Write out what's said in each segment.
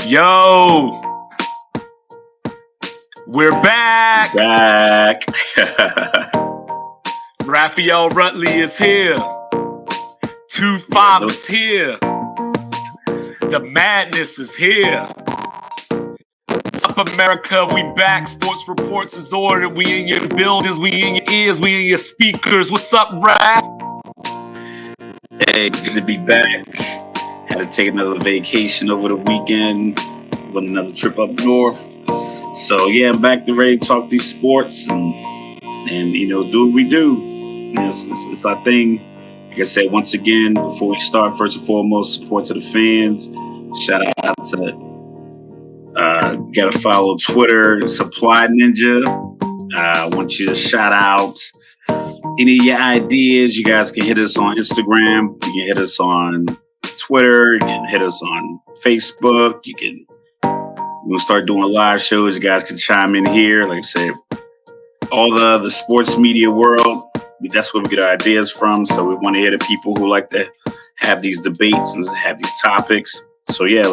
Yo, we're back. Raphael Rutley is here. 2-5 is here. The madness is here. What's up, America? We back. Sports Reports is ordered. We in your buildings. We in your ears. We in your speakers. What's up, Raph? Hey, good to be back. Had to take another vacation over the weekend. Went another trip up north. So yeah, I'm back to ready to talk these sports and do what we do. It's our thing. Like I said, once again, before we start, first and foremost, support to the fans. Shout out to gotta follow Twitter, Supply Ninja. I want you to shout out any of your ideas. You guys can hit us on Instagram. You can hit us on Twitter. You can hit us on Facebook. We'll start doing live shows. You guys can chime in here. Like I said, all the sports media world, that's where we get our ideas from. So we want to hear the people who like to have these debates and have these topics. So yeah,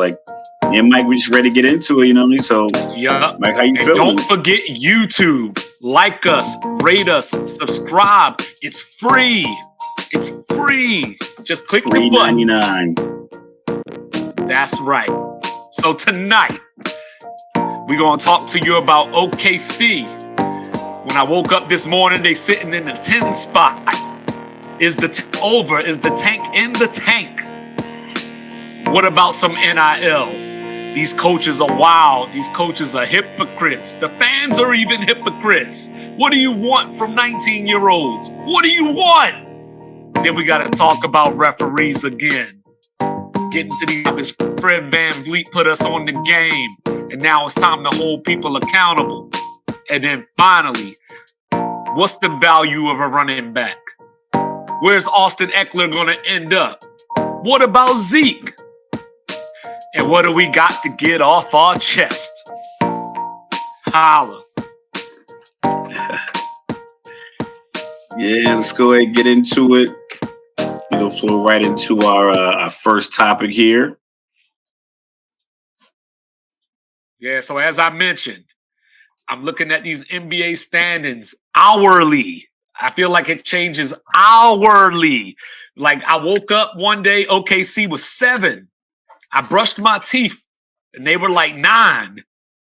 Mike, we just ready to get into it. You know what I mean? So yeah, Mike, how you feeling? Don't forget YouTube. Like us, rate us, subscribe. It's free. It's free. Just click the button. $3.99. That's right. So tonight, we're going to talk to you about OKC. When I woke up this morning, they sitting in the 10 spot. Is the over? Is the tank in the tank? What about some NIL? These coaches are wild. These coaches are hypocrites. The fans are even hypocrites. What do you want from 19-year-olds? What do you want? Then we got to talk about referees again. Getting to the topics, Fred VanVleet put us on the game. And now it's time to hold people accountable. And then finally, what's the value of a running back? Where's Austin Eckler going to end up? What about Zeke? And what do we got to get off our chest? Holla. Yeah, let's go ahead and get into it. We'll flow right into our first topic here. Yeah, so as I mentioned, I'm looking at these NBA standings hourly. I feel like it changes hourly. Like I woke up one day, OKC was 7. I brushed my teeth and they were like 9.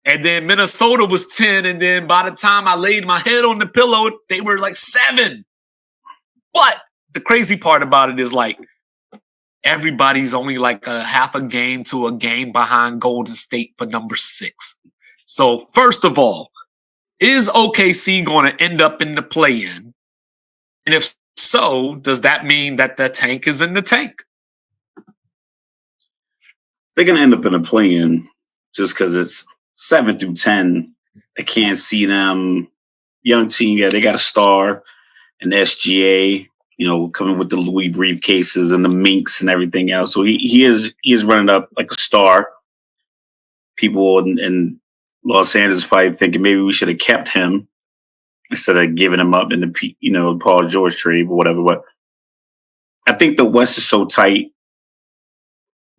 And then Minnesota was 10. And then by the time I laid my head on the pillow, they were like 7. But the crazy part about it is everybody's only like a half a game to a game behind Golden State for number 6. So first of all, is OKC going to end up in the play-in? And if so, does that mean that the tank is in the tank? They're going to end up in a play-in just because it's 7 through 10. I can't see them. Young team, yeah, they got a star, an SGA, coming with the Louis briefcases and the minks and everything else. So he is running up like a star. People in Los Angeles probably thinking maybe we should have kept him instead of giving him up in the Paul George trade or whatever. But I think the West is so tight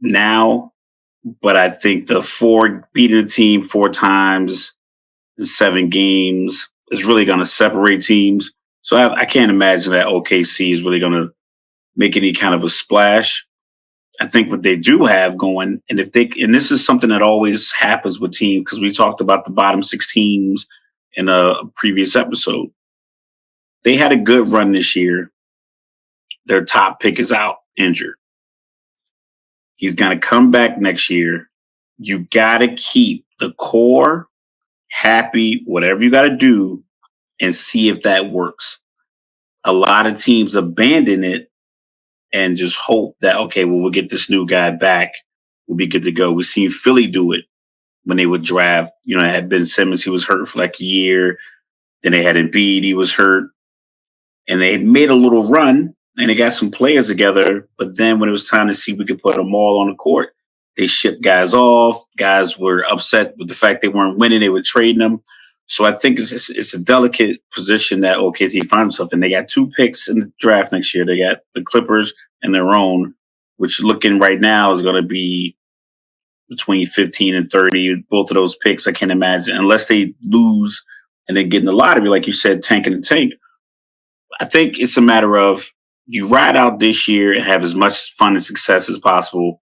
now. But I think the beating the team 4 times in 7 games is really going to separate teams. So I can't imagine that OKC is really going to make any kind of a splash. I think what they do have going, and this is something that always happens with teams, because we talked about the bottom 6 teams in a previous episode. They had a good run this year. Their top pick is out, injured. He's going to come back next year. You got to keep the core happy, whatever you got to do, and see if that works. A lot of teams abandon it and just hope that, okay, well, we'll get this new guy back. We'll be good to go. We've seen Philly do it when they would draft. They had Ben Simmons. He was hurt for like a year. Then they had Embiid. He was hurt. And they made a little run. And they got some players together, but then when it was time to see if we could put them all on the court, they shipped guys off. Guys were upset with the fact they weren't winning. They were trading them. So I think it's a delicate position that OKC finds himself in. They got 2 picks in the draft next year. They got the Clippers and their own, which looking right now is going to be between 15 and 30. Both of those picks, I can't imagine, unless they lose and then get in the lottery, like you said, tank and tank. I think it's a matter of you ride out this year and have as much fun and success as possible,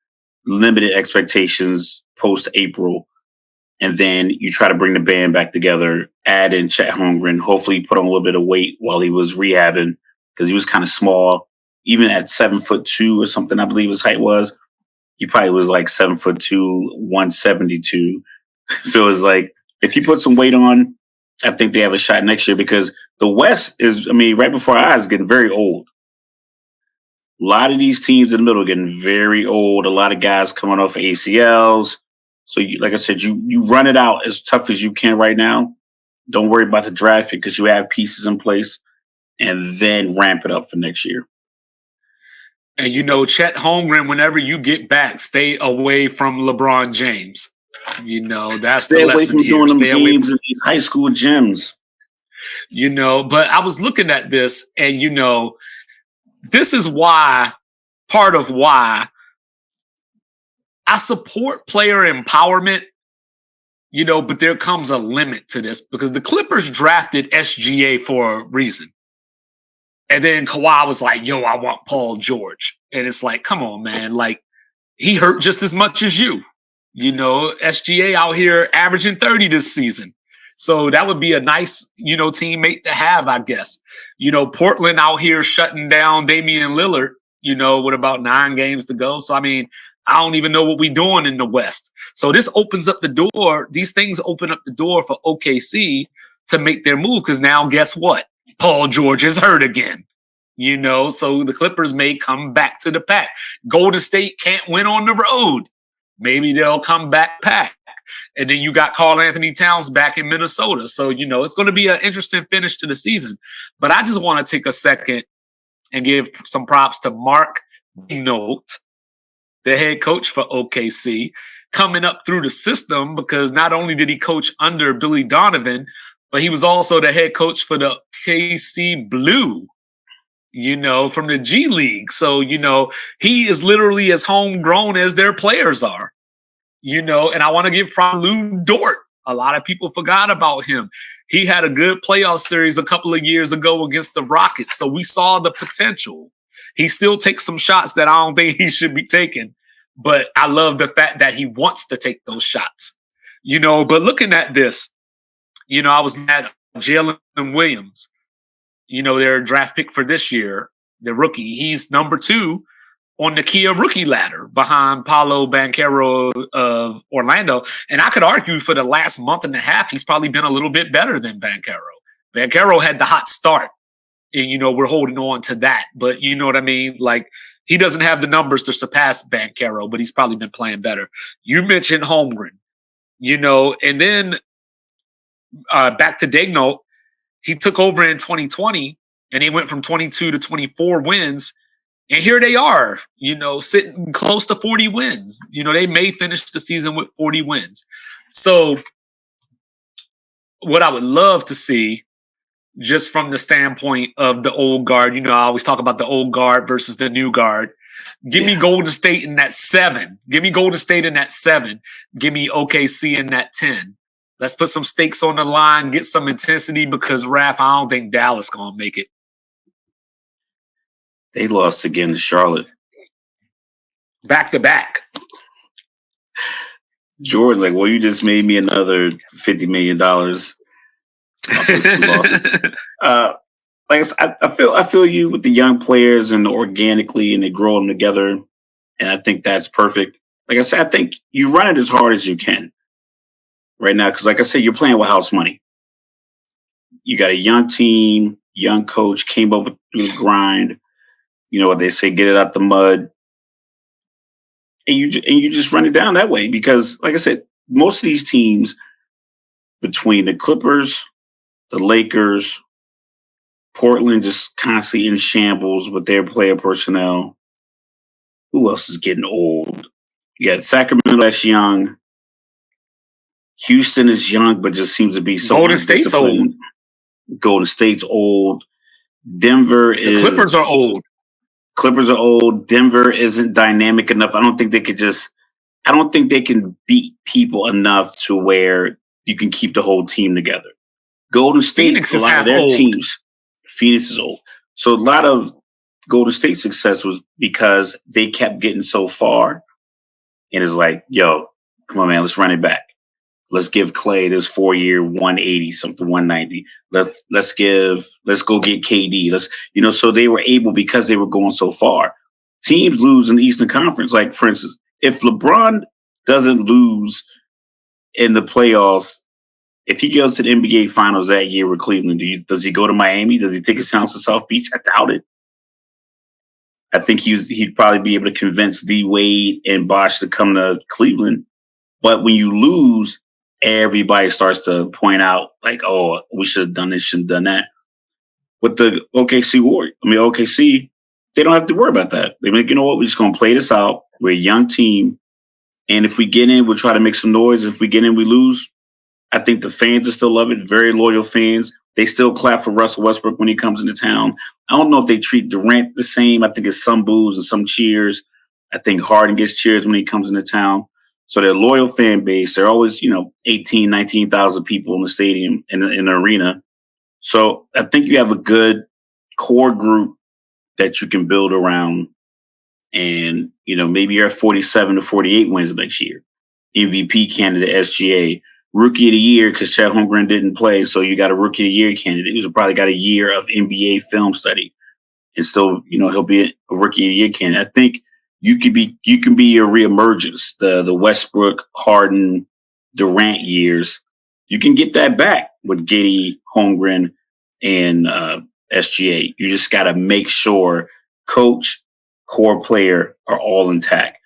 limited expectations post April, and then you try to bring the band back together, add in Chet Holmgren, hopefully put on a little bit of weight while he was rehabbing because he was kind of small, even at 7'2" or something, I believe his height was. He probably was like 7'2", 172. So it's like, if you put some weight on, I think they have a shot next year because the West is, I mean, right before our eyes, getting very old. A lot of these teams in the middle are getting very old. A lot of guys coming off ACLs. So, like I said, you run it out as tough as you can right now. Don't worry about the draft because you have pieces in place, and then ramp it up for next year. And Chet Holmgren, whenever you get back, stay away from LeBron James. That's stay the lesson here. Doing them games in these high school gyms. But I was looking at this, and this is part of why I support player empowerment, but there comes a limit to this because the Clippers drafted SGA for a reason. And then Kawhi was like, yo, I want Paul George. And it's like, come on, man. Like, he hurt just as much as you. SGA out here averaging 30 this season. So that would be a nice, teammate to have, I guess. Portland out here shutting down Damian Lillard, with about 9 games to go. So, I mean, I don't even know what we're doing in the West. So this opens up the door. These things open up the door for OKC to make their move because now guess what? Paul George is hurt again. So the Clippers may come back to the pack. Golden State can't win on the road. Maybe they'll come back pack. And then you got Karl-Anthony Towns back in Minnesota. So, it's going to be an interesting finish to the season. But I just want to take a second and give some props to Mark Daigneault, the head coach for OKC, coming up through the system because not only did he coach under Billy Donovan, but he was also the head coach for the KC Blue, from the G League. So, he is literally as homegrown as their players are, and I want to give props to Lou Dort. A lot of people forgot about him. He had a good playoff series a couple of years ago against the Rockets. So we saw the potential. He still takes some shots that I don't think he should be taking, but I love the fact that he wants to take those shots, but looking at this, I was at Jalen Williams, their draft pick for this year, the rookie. He's number 2 on the Kia rookie ladder behind Paolo Banchero of Orlando. And I could argue for the last month and a half, he's probably been a little bit better than Banchero. Banchero had the hot start, and, we're holding on to that. But you know what I mean? Like, he doesn't have the numbers to surpass Banchero, but he's probably been playing better. You mentioned Holmgren, and then back to Daigneault, he took over in 2020 and he went from 22 to 24 wins. And here they are, sitting close to 40 wins. They may finish the season with 40 wins. So what I would love to see, just from the standpoint of the old guard, I always talk about the old guard versus the new guard. Give me Golden State in that 7. Give me Golden State in that 7. Give me OKC in that 10. Let's put some stakes on the line, get some intensity because, Raph, I don't think Dallas going to make it. They lost again to Charlotte. Back to back. Jordan, like, well, you just made me another $50 million. I feel you with the young players and organically, and they grow them together, and I think that's perfect. Like I said, I think you run it as hard as you can right now because, like I said, you're playing with house money. You got a young team, young coach, came up with the grind. What they say, get it out the mud. And you just run it down that way because, like I said, most of these teams between the Clippers, the Lakers, Portland just constantly in shambles with their player personnel. Who else is getting old? You got Sacramento that's young. Houston is young, but just seems to be so Golden State's old. Golden State's old. Denver is... The Clippers are old. Clippers are old. Denver isn't dynamic enough. I don't think they could just I don't think they can beat people enough to where you can keep the whole team together. Golden State, Phoenix a is lot of half their old. teams, Phoenix is old. So a lot of Golden State success was because they kept getting so far. And it's like, yo, come on, man, let's run it back. Let's give Clay this 4-year 180 something 190. Let's go get KD. So they were able because they were going so far. Teams lose in the Eastern Conference. Like, for instance, if LeBron doesn't lose in the playoffs, if he goes to the NBA Finals that year with Cleveland, does he go to Miami? Does he take his talents to South Beach? I doubt it. I think he'd probably be able to convince D Wade and Bosh to come to Cleveland. But when you lose, everybody starts to point out, like, oh, we should have done this, should have done that. With the OKC, they don't have to worry about that. They're like, you know what, we're just going to play this out. We're a young team. And if we get in, we'll try to make some noise. If we get in, we lose. I think the fans will still love it. Very loyal fans. They still clap for Russell Westbrook when he comes into town. I don't know if they treat Durant the same. I think it's some boos and some cheers. I think Harden gets cheers when he comes into town. So they're a loyal fan base. They're always, 18, 19,000 people in the stadium, in the arena. So I think you have a good core group that you can build around. And, maybe you're at 47 to 48 wins next year. MVP candidate, SGA. Rookie of the year, because Chet Holmgren didn't play. So you got a rookie of the year candidate who's probably got a year of NBA film study. And still, he'll be a rookie of the year candidate. I think you can be your reemergence, the Westbrook, Harden, Durant years. You can get that back with Giddey, Holmgren, and SGA. You just got to make sure coach, core player are all intact.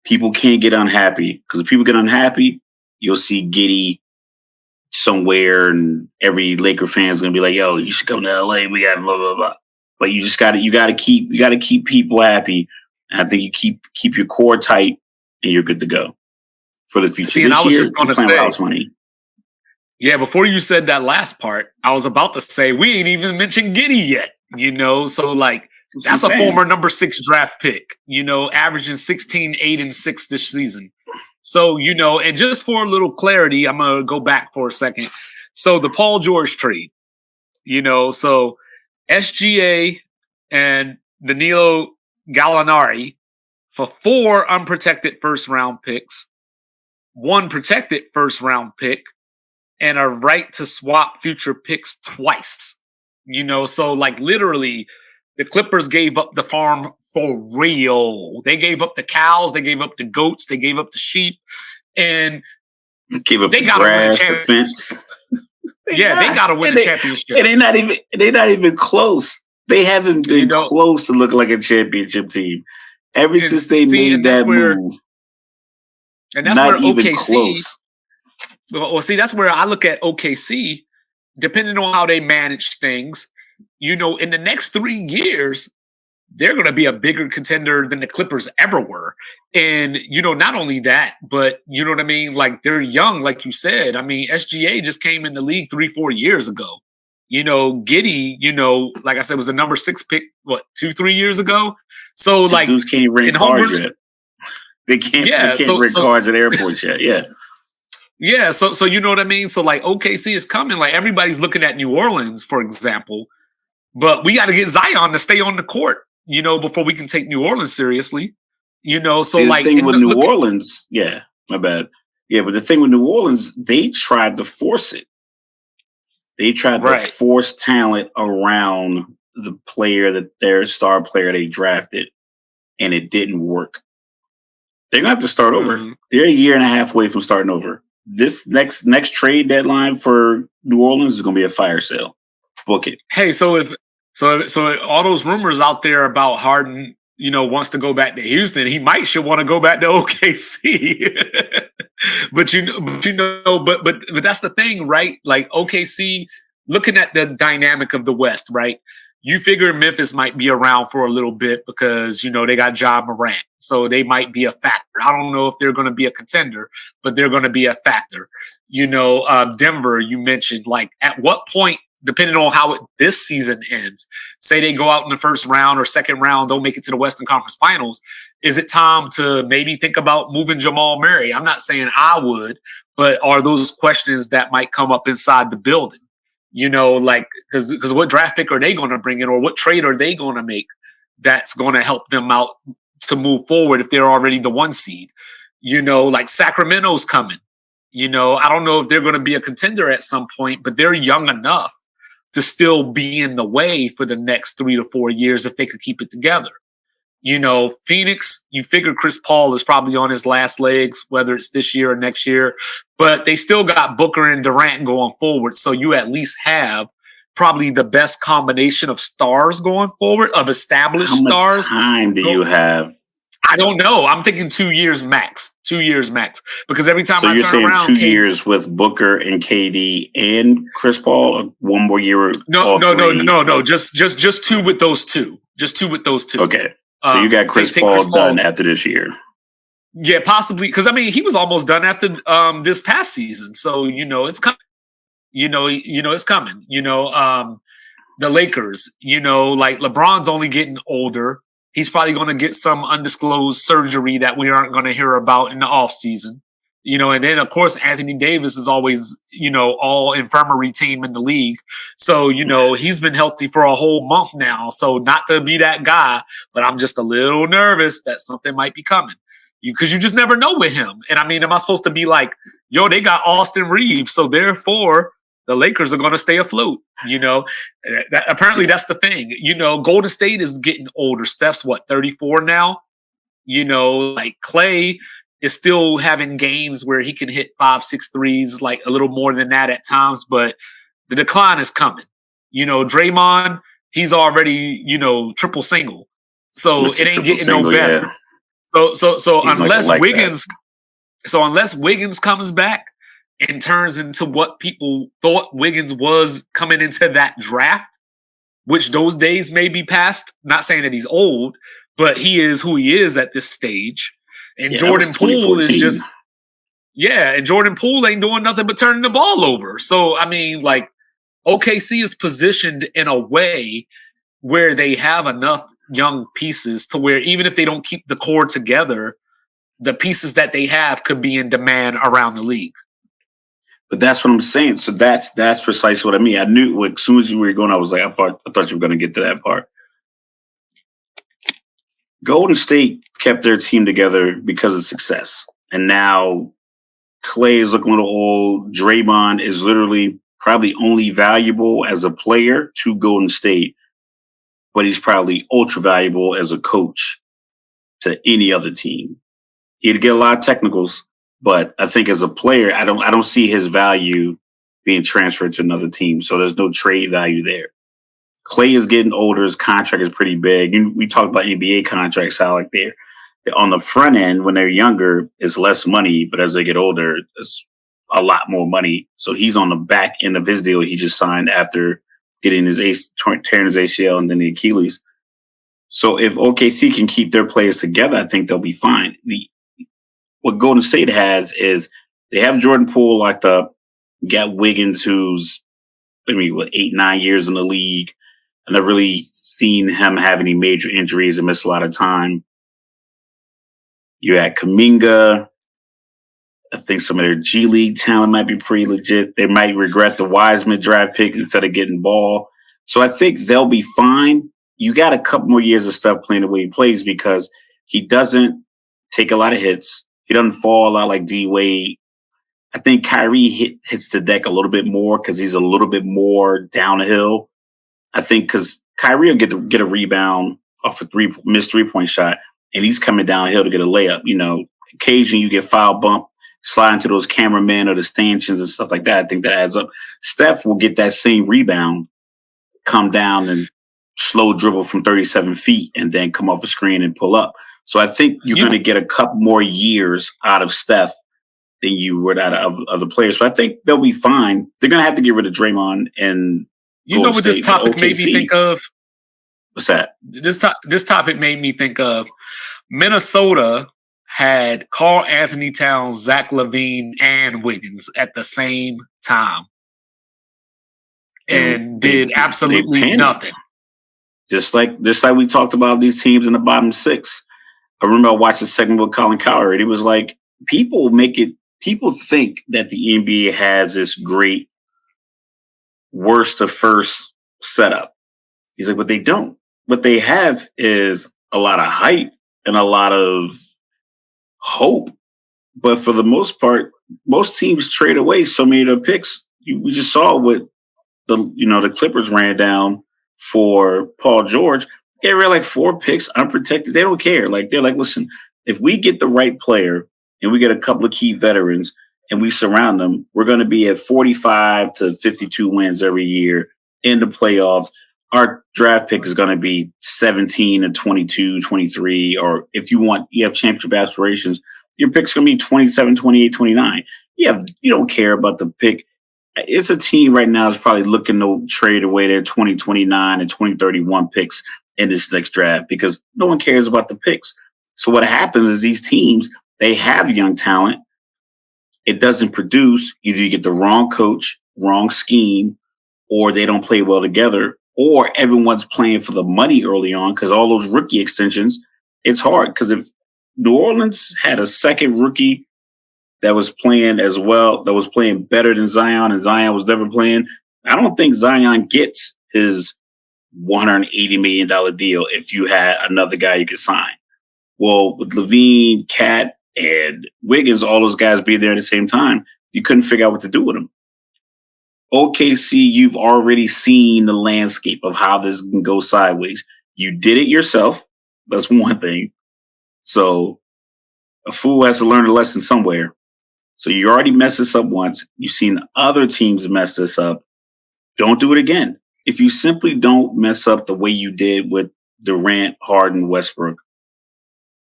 People can't get unhappy, because if people get unhappy, you'll see Giddey somewhere, and every Laker fan is gonna be like, "Yo, you should come to LA. We got blah blah blah." But you just got to keep people happy. And I think you keep your core tight, and you're good to go for the future. See, and I was just going to say, house money. Yeah, before you said that last part, I was about to say we ain't even mentioned Giddey yet. So like that's a former number 6 draft pick. Averaging 16, 8, and 6 this season. So, and just for a little clarity, I'm going to go back for a second. So the Paul George trade, so SGA and Danilo Gallinari for 4 unprotected first-round picks, 1 protected first-round pick, and a right to swap future picks twice. So like literally the Clippers gave up the farm for real. They gave up the cows, they gave up the goats, they gave up the sheep, and gave up they got to win a championship. They got to win the championship. And they're not even close. They haven't been close to look like a championship team since they made that move. And that's not where OKC. Close. Well, see, that's where I look at OKC. Depending on how they manage things, in the next 3 years, they're going to be a bigger contender than the Clippers ever were. And, not only that, but you know what I mean? Like, they're young, like you said. I mean, SGA just came in the league 3-4 years ago. Giddey, like I said, was the number 6 pick, 2-3 years ago? So, like, dudes can't rent cars yet. They can't rent cars at airports yet. Yeah. Yeah, so you know what I mean? So, like, OKC is coming. Like, everybody's looking at New Orleans, for example. But we got to get Zion to stay on the court, before we can take New Orleans seriously. So, see, like... the thing with New Orleans... Yeah, my bad. Yeah, but the thing with New Orleans, they tried to force it. They tried to force talent around the player, their star player they drafted, and it didn't work. They're going to have to start over. Mm-hmm. They're a year and a half away from starting over. This next trade deadline for New Orleans is going to be a fire sale. Book it. Hey, so all those rumors out there about Harden, wants to go back to Houston, he should want to go back to OKC. but that's the thing, right? Like OKC, looking at the dynamic of the West, right? You figure Memphis might be around for a little bit because, they got Ja Morant. So they might be a factor. I don't know if they're going to be a contender, but they're going to be a factor. Denver, you mentioned, like, at what point depending on how this season ends, say they go out in the first round or second round, don't make it to the Western Conference Finals, is it time to maybe think about moving Jamal Murray? I'm not saying I would, but are those questions that might come up inside the building? Like, because what draft pick are they going to bring in, or what trade are they going to make that's going to help them out to move forward if they're already the 1 seed? Like Sacramento's coming. I don't know if they're going to be a contender at some point, but they're young enough to still be in the way for the next 3 to 4 years if they could keep it together. Phoenix, you figure Chris Paul is probably on his last legs, whether it's this year or next year, but they still got Booker and Durant going forward. So you at least have probably the best combination of stars going forward, of established stars. How much time do you have? I don't know. I'm thinking 2 years max. 2 years max. Because every time I turn around, 2 years with Booker and KD and Chris Paul, or 1 more year. No. Just 2 with those two. Just 2 with those two. Okay. So you got Chris Paul done after this year. Yeah, possibly. Because he was almost done after this past season. So it's coming. It's coming. The Lakers. Like LeBron's only getting older. He's probably going to get some undisclosed surgery that we aren't going to hear about in the offseason. And then, of course, Anthony Davis is always, all infirmary team in the league. So, he's been healthy for a whole month now. So not to be that guy, but I'm just a little nervous that something might be coming. Because you just never know with him. And am I supposed to be like, yo, they got Austin Reeves, so therefore the Lakers are going to stay afloat? Apparently that's the thing. Golden State is getting older. Steph's 34 now? Like Clay is still having games where he can hit 5-6 threes, like a little more than that at times, but the decline is coming. Draymond, he's already, triple single. So it ain't getting no better. Yeah. So unless unless Wiggins comes back and turns into what people thought Wiggins was coming into that draft, which those days may be past, not saying that he's old, but he is who he is at this stage. And Jordan Poole is just, and Jordan Poole ain't doing nothing but turning the ball over. So, OKC is positioned in a way where they have enough young pieces to where even if they don't keep the core together, the pieces that they have could be in demand around the league. But that's what I'm saying. So that's precisely what I mean. I knew as soon as you were going, I was like, I thought you were going to get to that part. Golden State kept their team together because of success. And now Clay is looking a little old. Draymond is literally probably only valuable as a player to Golden State, but he's probably ultra valuable as a coach to any other team. He'd get a lot of technicals, but I think as a player, I don't see his value being transferred to another team. So there's no trade value there. Clay is getting older. His contract is pretty big. We talked about NBA contracts, how like they're on the front end when they're younger, it's less money, but as they get older, it's a lot more money. So he's on the back end of his deal he just signed after getting tearing his ACL and then the Achilles. So if OKC can keep their players together, I think they'll be fine. What Golden State has is they have Jordan Poole locked up, got Wiggins, who's 8-9 years in the league. And I've really seen him have any major injuries and miss a lot of time. You had Kuminga. I think some of their G League talent might be pretty legit. They might regret the Wiseman draft pick instead of getting Ball. So I think they'll be fine. You got a couple more years of stuff playing the way he plays because he doesn't take a lot of hits. He doesn't fall a lot like D-Wade. I think Kyrie hits the deck a little bit more because he's a little bit more downhill. I think because Kyrie will get a rebound off a missed 3-point shot, and he's coming downhill to get a layup. Occasionally you get foul bump, slide into those cameramen or the stanchions and stuff like that. I think that adds up. Steph will get that same rebound, come down and slow dribble from 37 feet, and then come off the screen and pull up. So I think you're going to get a couple more years out of Steph than you would out of other players. So I think they'll be fine. They're going to have to get rid of Draymond and Golden State, this topic made me think of? What's that? This topic made me think of Minnesota had Karl Anthony Towns, Zach LaVine, and Wiggins at the same time. and did absolutely nothing. Just like we talked about these teams in the bottom six. I remember I watched a segment with Colin Cowherd. It was like people think that the NBA has this great worst to first setup. He's like, but they don't. What they have is a lot of hype and a lot of hope. But for the most part, most teams trade away so many of their picks. We just saw what the Clippers ran down for Paul George. They were like 4 picks unprotected. They don't care. Like, they're like, listen, if we get the right player and we get a couple of key veterans and we surround them, we're going to be at 45 to 52 wins every year in the playoffs. Our draft pick is going to be 17 and 22, 23, or if you have championship aspirations, your pick's going to be 27, 28, 29. You don't care about the pick. It's a team right now that's probably looking to trade away their 2029 and 2031 picks in this next draft because no one cares about the picks. So what happens is these teams, they have young talent. It doesn't produce. Either you get the wrong coach, wrong scheme, or they don't play well together, or everyone's playing for the money early on because all those rookie extensions, it's hard. Because if New Orleans had a second rookie that was playing as well, that was playing better than Zion, and Zion was never playing, I don't think Zion gets his $180 million deal if you had another guy you could sign. Well, with Levine, Cat, and Wiggins, all those guys be there at the same time, you couldn't figure out what to do with them. OKC, you've already seen the landscape of how this can go sideways. You did it yourself. That's one thing. So a fool has to learn a lesson somewhere. So you already messed this up once. You've seen other teams mess this up. Don't do it again. If you simply don't mess up the way you did with Durant, Harden, Westbrook,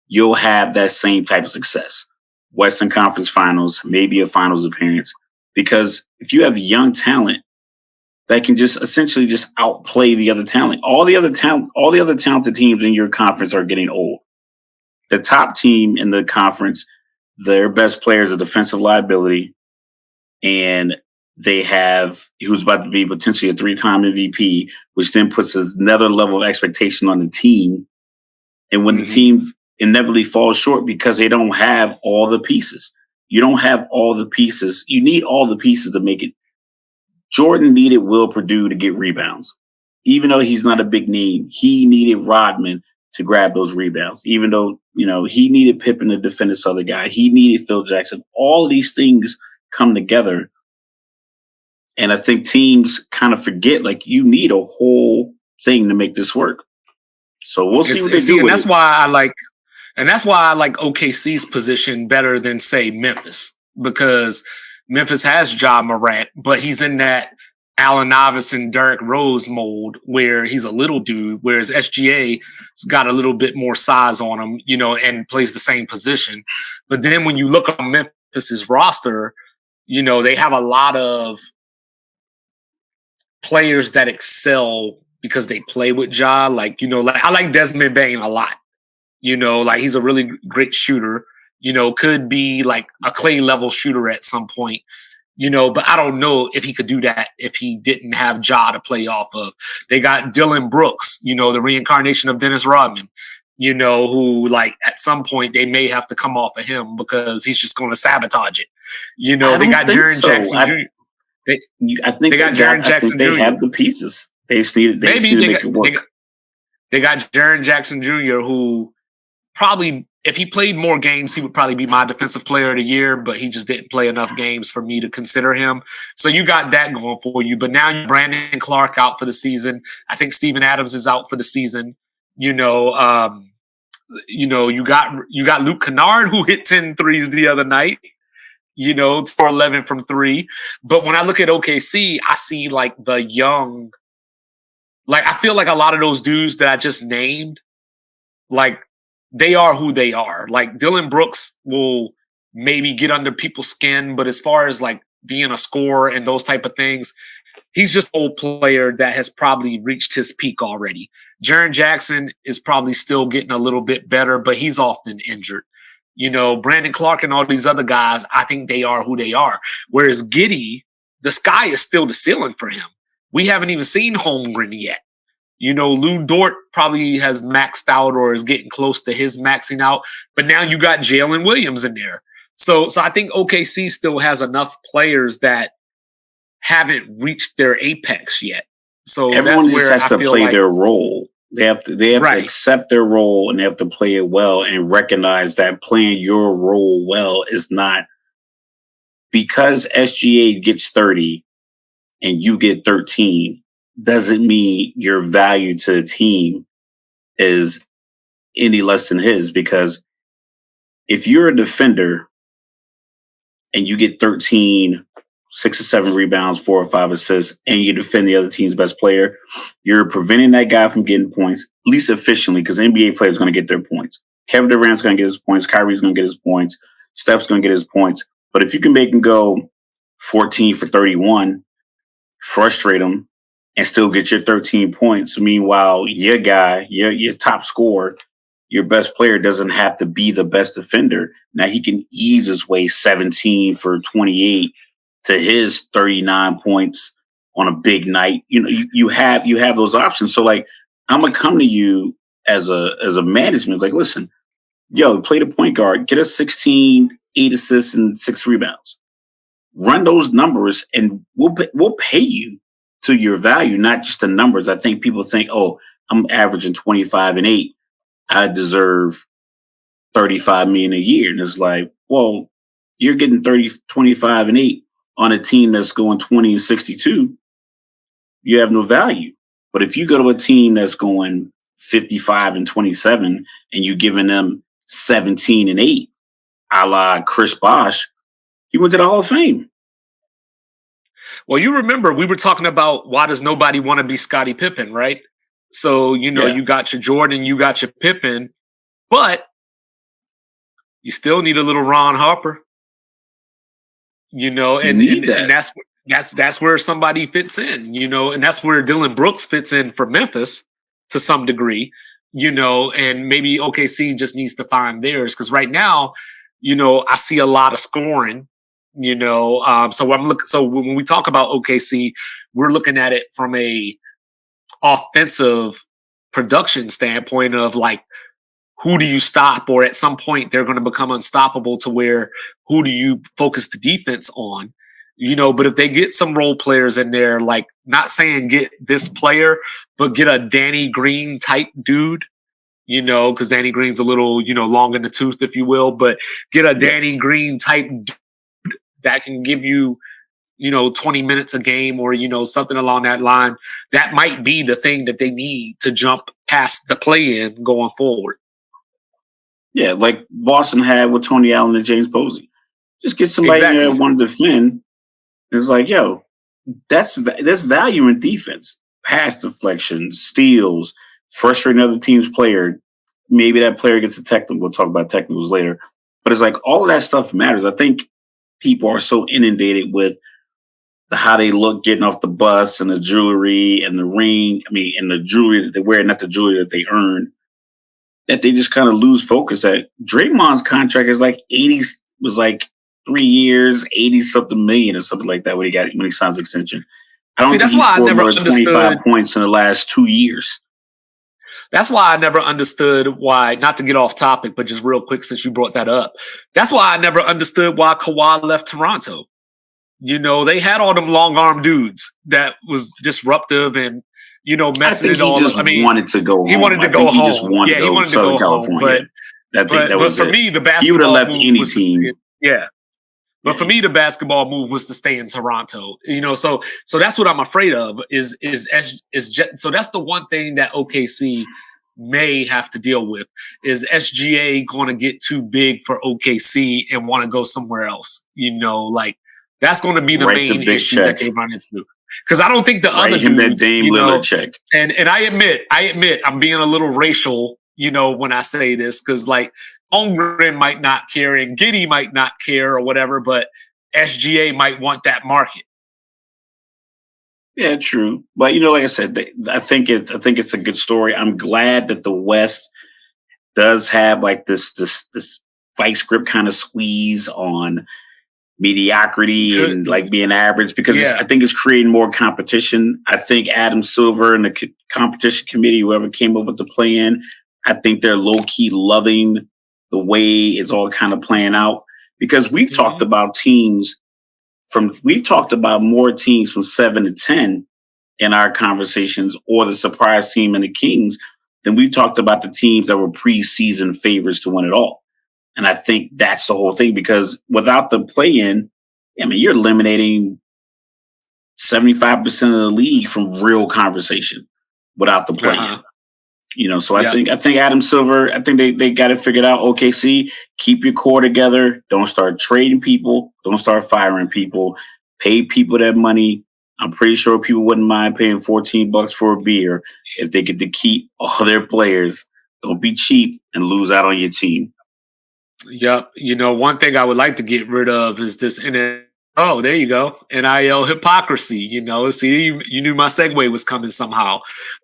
you'll have that same type of success. Western Conference Finals, maybe a finals appearance. Because if you have young talent that can just essentially just outplay the other talent, all the other talented teams in your conference are getting old. The top team in the conference, their best players are defensive liability, and they have who's about to be potentially a 3-time MVP, which then puts another level of expectation on the team. And when the team inevitably falls short because they don't have all the pieces. You don't have all the pieces. You need all the pieces to make it. Jordan needed Will Perdue to get rebounds. Even though he's not a big name, he needed Rodman to grab those rebounds. Even though, he needed Pippen to defend this other guy. He needed Phil Jackson. All of these things come together. And I think teams kind of forget, you need a whole thing to make this work. So we'll see what they do. And that's why I like OKC's position better than, say, Memphis, because Memphis has Ja Morant, but he's in that Allen Iverson, Derrick Rose mold where he's a little dude, whereas SGA's got a little bit more size on him, and plays the same position. But then when you look on Memphis's roster, they have a lot of players that excel because they play with Ja. I like Desmond Bane a lot. He's a really great shooter, could be like a Clay level shooter at some point, but I don't know if he could do that if he didn't have Ja to play off of. They got Dylan Brooks, the reincarnation of Dennis Rodman, who at some point they may have to come off of him because he's just going to sabotage it. They got Jaren Jackson Jr. I think they got Jaren Jackson Jr. They have the pieces. They just need to make it work. They got Jaren Jackson Jr., who probably, if he played more games, he would probably be my defensive player of the year, but he just didn't play enough games for me to consider him. So you got that going for you. But now Brandon Clark out for the season. I think Steven Adams is out for the season. You got Luke Kennard, who hit 10 threes the other night. 4-11 from 3. But when I look at OKC, I see the young, I feel like a lot of those dudes that I just named, they are who they are. Dylan Brooks will maybe get under people's skin, but as far as being a scorer and those type of things, he's just an old player that has probably reached his peak already. Jaren Jackson is probably still getting a little bit better, but he's often injured. Brandon Clark and all these other guys, I think they are who they are. Whereas Giddey, the sky is still the ceiling for him. we haven't even seen Holmgren yet. Lou Dort probably has maxed out or is getting close to his maxing out, but now you got Jalen Williams in there. So I think OKC still has enough players that haven't reached their apex yet. So everyone that's where just has I to feel play like their role. They have to right, accept their role, and they have to play it well and recognize that playing your role well is not because SGA gets 30 and you get 13 doesn't mean your value to the team is any less than his, because if you're a defender and you get 13, 6 or 7 rebounds, 4 or 5 assists, and you defend the other team's best player, you're preventing that guy from getting points, at least efficiently, because NBA players are going to get their points. Kevin Durant's going to get his points. Kyrie's going to get his points. Steph's going to get his points. But if you can make him go 14 for 31, frustrate him, and still get your 13 points, meanwhile, your guy, your top scorer, your best player doesn't have to be the best defender. Now he can ease his way 17 for 28 to his 39 points on a big night. You have those options. So like, I'm gonna come to you as a management, like, listen, play the point guard, get us 16, 8 assists and 6 rebounds. Run those numbers and we'll pay you to your value, not just the numbers. I think people think, oh, I'm averaging 25 and 8. I deserve 35 million a year. And it's like, well, you're getting 30, 25 and 8 on a team that's going 20 and 62. You have no value. But if you go to a team that's going 55 and 27 and you're giving them 17 and 8, a la Chris Bosh, he went to the Hall of Fame. Well, you remember we were talking about why does nobody want to be Scottie Pippen, right? So, you got your Jordan, you got your Pippen, but you still need a little Ron Harper, and that's where somebody fits in, and that's where Dylan Brooks fits in for Memphis to some degree, and maybe OKC just needs to find theirs. Cause right now, I see a lot of scoring, so when we talk about OKC, we're looking at it from a offensive production standpoint of like, who do you stop? Or at some point they're going to become unstoppable to where who do you focus the defense on? But if they get some role players in there, like not saying get this player, but get a Danny Green type dude, because Danny Green's a little, long in the tooth, if you will, but get a Danny Green type dude that can give you, 20 minutes a game or, something along that line. That might be the thing that they need to jump past the play-in going forward. Yeah, like Boston had with Tony Allen and James Posey. Just get somebody in there that want to defend. It's like, there's value in defense. Pass deflection, steals, frustrating other team's player. Maybe that player gets a technical. We'll talk about technicals later. But it's like all of that stuff matters. I think people are so inundated with how they look getting off the bus and the jewelry and the ring. And the jewelry that they wear, not the jewelry that they earn, that they just kind of lose focus. That Draymond's contract is like 3 years, 80 something million or something like that when he signs extension. I don't think that's he why scored I never more than understood 25 points in the last 2 years. That's why I never understood why, not to get off topic, but just real quick since you brought that up. That's why I never understood why Kawhi left Toronto. They had all them long arm dudes that was disruptive and, messing it all up. He wanted to go home. He wanted to go home. He just wanted to go to Southern California. But for me, the basketball he would have left any team. But for me, the basketball move was to stay in Toronto. So that's what I'm afraid of. So that's the one thing that OKC may have to deal with is SGA going to get too big for OKC and want to go somewhere else. That's going to be the main issue that they run into. Because I don't think the other dudes, that Dame Lillard check. And I admit I'm being a little racial, when I say this, because like Holmgren might not care and Giddey might not care or whatever, but SGA might want that market. Yeah, true. But like I said, I think it's a good story. I'm glad that the West does have like this vice grip kind of squeeze on mediocrity and like being average, because I think it's creating more competition. I think Adam Silver and the competition committee, whoever came up with the plan, I think they're low key loving the way it's all kind of playing out, because we've talked about we've talked about more teams from 7 to 10 in our conversations, or the surprise team and the Kings, than we've talked about the teams that were preseason favorites to win it all. And I think that's the whole thing, because without the play-in, I mean, you're eliminating 75% of the league from real conversation without the play-in. So I think Adam Silver, I think they got it figured out. OKC, keep your core together. Don't start trading people. Don't start firing people. Pay people that money. I'm pretty sure people wouldn't mind paying $14 for a beer if they get to keep all their players. Don't be cheap and lose out on your team. Yep. One thing I would like to get rid of is this Oh, there you go. NIL hypocrisy. See, you knew my segue was coming somehow.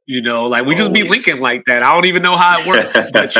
Like we just be linking like that. I don't even know how it works, but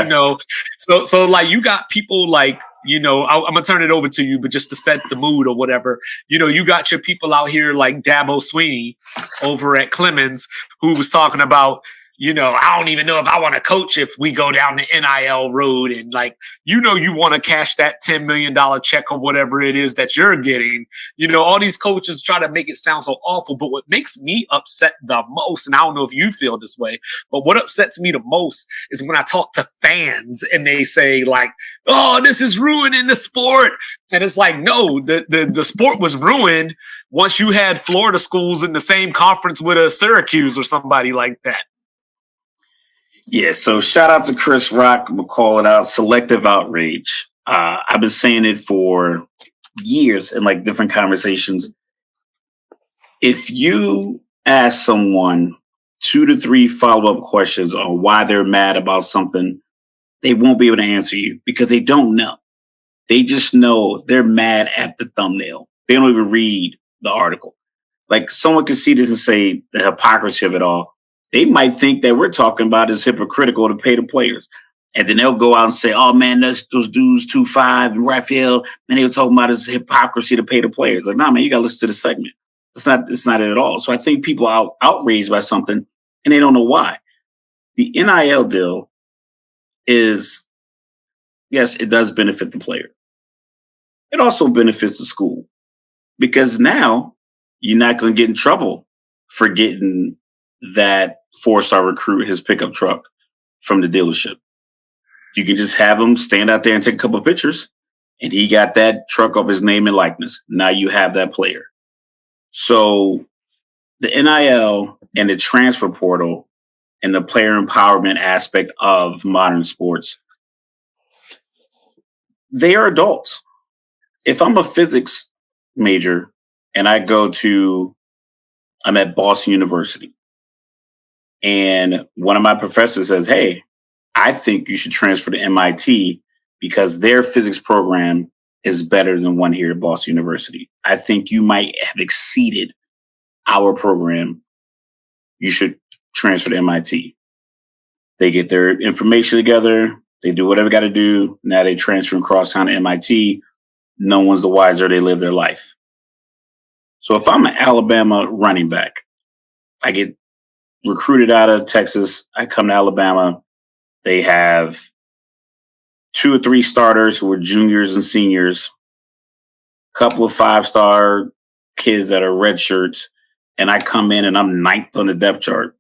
so like you got people like, I'm gonna turn it over to you, but just to set the mood or whatever, you got your people out here like Dabo Sweeney over at Clemens, who was talking about, I don't even know if I want to coach if we go down the NIL road, and like, you want to cash that $10 million check or whatever it is that you're getting. All these coaches try to make it sound so awful, but what makes me upset the most, and I don't know if you feel this way, but what upsets me the most is when I talk to fans and they say like, oh, this is ruining the sport. And it's like, no, the sport was ruined once you had Florida schools in the same conference with a Syracuse or somebody like that. Yeah, so shout out to Chris Rock. We'll call it out. Selective outrage. I've been saying it for years in like different conversations. If you ask someone 2 to 3 follow-up questions on why they're mad about something, they won't be able to answer you because they don't know. They just know they're mad at the thumbnail. They don't even read the article. Like someone can see this and say the hypocrisy of it all. They might think that we're talking about is hypocritical to pay the players. And then they'll go out and say, oh man, those dudes 2-5 and Raphael, and they were talking about is hypocrisy to pay the players. Like, nah, man, you gotta listen to the segment. It's not it at all. So I think people are outraged by something and they don't know why. The NIL deal is, yes, it does benefit the player. It also benefits the school, because now you're not going to get in trouble for getting that 4-star recruit his pickup truck from the dealership. You can just have him stand out there and take a couple of pictures, and he got that truck off his name and likeness. Now you have that player. So the NIL and the transfer portal and the player empowerment aspect of modern sports, they are adults. If I'm a physics major and I'm at Boston University, and one of my professors says, hey, I think you should transfer to MIT because their physics program is better than one here at Boston University. I think you might have exceeded our program. You should transfer to MIT. They get their information together. They do whatever they got to do. Now they transfer across town to MIT. No one's the wiser. They live their life. So if I'm an Alabama running back, I get recruited out of Texas. I come to Alabama. They have 2 or 3 starters who are juniors and seniors, a couple of 5-star kids that are red shirts, and I come in and I'm 9th on the depth chart.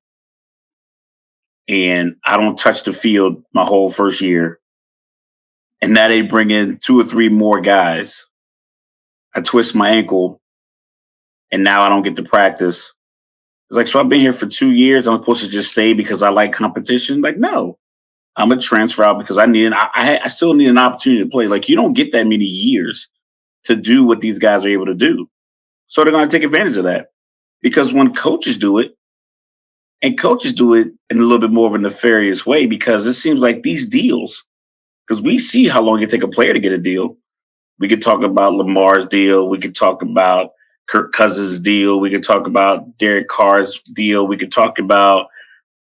And I don't touch the field my whole first year. And now they bring in 2 or 3 more guys. I twist my ankle, and now I don't get to practice. It's like, so I've been here for 2 years. I'm supposed to just stay because I like competition? Like, no. I'm a transfer out because I still need an opportunity to play. Like, you don't get that many years to do what these guys are able to do. So they're going to take advantage of that. Because when coaches do it, and coaches do it in a little bit more of a nefarious way, because it seems like these deals, because we see how long it take a player to get a deal. We could talk about Lamar's deal. We could talk about Kirk Cousins' deal. We could talk about Derek Carr's deal. We could talk about,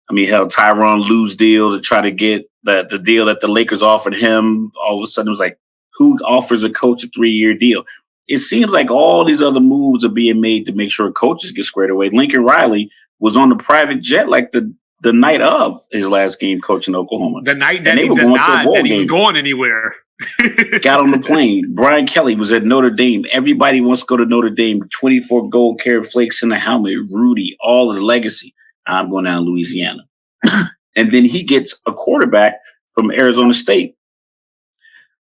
Tyronn Lue's deal to try to get the deal that the Lakers offered him. All of a sudden, it was like, who offers a coach a 3-year deal? it seems like all these other moves are being made to make sure coaches get squared away. Lincoln Riley was on the private jet like the night of his last game coaching Oklahoma. The night that he denied that he was going anywhere. Got on the plane. Brian Kelly was at Notre Dame. Everybody wants to go to Notre Dame. 24 gold carrot flakes in the helmet. Rudy, all of the legacy. I'm going down to Louisiana. And then he gets a quarterback from Arizona State.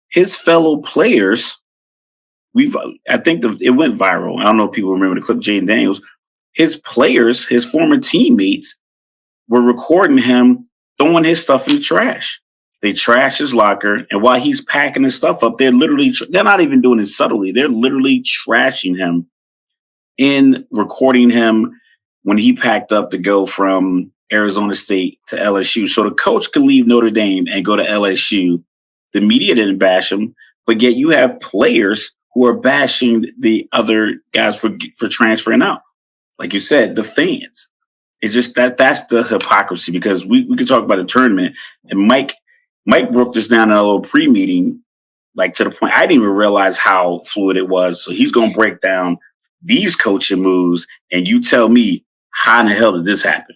His fellow players, I think it went viral. I don't know if people remember the clip, Jaden Daniels. His players, his former teammates, were recording him throwing his stuff in the trash. They trash his locker, and while he's packing his stuff up, they're not even doing it subtly. They're literally trashing him in recording him when he packed up to go from Arizona State to LSU. So the coach could leave Notre Dame and go to LSU. The media didn't bash him, but yet you have players who are bashing the other guys for transferring out. Like you said, the fans. It's just that's the hypocrisy, because we could talk about the tournament, and Mike broke this down in a little pre-meeting, like to the point I didn't even realize how fluid it was. So he's going to break down these coaching moves, and you tell me, how in the hell did this happen?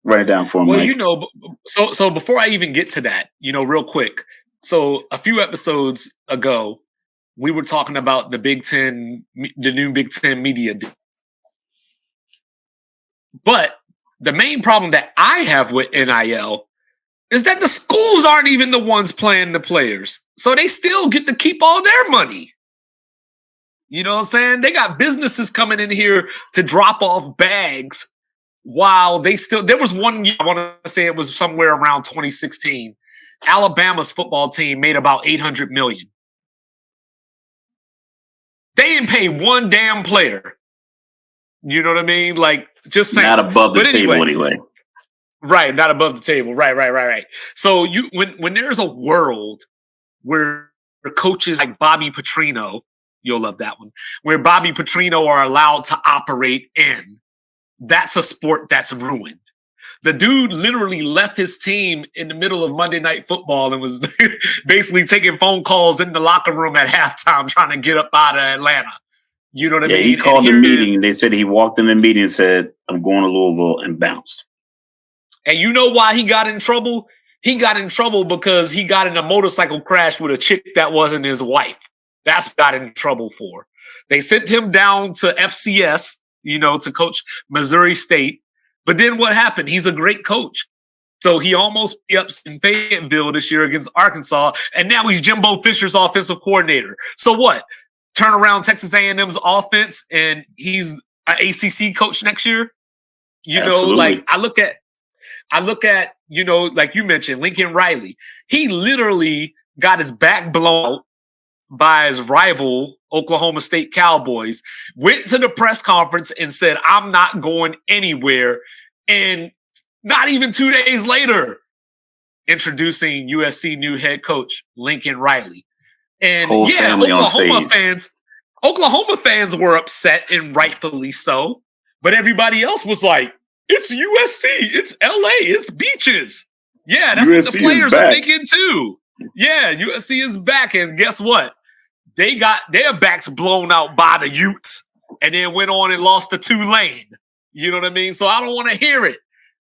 Write it down for him. Well, Mike. So before I even get to that, real quick. So a few episodes ago, we were talking about the Big Ten, the new Big Ten media deal. But the main problem that I have with NIL is that the schools aren't even the ones playing the players. So they still get to keep all their money. You know what I'm saying? They got businesses coming in here to drop off bags while there was one year, I want to say it was somewhere around 2016. Alabama's football team made about $800 million. They didn't pay one damn player. You know what I mean? Like, just saying. Not above the table anyway. Right, not above the table. Right. So when there's a world where coaches like Bobby Petrino, you'll love that one, where Bobby Petrino are allowed to operate in, that's a sport that's ruined. The dude literally left his team in the middle of Monday Night Football and was basically taking phone calls in the locker room at halftime trying to get up out of Atlanta. You know what I mean? He called the meeting. They said he walked in the meeting and said, I'm going to Louisville, and bounced. And you know why he got in trouble? He got in trouble because he got in a motorcycle crash with a chick that wasn't his wife. That's what got in trouble for. They sent him down to FCS, to coach Missouri State. But then what happened? He's a great coach. So he almost beat up in Fayetteville this year against Arkansas. And now he's Jimbo Fisher's offensive coordinator. So what? Turn around Texas A&M's offense and he's an ACC coach next year? Like I look at, like you mentioned, Lincoln Riley. He literally got his back blown out by his rival, Oklahoma State Cowboys, went to the press conference and said, I'm not going anywhere. And not even 2 days later, introducing USC new head coach, Lincoln Riley. And whole family Oklahoma fans were upset, and rightfully so. But everybody else was like, it's USC, it's LA, it's beaches. Yeah, that's USC what the players are thinking too. Yeah, USC is back. And guess what? They got their backs blown out by the Utes and then went on and lost to Tulane. You know what I mean? So I don't want to hear it.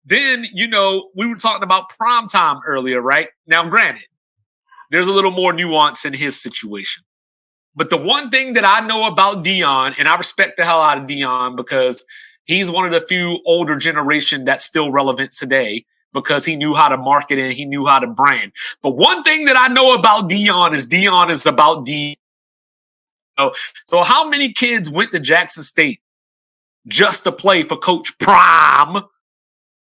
Then, we were talking about primetime earlier, right? Now, granted, there's a little more nuance in his situation. But the one thing that I know about Deion, and I respect the hell out of Deion because he's one of the few older generation that's still relevant today because he knew how to market and he knew how to brand. But one thing that I know about Deion is about Deion. So how many kids went to Jackson State just to play for Coach Prime,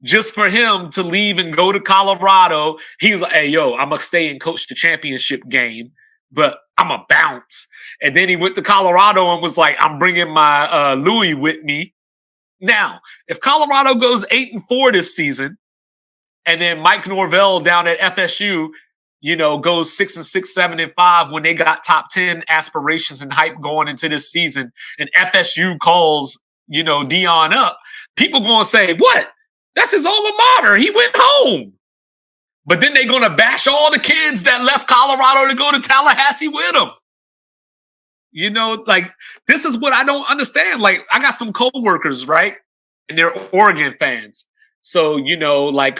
just for him to leave and go to Colorado? He was like, hey, I'm going to stay and coach the championship game, but I'm going to bounce. And then he went to Colorado and was like, I'm bringing my Louis with me. Now, if Colorado goes 8-4 this season, and then Mike Norvell down at FSU, goes 6-6, 7-5 when they got top 10 aspirations and hype going into this season, and FSU calls, Deion up, people going to say, what? That's his alma mater. He went home. But then they're going to bash all the kids that left Colorado to go to Tallahassee with him. You know, like this is what I don't understand. Like I got some coworkers, right? And they're Oregon fans. So, you know, like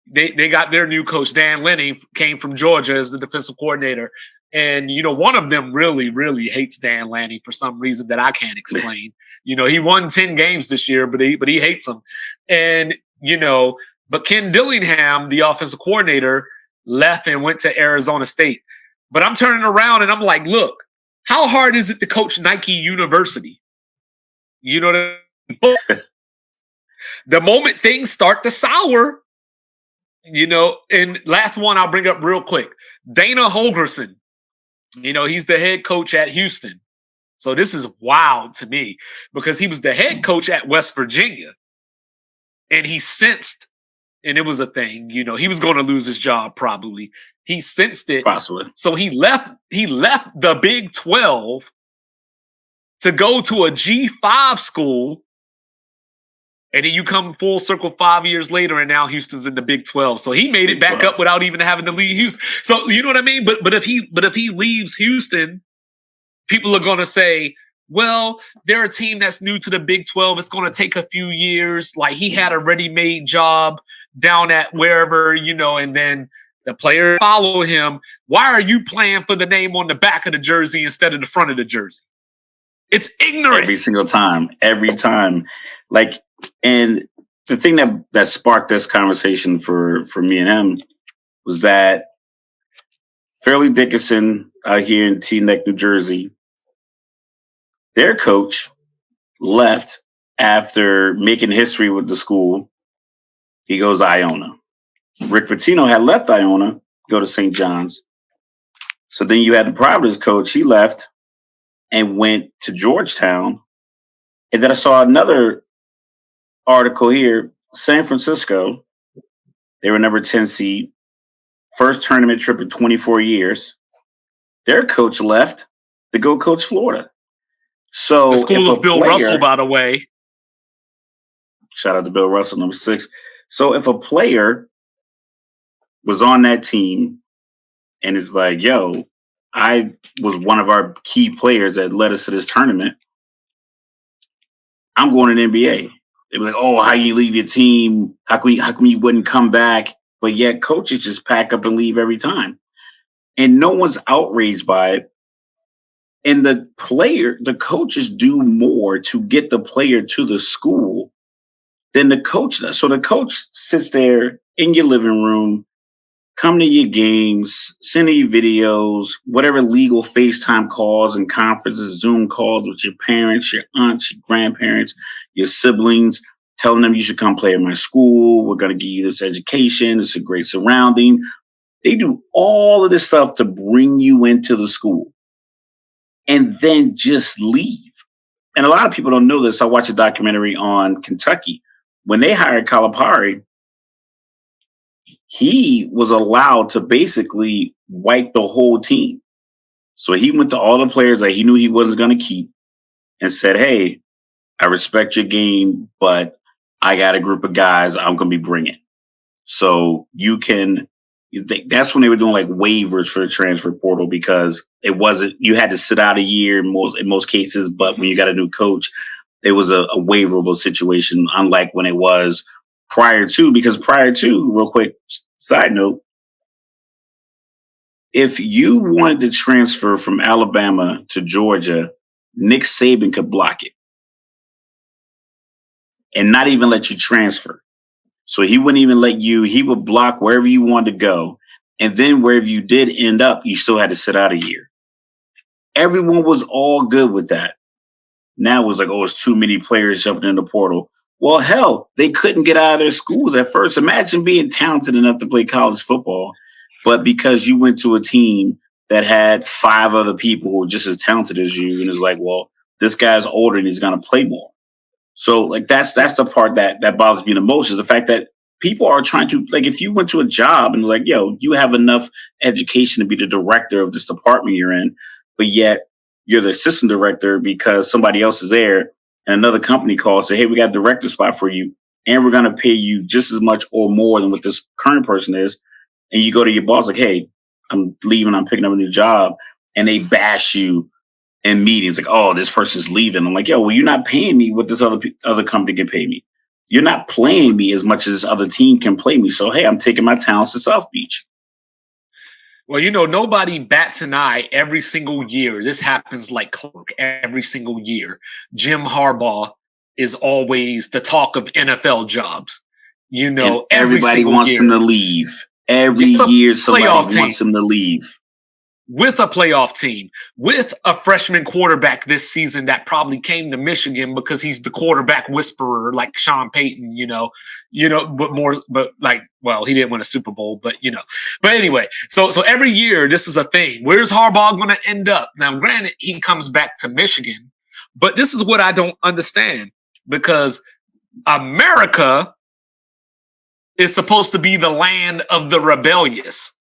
they got their new coach, Dan Lenny, came from Georgia as the defensive coordinator. And, you know, one of them really, really hates Dan Lanning for some reason that I can't explain. You know, he won 10 games this year, but he hates him. And, you know, but Ken Dillingham, the offensive coordinator, left and went to Arizona State. But I'm turning around and I'm like, look, how hard is it to coach Nike University? You know what I mean? The moment things start to sour, you know, and last one I'll bring up real quick. Dana Holgorsen, you know, he's the head coach at Houston. So this is wild to me because he was the head coach at West Virginia. And he sensed, and it was a thing, you know, he was going to lose his job probably. He sensed it. Possibly. So he left the Big 12 to go to a G5 school. And then you come full circle 5 years later, and now Houston's in the Big 12. So he made it back up without even having to leave Houston. So you know what I mean? But if he leaves Houston, people are gonna say, well, they're a team that's new to the Big 12. It's gonna take a few years. Like he had a ready-made job down at wherever, you know, and then the players follow him. Why are you playing for the name on the back of the jersey instead of the front of the jersey? It's ignorant. Every single time. Every time. Like, and the thing that sparked this conversation for me and him was that Fairleigh Dickinson out here in Teaneck, New Jersey, their coach left after making history with the school. He goes to Iona. Rick Pitino had left Iona, go to St. John's. So then you had the Providence coach. He left and went to Georgetown. And then I saw another article here, San Francisco. They were number 10 seed. First tournament trip in 24 years. Their coach left to go coach Florida. So the school of Bill Russell, by the way. Shout out to Bill Russell, number 6. So if a player was on that team and is like, yo, I was one of our key players that led us to this tournament, I'm going to the NBA. They'd be like, oh, how you leave your team? How come you wouldn't come back? But yet coaches just pack up and leave every time. And no one's outraged by it. And the coaches do more to get the player to the school than the coach does. So the coach sits there in your living room, come to your games, send you videos, whatever legal FaceTime calls and conferences, Zoom calls with your parents, your aunts, your grandparents, your siblings, telling them you should come play at my school. We're going to give you this education. It's a great surrounding. They do all of this stuff to bring you into the school and then just leave. And a lot of people don't know this. I watched a documentary on Kentucky. When they hired Calipari, he was allowed to basically wipe the whole team. So he went to all the players that he knew he wasn't going to keep and said, hey, I respect your game, but I got a group of guys I'm going to be bringing. So you can, that's when they were doing like waivers for the transfer portal because it wasn't, you had to sit out a year in most cases, but when you got a new coach, it was a waiverable situation, unlike when it was prior to, real quick side note, if you wanted to transfer from Alabama to Georgia, Nick Saban could block it and not even let you transfer. So he wouldn't even let you, he would block wherever you wanted to go. And then wherever you did end up, you still had to sit out a year. Everyone was all good with that. Now it was like, oh, it's too many players jumping in the portal. Well, hell, they couldn't get out of their schools at first. Imagine being talented enough to play college football, but because you went to a team that had 5 other people who were just as talented as you, and it's like, well, this guy's older and he's going to play more. So, like, that's the part that bothers me the most is the fact that people are trying to, like, if you went to a job and like, yo, you have enough education to be the director of this department you're in, but yet you're the assistant director because somebody else is there and another company calls, say, hey, we got a director spot for you and we're going to pay you just as much or more than what this current person is. And you go to your boss like, hey, I'm leaving, I'm picking up a new job. And they bash you in meetings, like, oh, this person's leaving. I'm like, yo, well, you're not paying me what this other company can pay me. You're not playing me as much as this other team can play me. So hey, I'm taking my talents to South Beach. Well, nobody bats an eye every single year. This happens like clockwork every single year. Jim Harbaugh is always the talk of NFL jobs. And everybody wants him to leave. Every year, somebody wants him to leave. With a playoff team, with a freshman quarterback this season that probably came to Michigan because he's the quarterback whisperer like Sean Payton, he didn't win a Super Bowl, but anyway, so every year this is a thing. Where's Harbaugh going to end up? Now, granted, he comes back to Michigan, but this is what I don't understand, because America is supposed to be the land of the rebellious.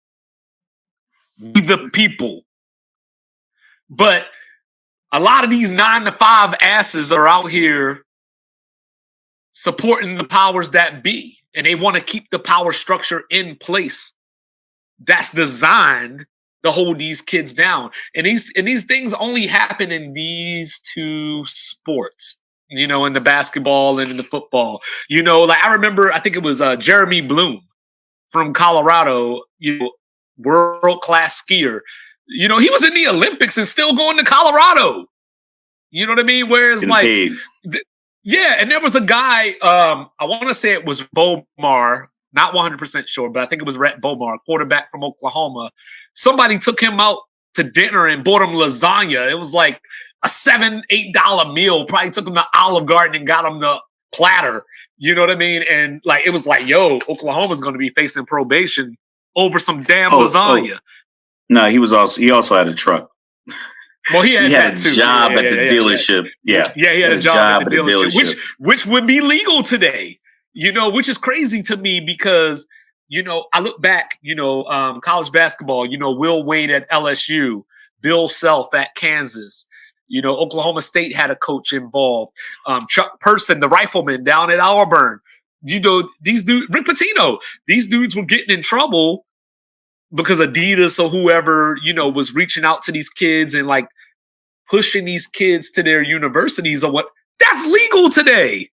The people. But a lot of these 9-to-5 asses are out here supporting the powers that be, and they want to keep the power structure in place that's designed to hold these kids down. And these things only happen in these two sports, in the basketball and in the football. I remember, I think it was Jeremy Bloom from Colorado, world-class skier. He was in the Olympics and still going to Colorado. You know what I mean? Whereas, yeah, and there was a guy, I want to say it was Bomar, not 100% sure, but I think it was Rhett Bomar, quarterback from Oklahoma. Somebody took him out to dinner and bought him lasagna. It was like a $7-8 meal. Probably took him to Olive Garden and got him the platter. You know what I mean? And it was like, yo, Oklahoma's going to be facing probation over some damn lasagna. No, he also had a truck. Well, he had a job at the dealership. Yeah, he had a job at the dealership, which would be legal today. Which is crazy to me because I look back. College basketball. Will Wade at LSU, Bill Self at Kansas. Oklahoma State had a coach involved. Chuck Person, the rifleman down at Auburn. These dudes, Rick Pitino, these dudes were getting in trouble because Adidas or whoever, was reaching out to these kids and pushing these kids to their universities or what. That's legal today.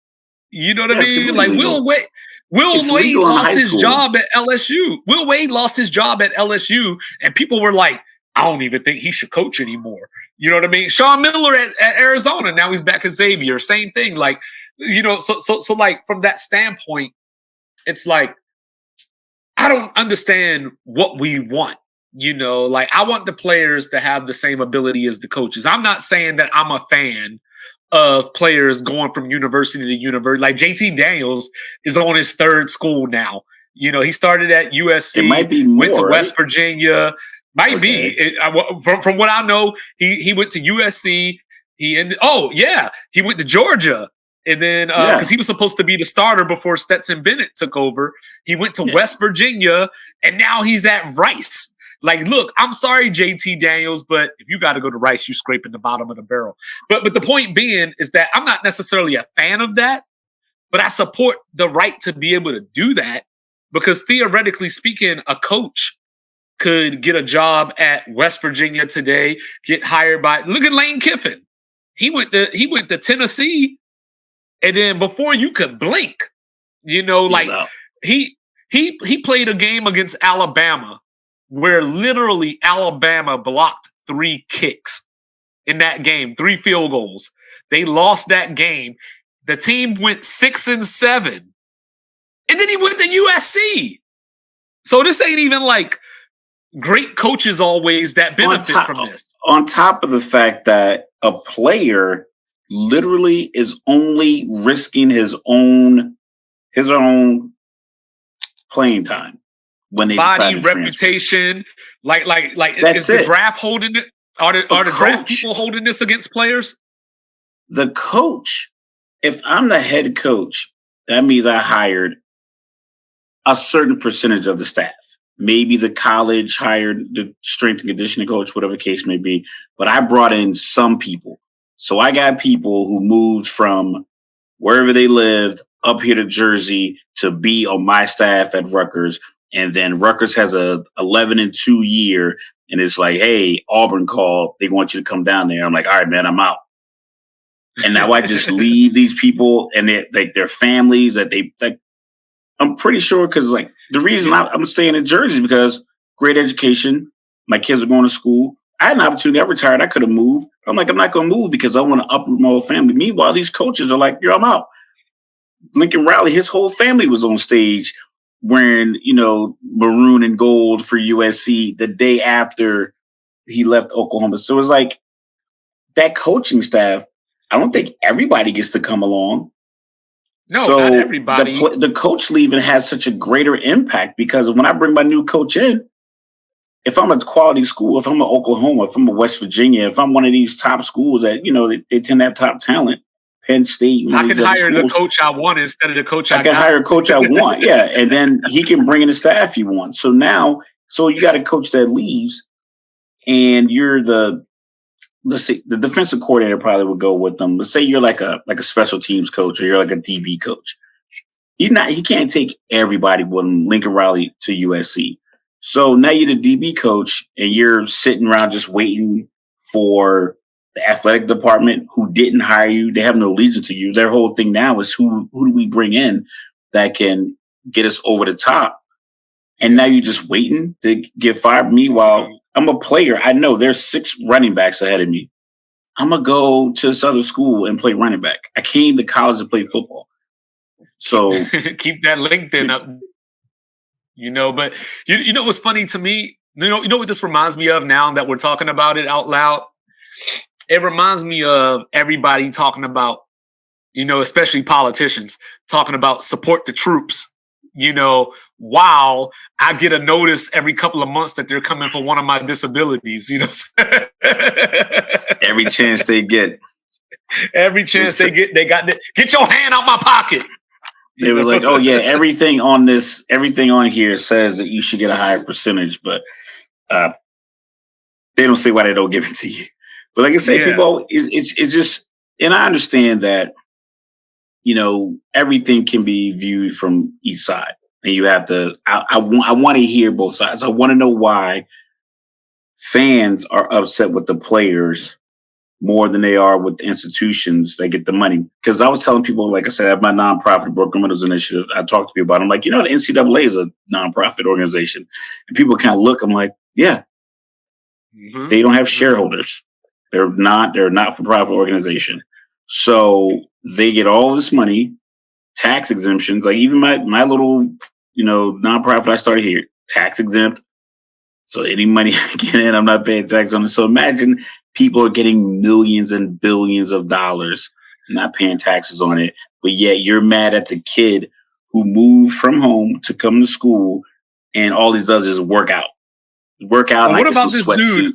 You know what I mean? Will Wade lost his job at LSU. Will Wade lost his job at LSU, and people were like, I don't even think he should coach anymore. You know what I mean? Sean Miller at Arizona, now he's back at Xavier. Same thing. So from that standpoint, it's like, I don't understand what we want. I want the players to have the same ability as the coaches. I'm not saying that I'm a fan of players going from university to university. Like JT Daniels is on his third school now. He started at USC, it might be more, went to West Virginia. Might be. From what I know, he went to USC. He went to Georgia. And then, because he was supposed to be the starter before Stetson Bennett took over, he went to West Virginia, and now he's at Rice. Look, I'm sorry, JT Daniels, but if you got to go to Rice, you're scraping the bottom of the barrel. But the point being is that I'm not necessarily a fan of that, but I support the right to be able to do that because theoretically speaking, a coach could get a job at West Virginia today, get hired by. Look at Lane Kiffin. He went to Tennessee. And then before you could blink, he played a game against Alabama where literally Alabama blocked 3 kicks in that game, 3 field goals. They lost that game. The team went 6-7. And then he went to USC. So this ain't even great coaches always that benefit from this. On top of the fact that a player literally is only risking his own playing time when they body reputation. Is the draft holding it? Are the draft people holding this against players? The coach, if I'm the head coach, that means I hired a certain percentage of the staff. Maybe the college hired the strength and conditioning coach, whatever the case may be, but I brought in some people. So I got people who moved from wherever they lived up here to Jersey to be on my staff at Rutgers. And then Rutgers has a 11-2 year and it's like, hey, Auburn called. They want you to come down there. I'm like, all right, man, I'm out. And now I just leave these people and their families that they like. I'm pretty sure because like the reason I'm staying in Jersey is because great education. My kids are going to school. I had an opportunity. I retired. I could have moved. I'm like, I'm not going to move because I want to uproot my whole family. Meanwhile, these coaches are like, I'm out. Lincoln Riley, his whole family was on stage wearing, maroon and gold for USC the day after he left Oklahoma. So it was like that coaching staff. I don't think everybody gets to come along. No, so not everybody. The coach leaving has such a greater impact because when I bring my new coach in, if I'm at quality school, if I'm at Oklahoma, if I'm at West Virginia, if I'm one of these top schools that, they tend to have top talent, Penn State. I can hire the coach I want instead of the coach I can hire a coach I want. Yeah. And then he can bring in the staff he wants. So now, you got a coach that leaves and you're let's say the defensive coordinator probably would go with them. Let's say you're like a special teams coach or you're like a DB coach. He can't take everybody with Lincoln Riley to USC. So now you're the DB coach and you're sitting around just waiting for the athletic department who didn't hire you. They have no allegiance to you. Their whole thing now is who do we bring in that can get us over the top? And now you're just waiting to get fired. Meanwhile, I'm a player. I know there's 6 running backs ahead of me. I'm going to go to this other school and play running back. I came to college to play football. So keep that LinkedIn up. But you know what's funny to me? You know what this reminds me of now that we're talking about it out loud? It reminds me of everybody talking about, especially politicians, talking about support the troops. Wow, I get a notice every couple of months that they're coming for one of my disabilities, Every chance they get. Every chance they got get your hand out my pocket. They were like, oh yeah, everything on here says that you should get a higher percentage, but they don't say why they don't give it to you. But like I say, people, it's just, and I understand that, everything can be viewed from each side. And you have to, I want to hear both sides. I want to know why fans are upset with the players more than they are with the institutions that get the money. Because I was telling people, like I said, I have my nonprofit Broken Windows Initiative. I talked to people about it. I'm like, the NCAA is a nonprofit organization. And people kind of look, I'm like, yeah, they don't have shareholders. They're a not-for-profit organization. So they get all this money, tax exemptions. Like even my little, nonprofit I started here, tax exempt. So any money I get in, I'm not paying tax on it. So imagine people are getting millions and billions of dollars, not paying taxes on it. But yet you're mad at the kid who moved from home to come to school and all he does is work out. What about this dude?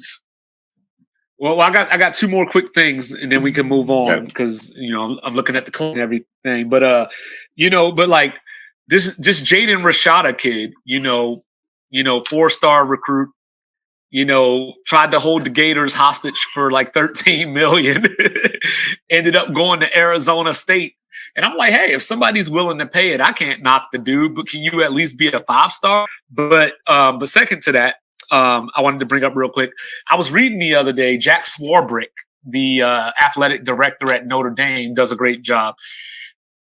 Well, I got 2 more quick things, and then we can move on because I'm looking at the clock and everything. But but like this Jaden Rashada kid, 4-star recruit, tried to hold the Gators hostage for like $13 million, ended up going to Arizona State. And I'm like, hey, if somebody's willing to pay it, I can't knock the dude, but can you at least be a 5-star? But second to that, I wanted to bring up real quick. I was reading the other day, Jack Swarbrick, the athletic director at Notre Dame, does a great job.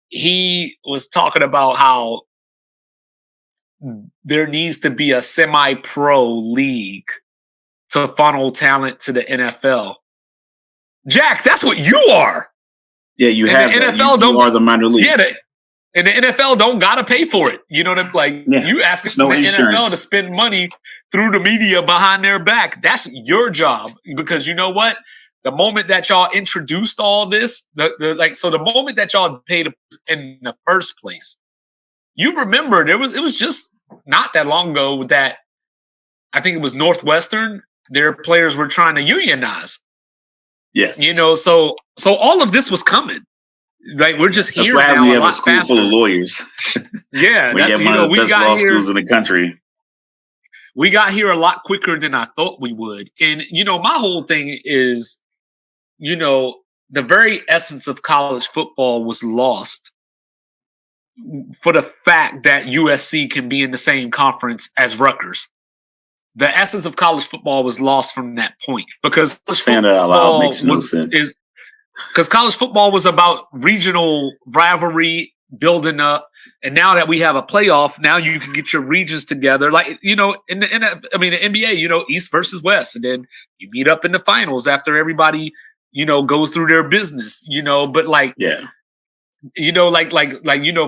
He was talking about how there needs to be a semi-pro league to funnel talent to the NFL. Jack, that's what you are. Yeah, you have the NFL. You are the minor league. Yeah, and the NFL don't gotta pay for it. You know what I'm like? Yeah. You asking the NFL to spend money through the media behind their back. That's your job. Because you know what? The moment that y'all introduced all this, the moment that y'all paid in the first place, you remember it was just not that long ago that I think it was Northwestern. Their players were trying to unionize. Yes. So all of this was coming. Like we're just here now. We have a school full of lawyers. Yeah, we have one of the best law schools in the country. We got here a lot quicker than I thought we would. And my whole thing is, the very essence of college football was lost for the fact that USC can be in the same conference as Rutgers. the essence of college football was lost from that point because saying that out loud makes no sense. Because college football was about regional rivalry building up, and now that we have a playoff, now you can get your regions together. Like in the NBA, East versus West, and then you meet up in the finals after everybody goes through their business. But like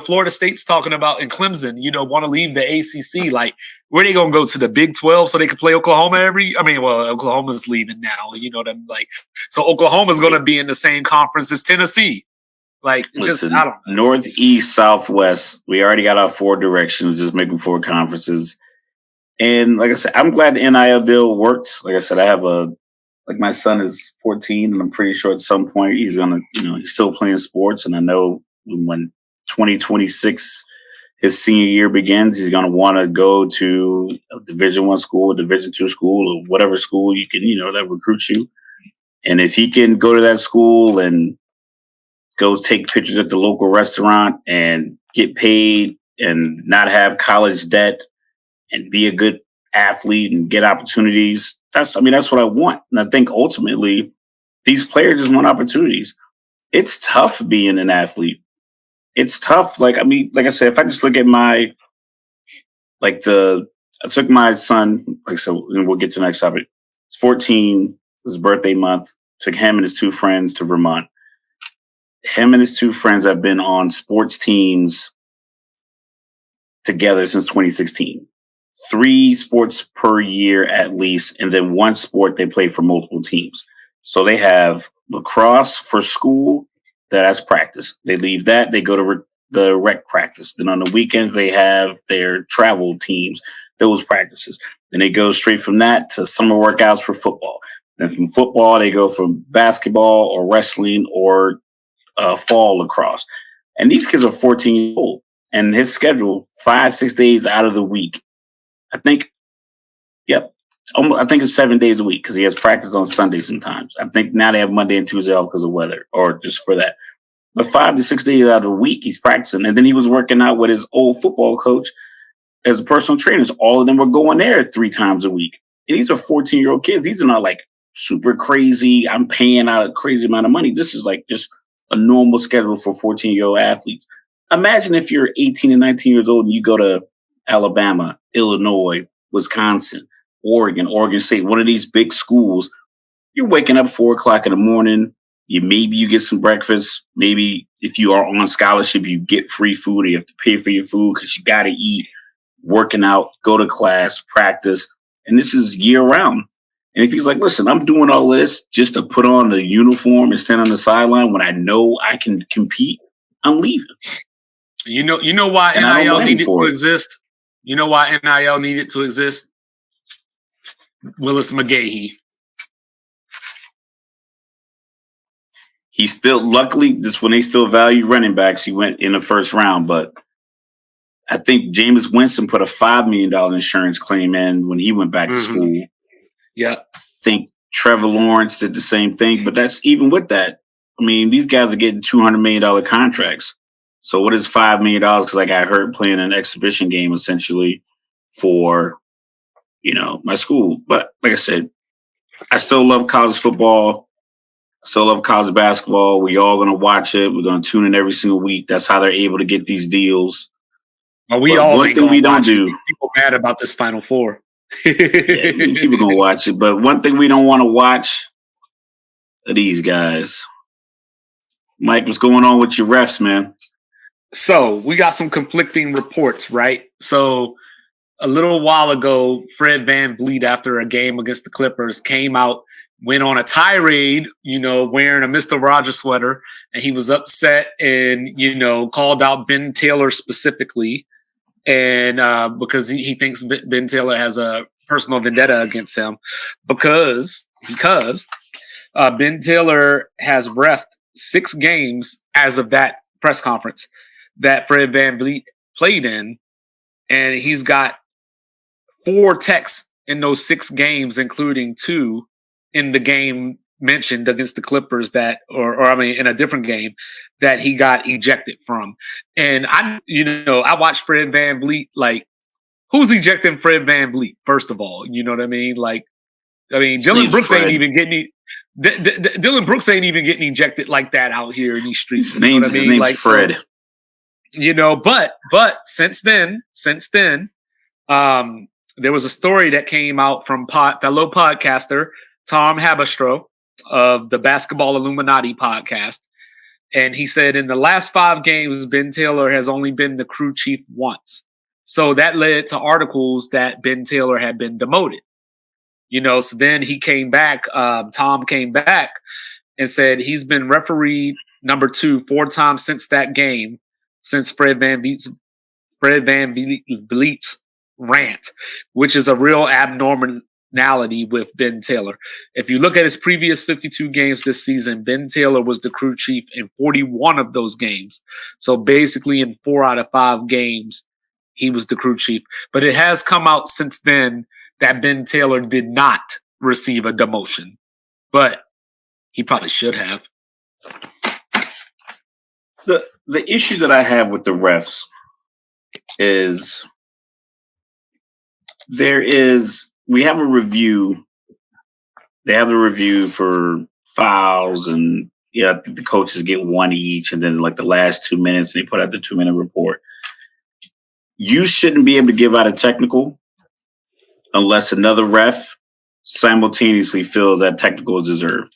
Florida State's talking about in Clemson, want to leave the ACC. Like, where they gonna go to the Big 12 so they can play Oklahoma Oklahoma's leaving now. So Oklahoma's gonna be in the same conference as Tennessee. Like, listen, I don't know. Northeast, Southwest. We already got our 4 directions. Just making 4 conferences. And like I said, I'm glad the NIL deal worked. Like I said, I have my son is 14, and I'm pretty sure at some point he's gonna, he's still playing sports. And I know when 2026, his senior year begins, he's gonna want to go to a Division I school, a Division II school, or whatever school you can, that recruits you. And if he can go to that school and go take pictures at the local restaurant and get paid and not have college debt and be a good athlete and get opportunities, that's what I want. And I think ultimately these players just want opportunities. It's tough being an athlete. It's tough. Like I said, if I just look at I took my son, and we'll get to the next topic. It's 14, his birthday month, took him and his 2 friends to Vermont. Him and his 2 friends have been on sports teams together since 2016. 3 sports per year at least, and then 1 sport they play for multiple teams. So they have lacrosse for school, that's practice. They leave that, they go to the rec practice. Then on the weekends, they have their travel teams, those practices. Then they go straight from that to summer workouts for football. Then from football, they go from basketball or wrestling or fall lacrosse. And these kids are 14 years old. And his schedule, 5-6 days out of the week. I think it's 7 days a week because he has practice on Sunday sometimes. I think now they have Monday and Tuesday off because of weather or just for that. But 5 to 6 days out of the week, he's practicing. And then he was working out with his old football coach as personal trainers. All of them were going there 3 times a week. And these are 14-year-old kids. These are not like super crazy. I'm paying out a crazy amount of money. This is like just a normal schedule for 14-year-old athletes. Imagine if you're 18 and 19 years old and you go to Alabama, Illinois, Wisconsin, Oregon State, one of these big schools. You're waking up 4 o'clock in the morning. Maybe you get some breakfast. Maybe if you are on scholarship, you get free food or you have to pay for your food because you got to eat, working out, go to class, practice. And this is year round. And if he's like, listen, I'm doing all this just to put on the uniform and stand on the sideline when I know I can compete, I'm leaving. You know why NIL needed to exist? You know why NIL needed to exist? Willis McGahee. He's still, luckily, just when they still value running backs, he went in the first round. But I think Jameis Winston put a $5 million insurance claim in when he went back to school. Yeah. I think Trevor Lawrence did the same thing. But that's even with that. I mean, these guys are getting $200 million contracts. So what is $5 million? Because I got hurt playing an exhibition game essentially for, my school. But like I said, I still love college football. I still love college basketball. We all going to watch it. We're going to tune in every single week. That's how they're able to get these deals. Well, one thing we don't do. People mad about this Final Four. People going to watch it. But one thing we don't want to watch are these guys. Mike, what's going on with your refs, man? So we got some conflicting reports, right? So a little while ago, Fred VanVleet, after a game against the Clippers, came out, went on a tirade, wearing a Mr. Rogers sweater, and he was upset and, called out Ben Taylor specifically. And because he thinks Ben Taylor has a personal vendetta against him because Ben Taylor has reffed 6 games as of that press conference that Fred VanVleet played in, and he's got 4 texts in those 6 games, including 2 in the game mentioned against the Clippers in a different game that he got ejected from. And I watched Fred VanVleet like who's ejecting Fred VanVleet? First of all, you know what I mean? Like, His Dylan name's Brooks ain't Fred. even getting Dylan Brooks ain't even getting ejected like that out here in these streets. His name's Fred. So, but since then, there was a story that came out from fellow podcaster Tom Habastro of the Basketball Illuminati podcast. And he said in the last 5 games, Ben Taylor has only been the crew chief once. So that led to articles that Ben Taylor had been demoted. So then he came back, Tom came back and said he's been refereed number 2 4 times since that game, since Fred VanVleet's rant, which is a real abnormality with Ben Taylor. If you look at his previous 52 games this season, Ben Taylor was the crew chief in 41 of those games. So basically in 4 out of 5 games, he was the crew chief. But it has come out since then that Ben Taylor did not receive a demotion, but he probably should have. The issue that I have with the refs is we have a review. They have a review for fouls, and I think the coaches get 1 each, and then like the last 2 minutes, they put out the 2-minute report. You shouldn't be able to give out a technical unless another ref simultaneously feels that technical is deserved.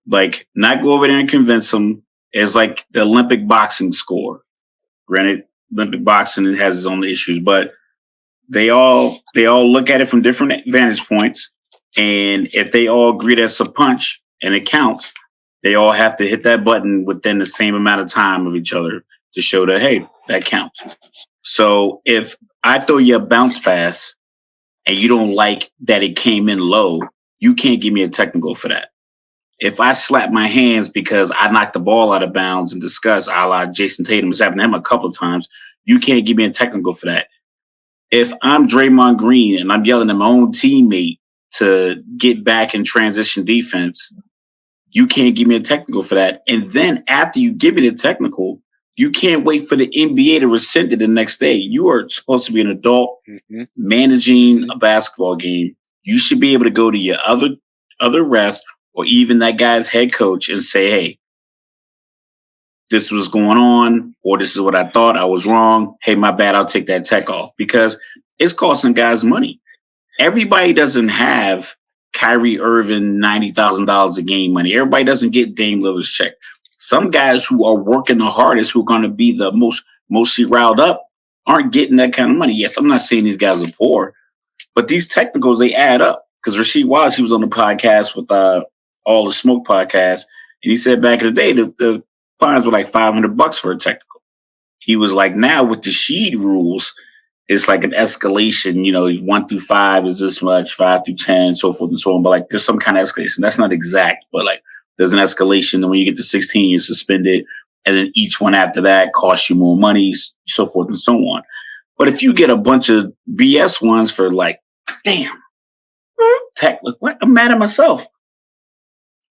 Like, not go over there and convince them. It's like the Olympic boxing score. Granted, Olympic boxing has its own issues, but they all look at it from different vantage points. And if they all agree that's a punch and it counts, they all have to hit that button within the same amount of time of each other to show that, hey, that counts. So if I throw you a bounce pass and you don't like that it came in low, you can't give me a technical for that. If I slap my hands because I knocked the ball out of bounds and discuss, a la Jason Tatum, it's happened to him a couple of times, you can't give me a technical for that. If I'm Draymond Green and I'm yelling at my own teammate to get back in transition defense, you can't give me a technical for that. And then after you give me the technical, you can't wait for the NBA to rescind it the next day. You are supposed to be an adult managing a basketball game. You should be able to go to your other refs or even that guy's head coach and say, hey, this was going on, or this is what I thought. I was wrong. Hey, my bad. I'll take that tech off, because it's costing guys money. Everybody doesn't have Kyrie Irving $90,000 a game money. Everybody doesn't get Dame Lillard's check. Some guys who are working the hardest, who are going to be the mostly riled up, aren't getting that kind of money. Yes, I'm not saying these guys are poor, but these technicals, they add up. Because Rasheed Wallace, he was on the podcast with All the Smoke podcast, and he said back in the day, the fines were like $500 for a technical. He was like, now with the Sheed rules, it's like an escalation. 1 through 5 is this much, 5 through 10, so forth and so on. But like, there's some kind of escalation. That's not exact, but like, there's an escalation. And when you get to 16, you're suspended. And then each one after that costs you more money, so forth and so on. But if you get a bunch of BS ones for like, damn, what? I'm mad at myself.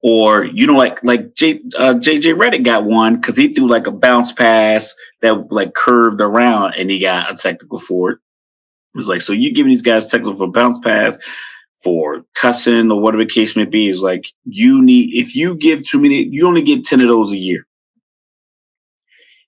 Or, like JJ Redick got one because he threw like a bounce pass that like curved around and he got a technical for it. It was like, so you giving these guys technical for bounce pass, for cussing, or whatever the case may be. Is like, if you give too many, you only get 10 of those a year.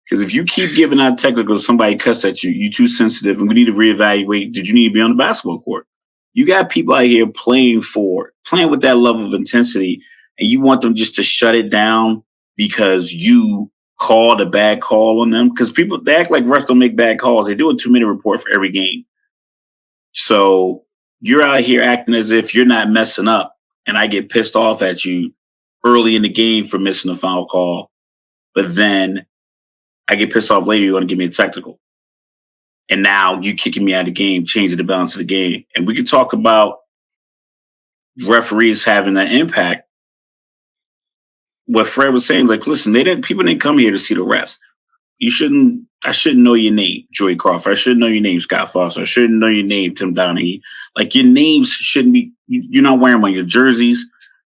Because if you keep giving out technical, somebody cuss at you, you're too sensitive, and we need to reevaluate. Did you need to be on the basketball court? You got people out here playing with that level of intensity, and you want them just to shut it down because you called a bad call on them. Because they act like refs don't make bad calls. They do a 2-minute report for every game. So you're out here acting as if you're not messing up, and I get pissed off at you early in the game for missing a foul call. But then I get pissed off later, you're going to give me a technical. And now you kicking me out of the game, changing the balance of the game. And we can talk about referees having that impact. What Fred was saying, like, listen, people didn't come here to see the refs. I shouldn't know your name, Joey Crawford. I shouldn't know your name, Scott Foster. I shouldn't know your name, Tim Donaghy. Like, your names shouldn't be, you're not wearing them on your jerseys.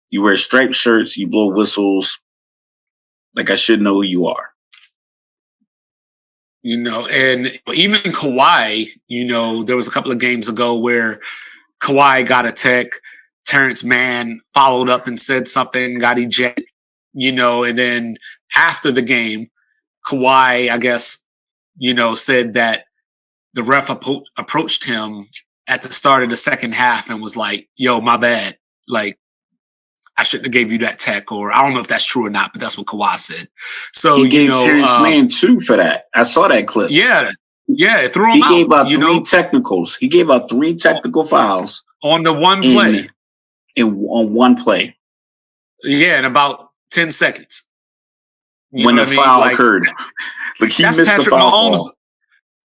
You wear striped shirts, you blow whistles. Like, I should know who you are. And even Kawhi, there was a couple of games ago where Kawhi got a tech. Terrence Mann followed up and said something, got ejected, and then after the game, Kawhi, I guess, said that the ref approached him at the start of the second half and was like, yo, my bad. Like, I shouldn't have gave you that tech, or I don't know if that's true or not, but that's what Kawhi said. So, he gave Terrence Mann 2 for that. I saw that clip. Yeah, it threw him out. He gave out 3 technicals. He gave out 3 technical fouls. On the one play. On one play. Yeah, in about 10 seconds. When the foul occurred. Like, he missed the foul call.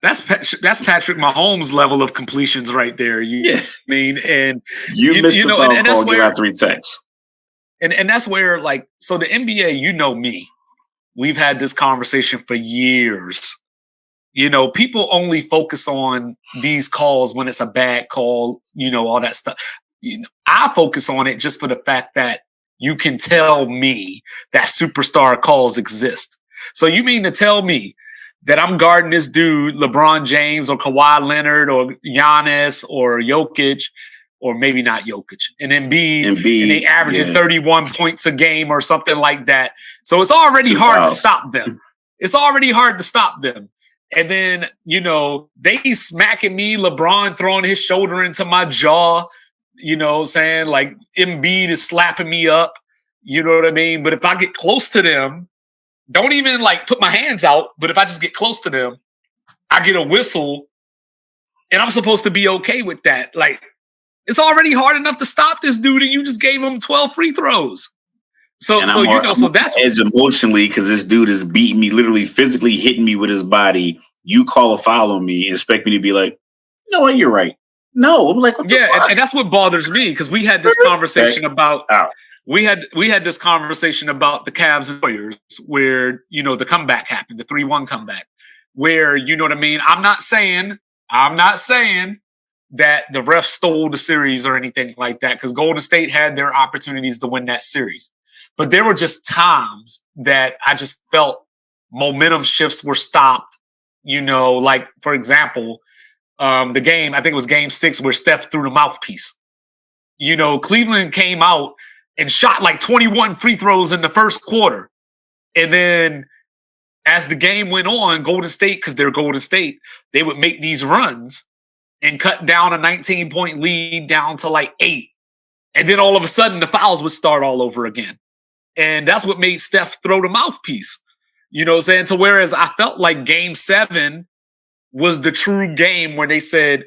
That's Patrick Mahomes' level of completions right there. And you missed the foul call, that's where, give out 3 techs. And that's where, like, so the NBA, me, we've had this conversation for years. People only focus on these calls when it's a bad call, all that stuff. I focus on it just for the fact that you can tell me that superstar calls exist. So you mean to tell me that I'm guarding this dude, LeBron James or Kawhi Leonard or Giannis or Jokic, or maybe not Jokic, and Embiid, and they averaging 31 points a game or something like that. So it's already hard to stop them. It's already hard to stop them. And then, they smacking me, LeBron throwing his shoulder into my jaw, saying like Embiid is slapping me up. You know what I mean? But if I get close to them, don't even like put my hands out, but if I just get close to them, I get a whistle and I'm supposed to be okay with that. Like, it's already hard enough to stop this dude and you just gave him 12 free throws. So that's edge emotionally because this dude is beating me, literally physically hitting me with his body. You call a foul on me and expect me to be like, you know what, you're right. No, I'm like, what the fuck? And that's what bothers me because we had this conversation about we had this conversation about the Cavs and Warriors where the comeback happened, the 3-1 comeback, where you know what I mean. I'm not saying that the refs stole the series or anything like that because Golden State had their opportunities to win that series, but there were just times that I just felt momentum shifts were stopped. Like for example. The game, I think it was game 6 where Steph threw the mouthpiece. Cleveland came out and shot like 21 free throws in the first quarter. And then as the game went on, Golden State, because they're Golden State, they would make these runs and cut down a 19-point lead down to like 8. And then all of a sudden the fouls would start all over again. And that's what made Steph throw the mouthpiece. To whereas I felt like game 7 was the true game where they said,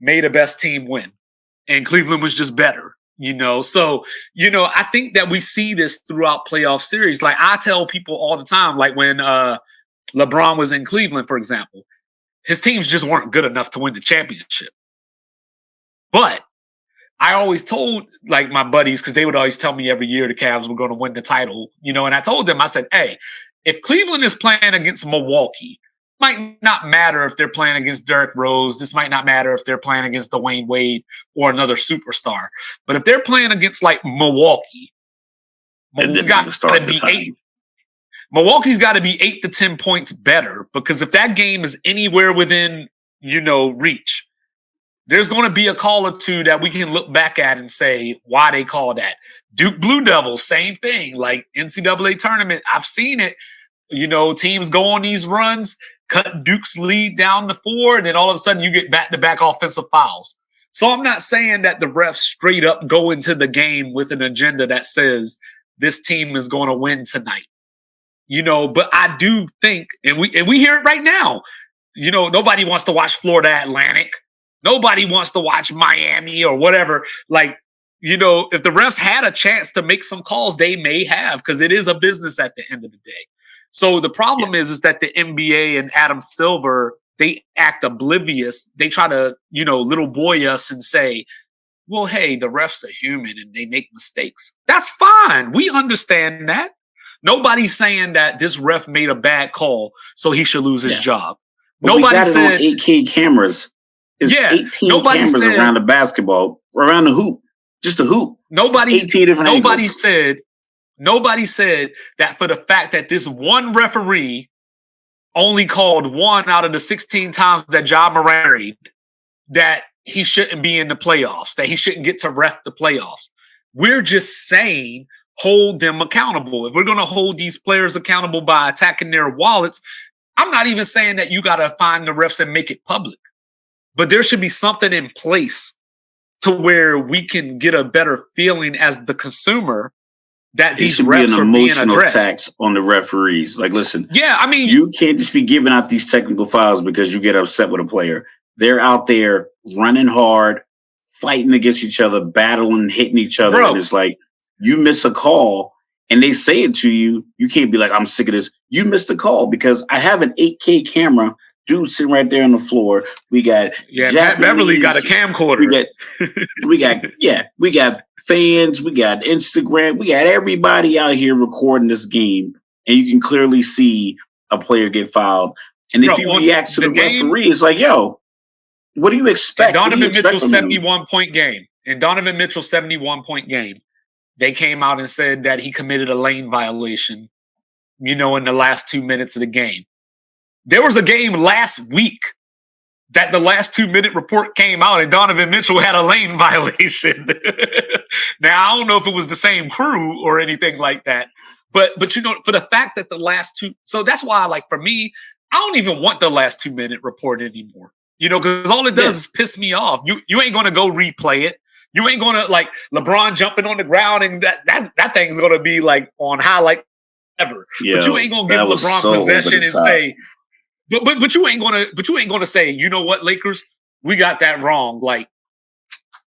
may the best team win. And Cleveland was just better, So, I think that we see this throughout playoff series. Like I tell people all the time, like when LeBron was in Cleveland, for example, his teams just weren't good enough to win the championship. But I always told like my buddies, because they would always tell me every year the Cavs were going to win the title, and I told them, I said, hey, if Cleveland is playing against Milwaukee, might not matter if they're playing against Derrick Rose. This might not matter if they're playing against Dwayne Wade or another superstar. But if they're playing against like Milwaukee's got to be 8. Milwaukee's got to be 8 to 10 points better because if that game is anywhere within, reach, there's going to be a call or two that we can look back at and say why they call that. Duke Blue Devils, same thing. Like NCAA tournament, I've seen it. Teams go on these runs, cut Duke's lead down to 4, and then all of a sudden you get back-to-back offensive fouls. So I'm not saying that the refs straight up go into the game with an agenda that says this team is going to win tonight. But I do think, and we hear it right now, nobody wants to watch Florida Atlantic. Nobody wants to watch Miami or whatever. Like, if the refs had a chance to make some calls, they may have, because it is a business at the end of the day. So the problem is that the NBA and Adam Silver, they act oblivious. They try to, little boy us and say, well, hey, the refs are human and they make mistakes. That's fine. We understand that. Nobody's saying that this ref made a bad call, so he should lose his job. But nobody said 8K cameras. It's 18 cameras around the basketball, around the hoop, just a hoop. Nobody 18 different Nobody said that for the fact that this one referee only called 1 out of the 16 times that Ja Morant that he shouldn't be in the playoffs, that he shouldn't get to ref the playoffs. We're just saying hold them accountable. If we're going to hold these players accountable by attacking their wallets, I'm not even saying that you got to find the refs and make it public, but there should be something in place to where we can get a better feeling as the consumer that these refs are being addressed. It should be an emotional tax on the referees. Like, listen, yeah, I mean, you can't just be giving out these technical fouls because you get upset with a player. They're out there running hard, fighting against each other, battling, hitting each other. Bro. And it's like, you miss a call and they say it to you. You can't be like, I'm sick of this. You missed a call because I have an 8K camera. Dude sitting right there on the floor. We got Matt Beverly got a camcorder. We got fans. We got Instagram. We got everybody out here recording this game, and you can clearly see a player get fouled. And if you react to the referee, it's like, yo, what do you expect? Donovan Mitchell's 71-point game. In Donovan Mitchell's 71-point game, they came out and said that he committed a lane violation, in the last 2 minutes of the game. There was a game last week that the last 2-minute report came out and Donovan Mitchell had a lane violation. Now, I don't know if it was the same crew or anything like that, but for the fact that the last two, so that's why, like, for me, I don't even want the last 2-minute report anymore, because all it does is piss me off. You ain't going to go replay it. You ain't going to, like, LeBron jumping on the ground and that thing's going to be, like, on highlight ever. But you ain't going to give LeBron possession and say, But you ain't gonna say, you know what, Lakers, we got that wrong. Like,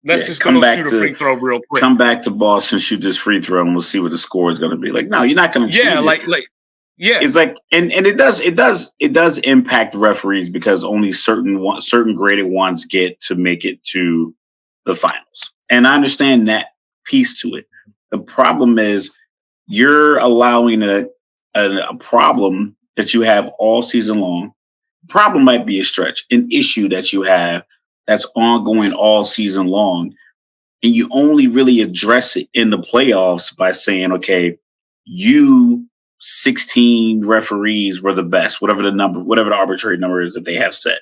let's just come back shoot a free throw real quick. Come back to Boston, shoot this free throw, and we'll see what the score is gonna be. Like, no, you're not gonna. It's like, and it does impact referees because only certain graded ones get to make it to the finals, and I understand that piece to it. The problem is you're allowing a problem that you have all season long. Problem might be a stretch, an issue that you have that's ongoing all season long. And you only really address it in the playoffs by saying, okay, you 16 referees were the best, whatever the arbitrary number is that they have set.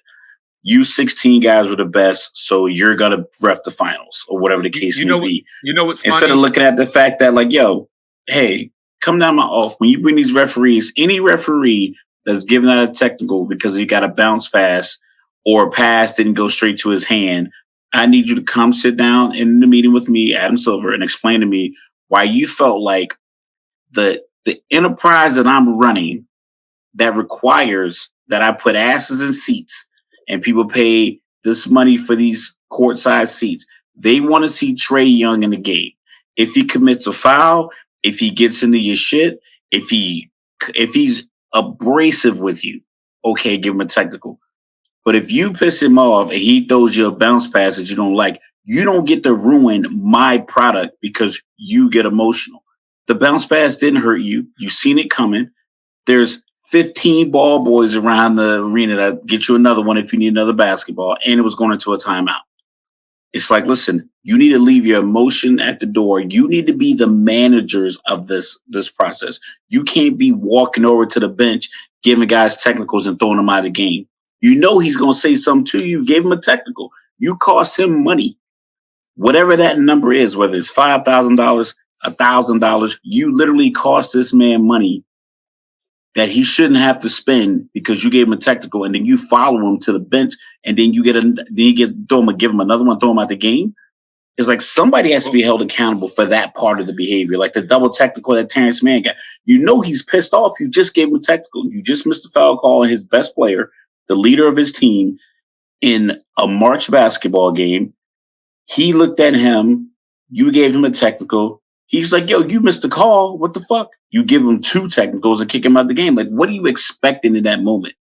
You 16 guys were the best, so you're going to ref the finals or whatever the case may be. What's Instead funny? of looking at the fact that, like, yo, hey, come down my off. When you bring these referees, any referee that's giving out a technical because he got a bounce pass or a pass didn't go straight to his hand, I need you to come sit down in the meeting with me, Adam Silver, and explain to me why you felt like the enterprise that I'm running that requires that I put asses in seats and people pay this money for these courtside seats. They want to see Trae Young in the game. If he commits a foul, if he gets into your shit, if he's abrasive with you, okay, give him a technical. But if you piss him off and he throws you a bounce pass that you don't like, you don't get to ruin my product because you get emotional. The bounce pass didn't hurt you. You've seen it coming. There's 15 ball boys around the arena that get you another one if you need another basketball, and it was going into a timeout. It's like, listen, you need to leave your emotion at the door. You need to be the managers of this process. You can't be walking over to the bench, giving guys technicals and throwing them out of the game. You know he's going to say something to you. You gave him a technical. You cost him money. Whatever that number is, whether it's $5,000, $1,000, you literally cost this man money that he shouldn't have to spend because you gave him a technical, and then you follow him to the bench, and then you give him another one, throw him out the game. It's like somebody has to be held accountable for that part of the behavior, like the double technical that Terrence Mann got. You know he's pissed off. You just gave him a technical. You just missed a foul call on his best player, the leader of his team, in a March basketball game. He looked at him. You gave him a technical. He's like, yo, you missed the call. What the fuck? You give him 2 technicals and kick him out of the game. Like, what are you expecting in that moment?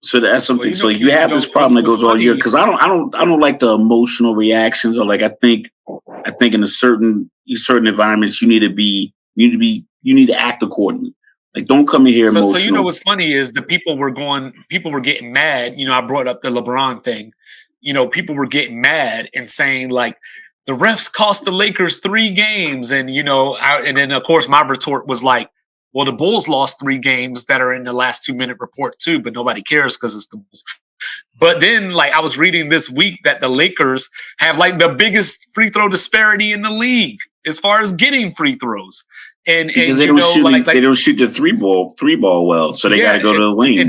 So that's something. So you have this problem that goes all year because I don't like the emotional reactions. Or like I think in certain environments you need to act accordingly. Like, don't come in here emotional. So what's funny is people were getting mad. I brought up the LeBron thing. People were getting mad and saying, like, the refs cost the Lakers 3 games. And, and then, of course, my retort was like, Well, the Bulls lost 3 games that are in the last 2-minute report too, but nobody cares because it's the Bulls. But then, like, I was reading this week that the Lakers have like the biggest free throw disparity in the league as far as getting free throws. And because they don't shoot they don't shoot the three ball well, so they got to go to the lane.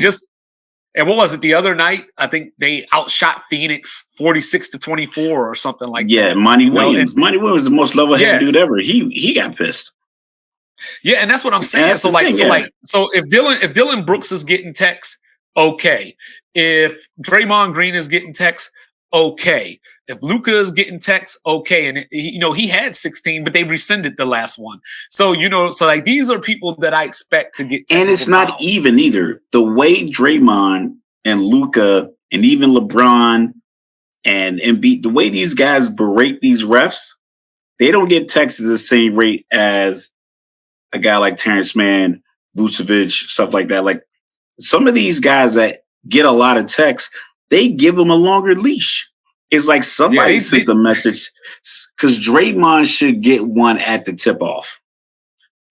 And what was it the other night? I think they outshot Phoenix 46-24 or something like that. Yeah, Monty Williams. Monty Williams is the most level-headed dude ever. He got pissed. Yeah, and that's what I'm saying. So if Dylan Brooks is getting texts, okay. If Draymond Green is getting texts, okay. If Luka is getting texts, okay. And he had 16, but they rescinded the last one. So these are people that I expect to get. And it's not even either. The way Draymond and Luka and even LeBron and Embiid, the way these guys berate these refs, they don't get texts at the same rate as a guy like Terrence Mann, Vucevic, stuff like that. Like some of these guys that get a lot of texts, they give them a longer leash. It's like somebody sent the message because Draymond should get one at the tip off.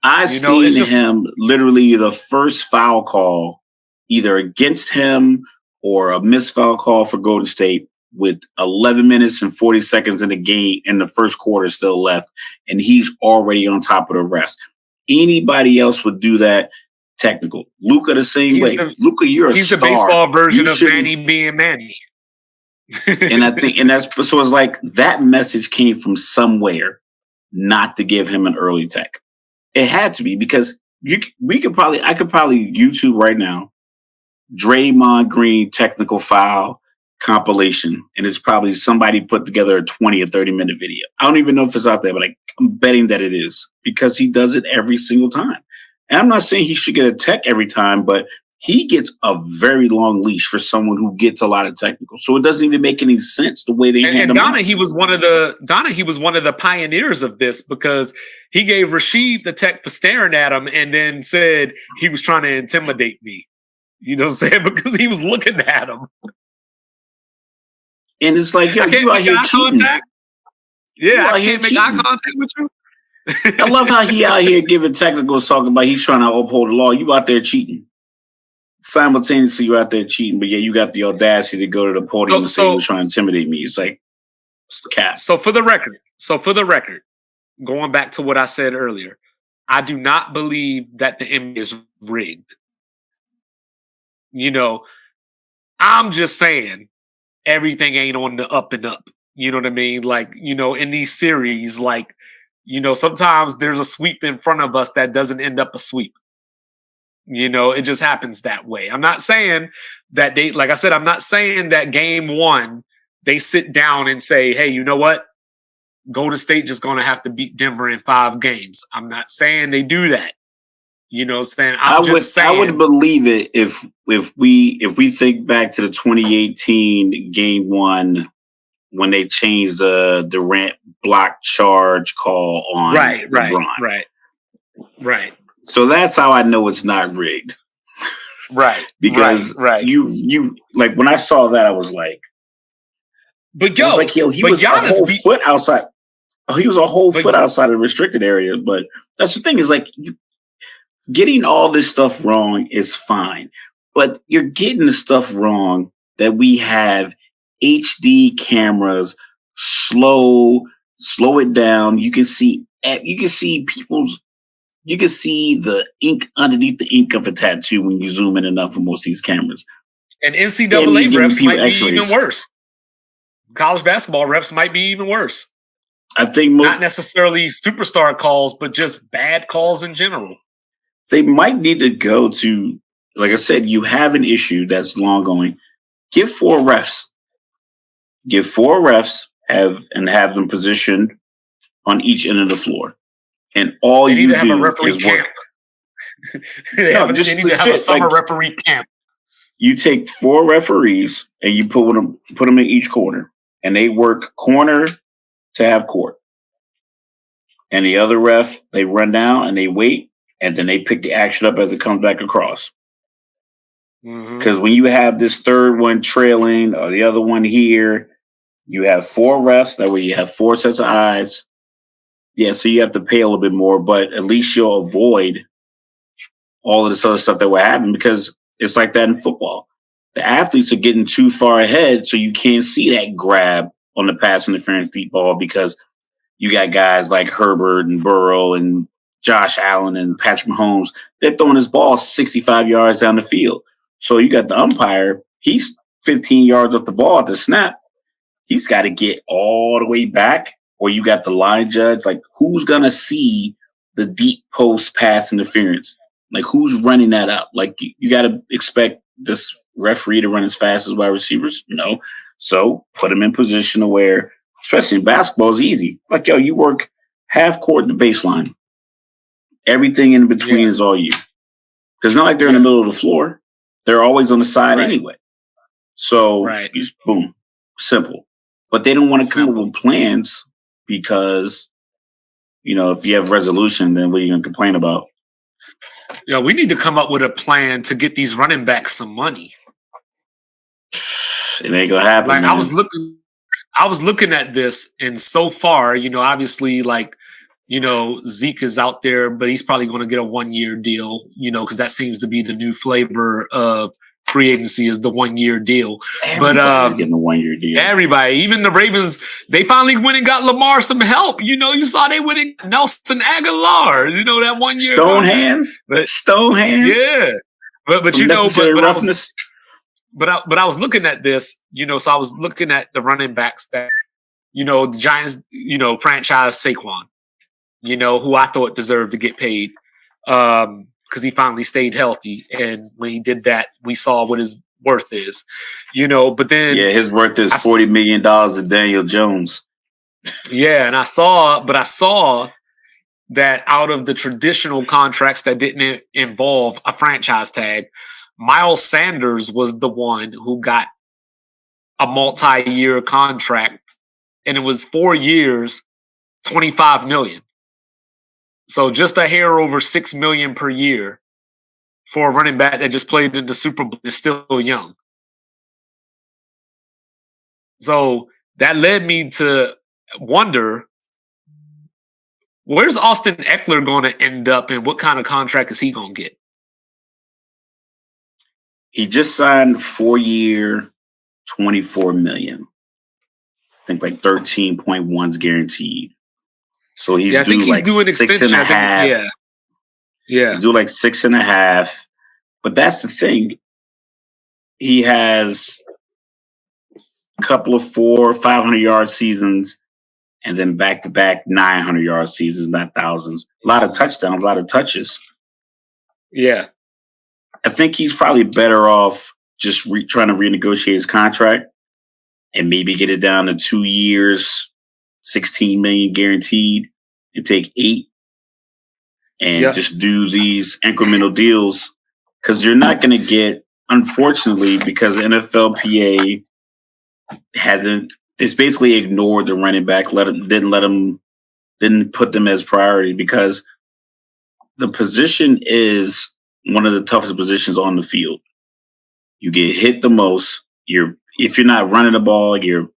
I seen him literally the first foul call, either against him or a missed foul call for Golden State with 11 minutes and 40 seconds in the game and the first quarter still left. And he's already on top of the rest. Anybody else would do that technical. Luka the same way. Luka, you're a star. He's the baseball version of Manny being Manny. And I think, and that's so it's like that message came from somewhere not to give him an early tech. It had to be because I could probably YouTube right now Draymond Green technical foul compilation, and it's probably somebody put together a 20 or 30-minute video. I don't even know if it's out there, but I'm betting that it is because he does it every single time. And I'm not saying he should get a tech every time, but he gets a very long leash for someone who gets a lot of technical. So it doesn't even make any sense the way they handle him. And he was one of the pioneers of this because he gave Rashid the tech for staring at him and then said he was trying to intimidate me. You know what I'm saying? Because he was looking at him. And it's like, yo, you out here cheating. Yeah, I can't make eye contact with you. I love how he out here giving technicals talking about he's trying to uphold the law. You out there cheating. Simultaneously, you're out there cheating, but yeah, you got the audacity to go to the podium and say he was trying to intimidate me. It's like, cat. So for the record, going back to what I said earlier, I do not believe that the NBA is rigged. I'm just saying everything ain't on the up and up. You know what I mean? Like, in these series, like, sometimes there's a sweep in front of us that doesn't end up a sweep. It just happens that way. I'm not saying that I'm not saying that game 1, they sit down and say, hey, you know what? Golden State just going to have to beat Denver in 5 games. I'm not saying they do that. I would believe it if we think back to the 2018 game 1 when they changed the Durant block charge call on LeBron. Right. So that's how I know it's not rigged. Right. Because you like when I saw that, I was like, he was a whole foot outside. He was a whole foot outside of the restricted area. But that's the thing is like getting all this stuff wrong is fine. But you're getting the stuff wrong that we have HD cameras, slow it down. You can see the ink underneath the ink of a tattoo when you zoom in enough on most of these cameras. And NCAA refs might be even worse. College basketball refs might be even worse. I think not necessarily superstar calls, but just bad calls in general. They might need to go to, like I said, you have an issue that's long going. Give 4 refs. Have them positioned on each end of the floor. And all they you need to do have a referee is camp. work. They need to have a summer referee camp. You take 4 referees and you put them in each corner, and they work corner to have court. And the other ref, they run down and they wait, and then they pick the action up as it comes back across. Because when you have this third one trailing or the other one here, you have 4 refs. That way you have 4 sets of eyes. Yeah, so you have to pay a little bit more, but at least you'll avoid all of this other stuff that we're having because it's like that in football. The athletes are getting too far ahead, so you can't see that grab on the pass interference deep ball because you got guys like Herbert and Burrow and Josh Allen and Patrick Mahomes. They're throwing his ball 65 yards down the field. So you got the umpire. He's 15 yards off the ball at the snap. He's got to get all the way back. Or you got the line judge. Like, who's going to see the deep post pass interference? Like, who's running that up? Like, you got to expect this referee to run as fast as wide receivers? No. So put him in position where, especially in basketball, is easy. Like, yo, you work half court to baseline. Everything in between is all you. Because it's not like they're in the middle of the floor. They're always on the side anyway. So, you just, boom, simple. But they don't want to come up with plans because, you know, if you have resolution, then what are you going to complain about? Yeah, we need to come up with a plan to get these running backs some money. It ain't gonna happen. Like, man. I was looking at this, and so far, you know, obviously, like, you know, Zeke is out there, but he's probably going to get a 1-year deal, you know, because that seems to be the new flavor of free agency is the 1-year deal. Everybody's getting a 1-year deal. Everybody, even the Ravens, they finally went and got Lamar some help. You know, you saw they went and got Nelson Aguilar, you know, that 1 year. Stone hands. Yeah. But you know, roughness. But I was looking at this, you know, so I was looking at the running backs that, you know, the Giants, you know, franchise Saquon, you know, who I thought deserved to get paid because he finally stayed healthy. And when he did that, we saw what his worth is, you know, but then. Yeah, his worth is $40 million to Daniel Jones. Yeah, and I saw that out of the traditional contracts that didn't involve a franchise tag, Miles Sanders was the one who got a multi-year contract, and it was 4 years, $25 million. So just a hair over $6 million per year for a running back that just played in the Super Bowl and is still young. So that led me to wonder, where's Austin Eckler going to end up, and what kind of contract is he going to get? He just signed 4-year, $24 million. I think like 13.1 is guaranteed. So he's due like doing 6.5. Yeah. He's due like 6.5. But that's the thing. He has a couple of 400 or 500-yard seasons and then back-to-back 900-yard seasons, not thousands. A lot of touchdowns, a lot of touches. Yeah. I think he's probably better off just trying to renegotiate his contract and maybe get it down to 2 years, $16 million guaranteed, and take 8 and just do these incremental deals. Because you're not going to get, unfortunately, because NFLPA it's basically ignored the running back, didn't put them as priority because the position is one of the toughest positions on the field. You get hit the most. If you're not running the ball, you're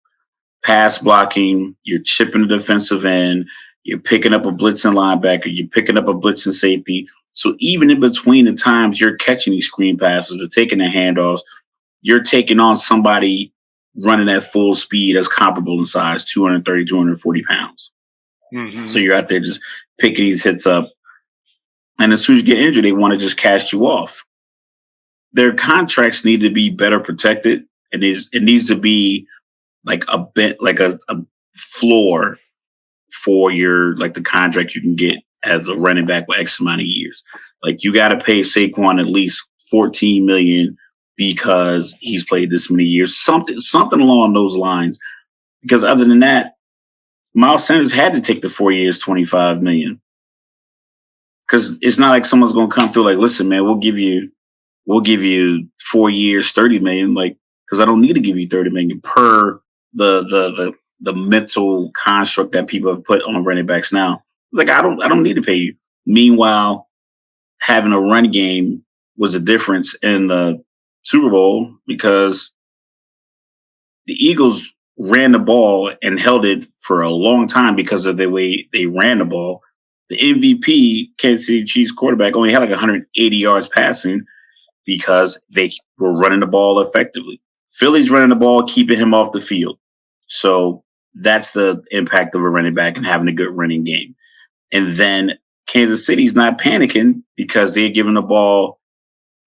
pass blocking, you're chipping the defensive end, you're picking up a blitzing linebacker, you're picking up a blitzing safety. So even in between the times you're catching these screen passes or taking the handoffs, you're taking on somebody running at full speed that's comparable in size, 230, 240 pounds. Mm-hmm. So you're out there just picking these hits up. And as soon as you get injured, they want to just cast you off. Their contracts need to be better protected. It needs to be like a bit like a floor for the contract you can get as a running back with X amount of years. Like you got to pay Saquon at least $14 million because he's played this many years. Something along those lines. Because other than that, Miles Sanders had to take the 4 years, $25 million. Because it's not like someone's going to come through like, listen, man, we'll give you 4 years, $30 million. Like, because I don't need to give you $30 million per the mental construct that people have put on running backs now. Like, I don't need to pay you. Meanwhile, having a run game was a difference in the Super Bowl because the Eagles ran the ball and held it for a long time because of the way they ran the ball. the MVP, Kansas City Chiefs quarterback, only had like 180 yards passing because they were running the ball effectively. Philly's running the ball, keeping him off the field. So that's the impact of a running back and having a good running game. And then Kansas City's not panicking because they're giving the ball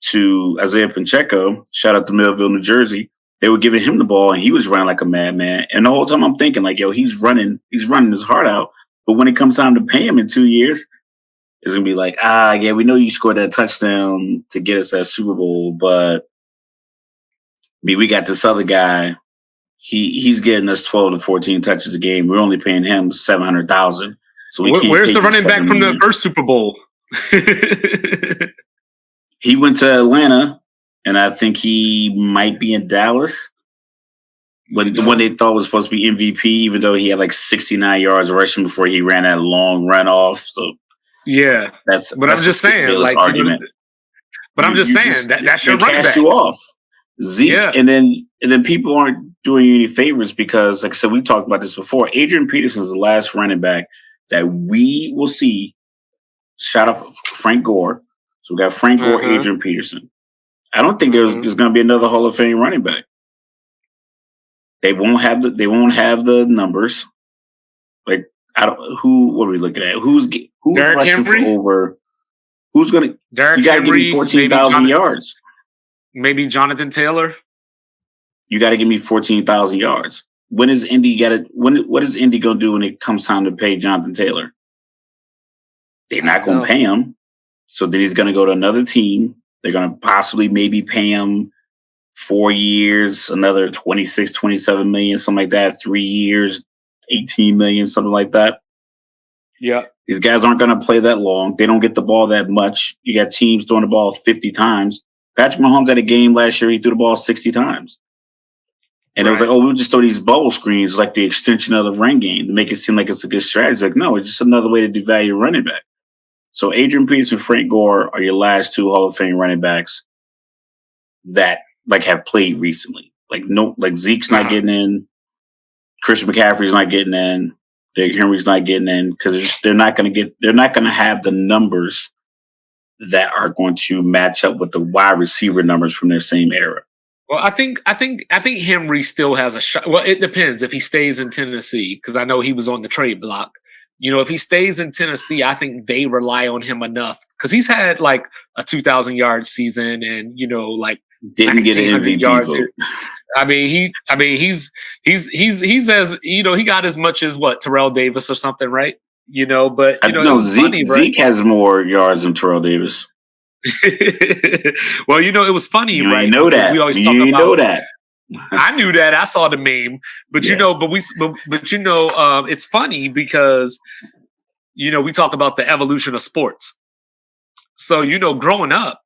to Isaiah Pacheco. Shout out to Millville, New Jersey. They were giving him the ball and he was running like a madman. And the whole time I'm thinking like, yo, he's running his heart out. But when it comes time to pay him in 2 years, it's going to be like, yeah, we know you scored that touchdown to get us that Super Bowl, but I mean, we got this other guy. He's getting us 12 to 14 touches a game. We're only paying him $700,000. So we can't. Where's the running back from the first Super Bowl? He went to Atlanta, and I think he might be in Dallas. When the one they thought was supposed to be MVP, even though he had like 69 yards rushing before he ran that long run off. So yeah, but I'm just saying, like, argument. But I'm just saying that's your running back. You off. Zeke, yeah. and then people aren't doing you any favors because, like I said, we talked about this before. Adrian Peterson is the last running back that we will see. Shout out Frank Gore. So we got Frank Gore, Adrian Peterson. I don't think there's going to be another Hall of Fame running back. They won't have the numbers. Like what are we looking at? Who's Derrick rushing Henry? For over? Who's going to? You got to give me 14,000 yards. Maybe Jonathan Taylor. You got to give me 14,000 yards. When is Indy what is Indy going to do when it comes time to pay Jonathan Taylor? They're not going to pay him. So then he's going to go to another team. They're going to possibly maybe pay him 4 years, another 26, 27 million, something like that. 3 years, 18 million, something like that. Yeah. These guys aren't going to play that long. They don't get the ball that much. You got teams throwing the ball 50 times. Patrick Mahomes had a game last year. He threw the ball 60 times. And it was like, we'll just throw these bubble screens like the extension of the run game to make it seem like it's a good strategy. Like, no, it's just another way to devalue running back. So Adrian Peterson, Frank Gore are your last two Hall of Fame running backs that like have played recently. Like Zeke's not getting in. Christian McCaffrey's not getting in. Derrick Henry's not getting in because they're not going to have the numbers that are going to match up with the wide receiver numbers from their same era. Well, I think Henry still has a shot. Well, it depends if he stays in Tennessee because I know he was on the trade block. You know, if he stays in Tennessee, I think they rely on him enough because he's had like a 2,000-yard season and like didn't get an MVP yards. Vote. He's as he got as much as Terrell Davis or something, right? But Zeke has more yards than Terrell Davis. Well, it was funny, right? You know that. We always talk about, know that. I knew that. I saw the meme, but it's funny because we talk about the evolution of sports. So growing up,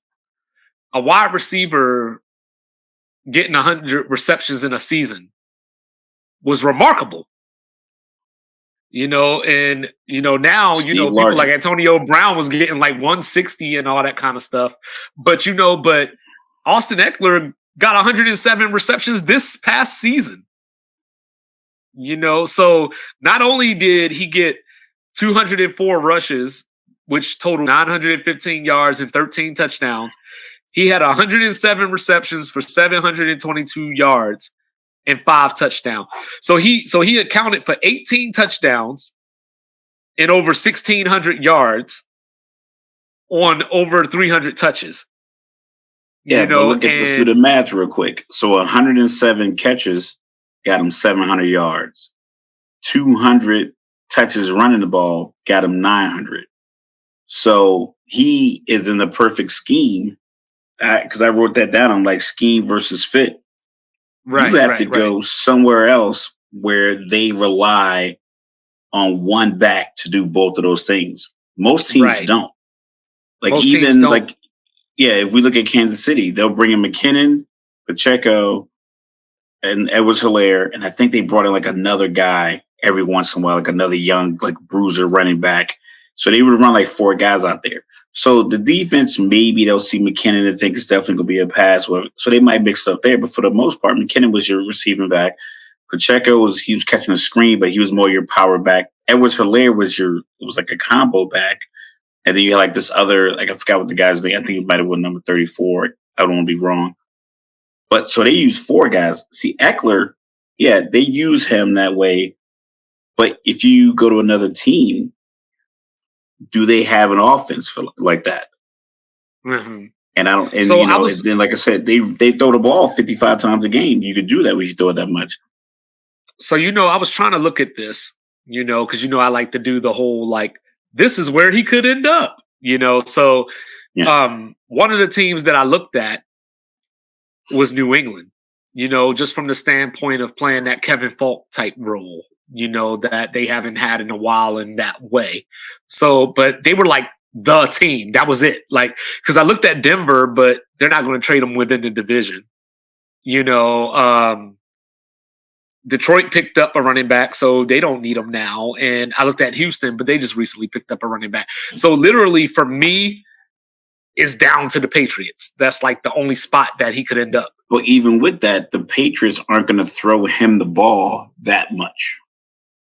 a wide receiver getting 100 receptions in a season was remarkable. Now people like Antonio Brown was getting like 160 and all that kind of stuff. But Austin Eckler got 107 receptions this past season. So not only did he get 204 rushes, which totaled 915 yards and 13 touchdowns, he had 107 receptions for 722 yards and 5 touchdowns. So he accounted for 18 touchdowns and over 1,600 yards on over 300 touches. Yeah, let's do the math real quick. So 107 catches got him 700 yards. 200 touches running the ball got him 900. So he is in the perfect scheme because I wrote that down. I'm like scheme versus fit. Right, you have to go somewhere else where they rely on one back to do both of those things. Most teams don't. Like most even like, if we look at Kansas City, they'll bring in McKinnon, Pacheco, and Edwards-Helaire, and I think they brought in like another guy every once in a while, like another young like bruiser running back. So they would run like 4 guys out there. So the defense, maybe they'll see McKinnon and think it's definitely going to be a pass. So they might mix up there. But for the most part, McKinnon was your receiving back. Pacheco he was catching a screen, but he was more your power back Edwards-Helaire it was like a combo back. And then you had like this other, like I forgot what the guy's name. I think it might have been number 34. I don't want to be wrong. But so they use 4 guys. See, Eckler, yeah, they use him that way. But if you go to another team, do they have an offense for like that? Mm-hmm. And I don't. And so then like I said, they throw the ball 55 times a game. You could do that when you throw it that much. So I was trying to look at this, because I like to do the whole like this is where he could end up, So, one of the teams that I looked at was New England, just from the standpoint of playing that Kevin Falk type role, that they haven't had in a while in that way. So, but they were like the team. That was it. Like, because I looked at Denver, but they're not going to trade them within the division. Detroit picked up a running back, so they don't need him now. And I looked at Houston, but they just recently picked up a running back. So literally for me, it's down to the Patriots. That's like the only spot that he could end up. But even with that, the Patriots aren't going to throw him the ball that much.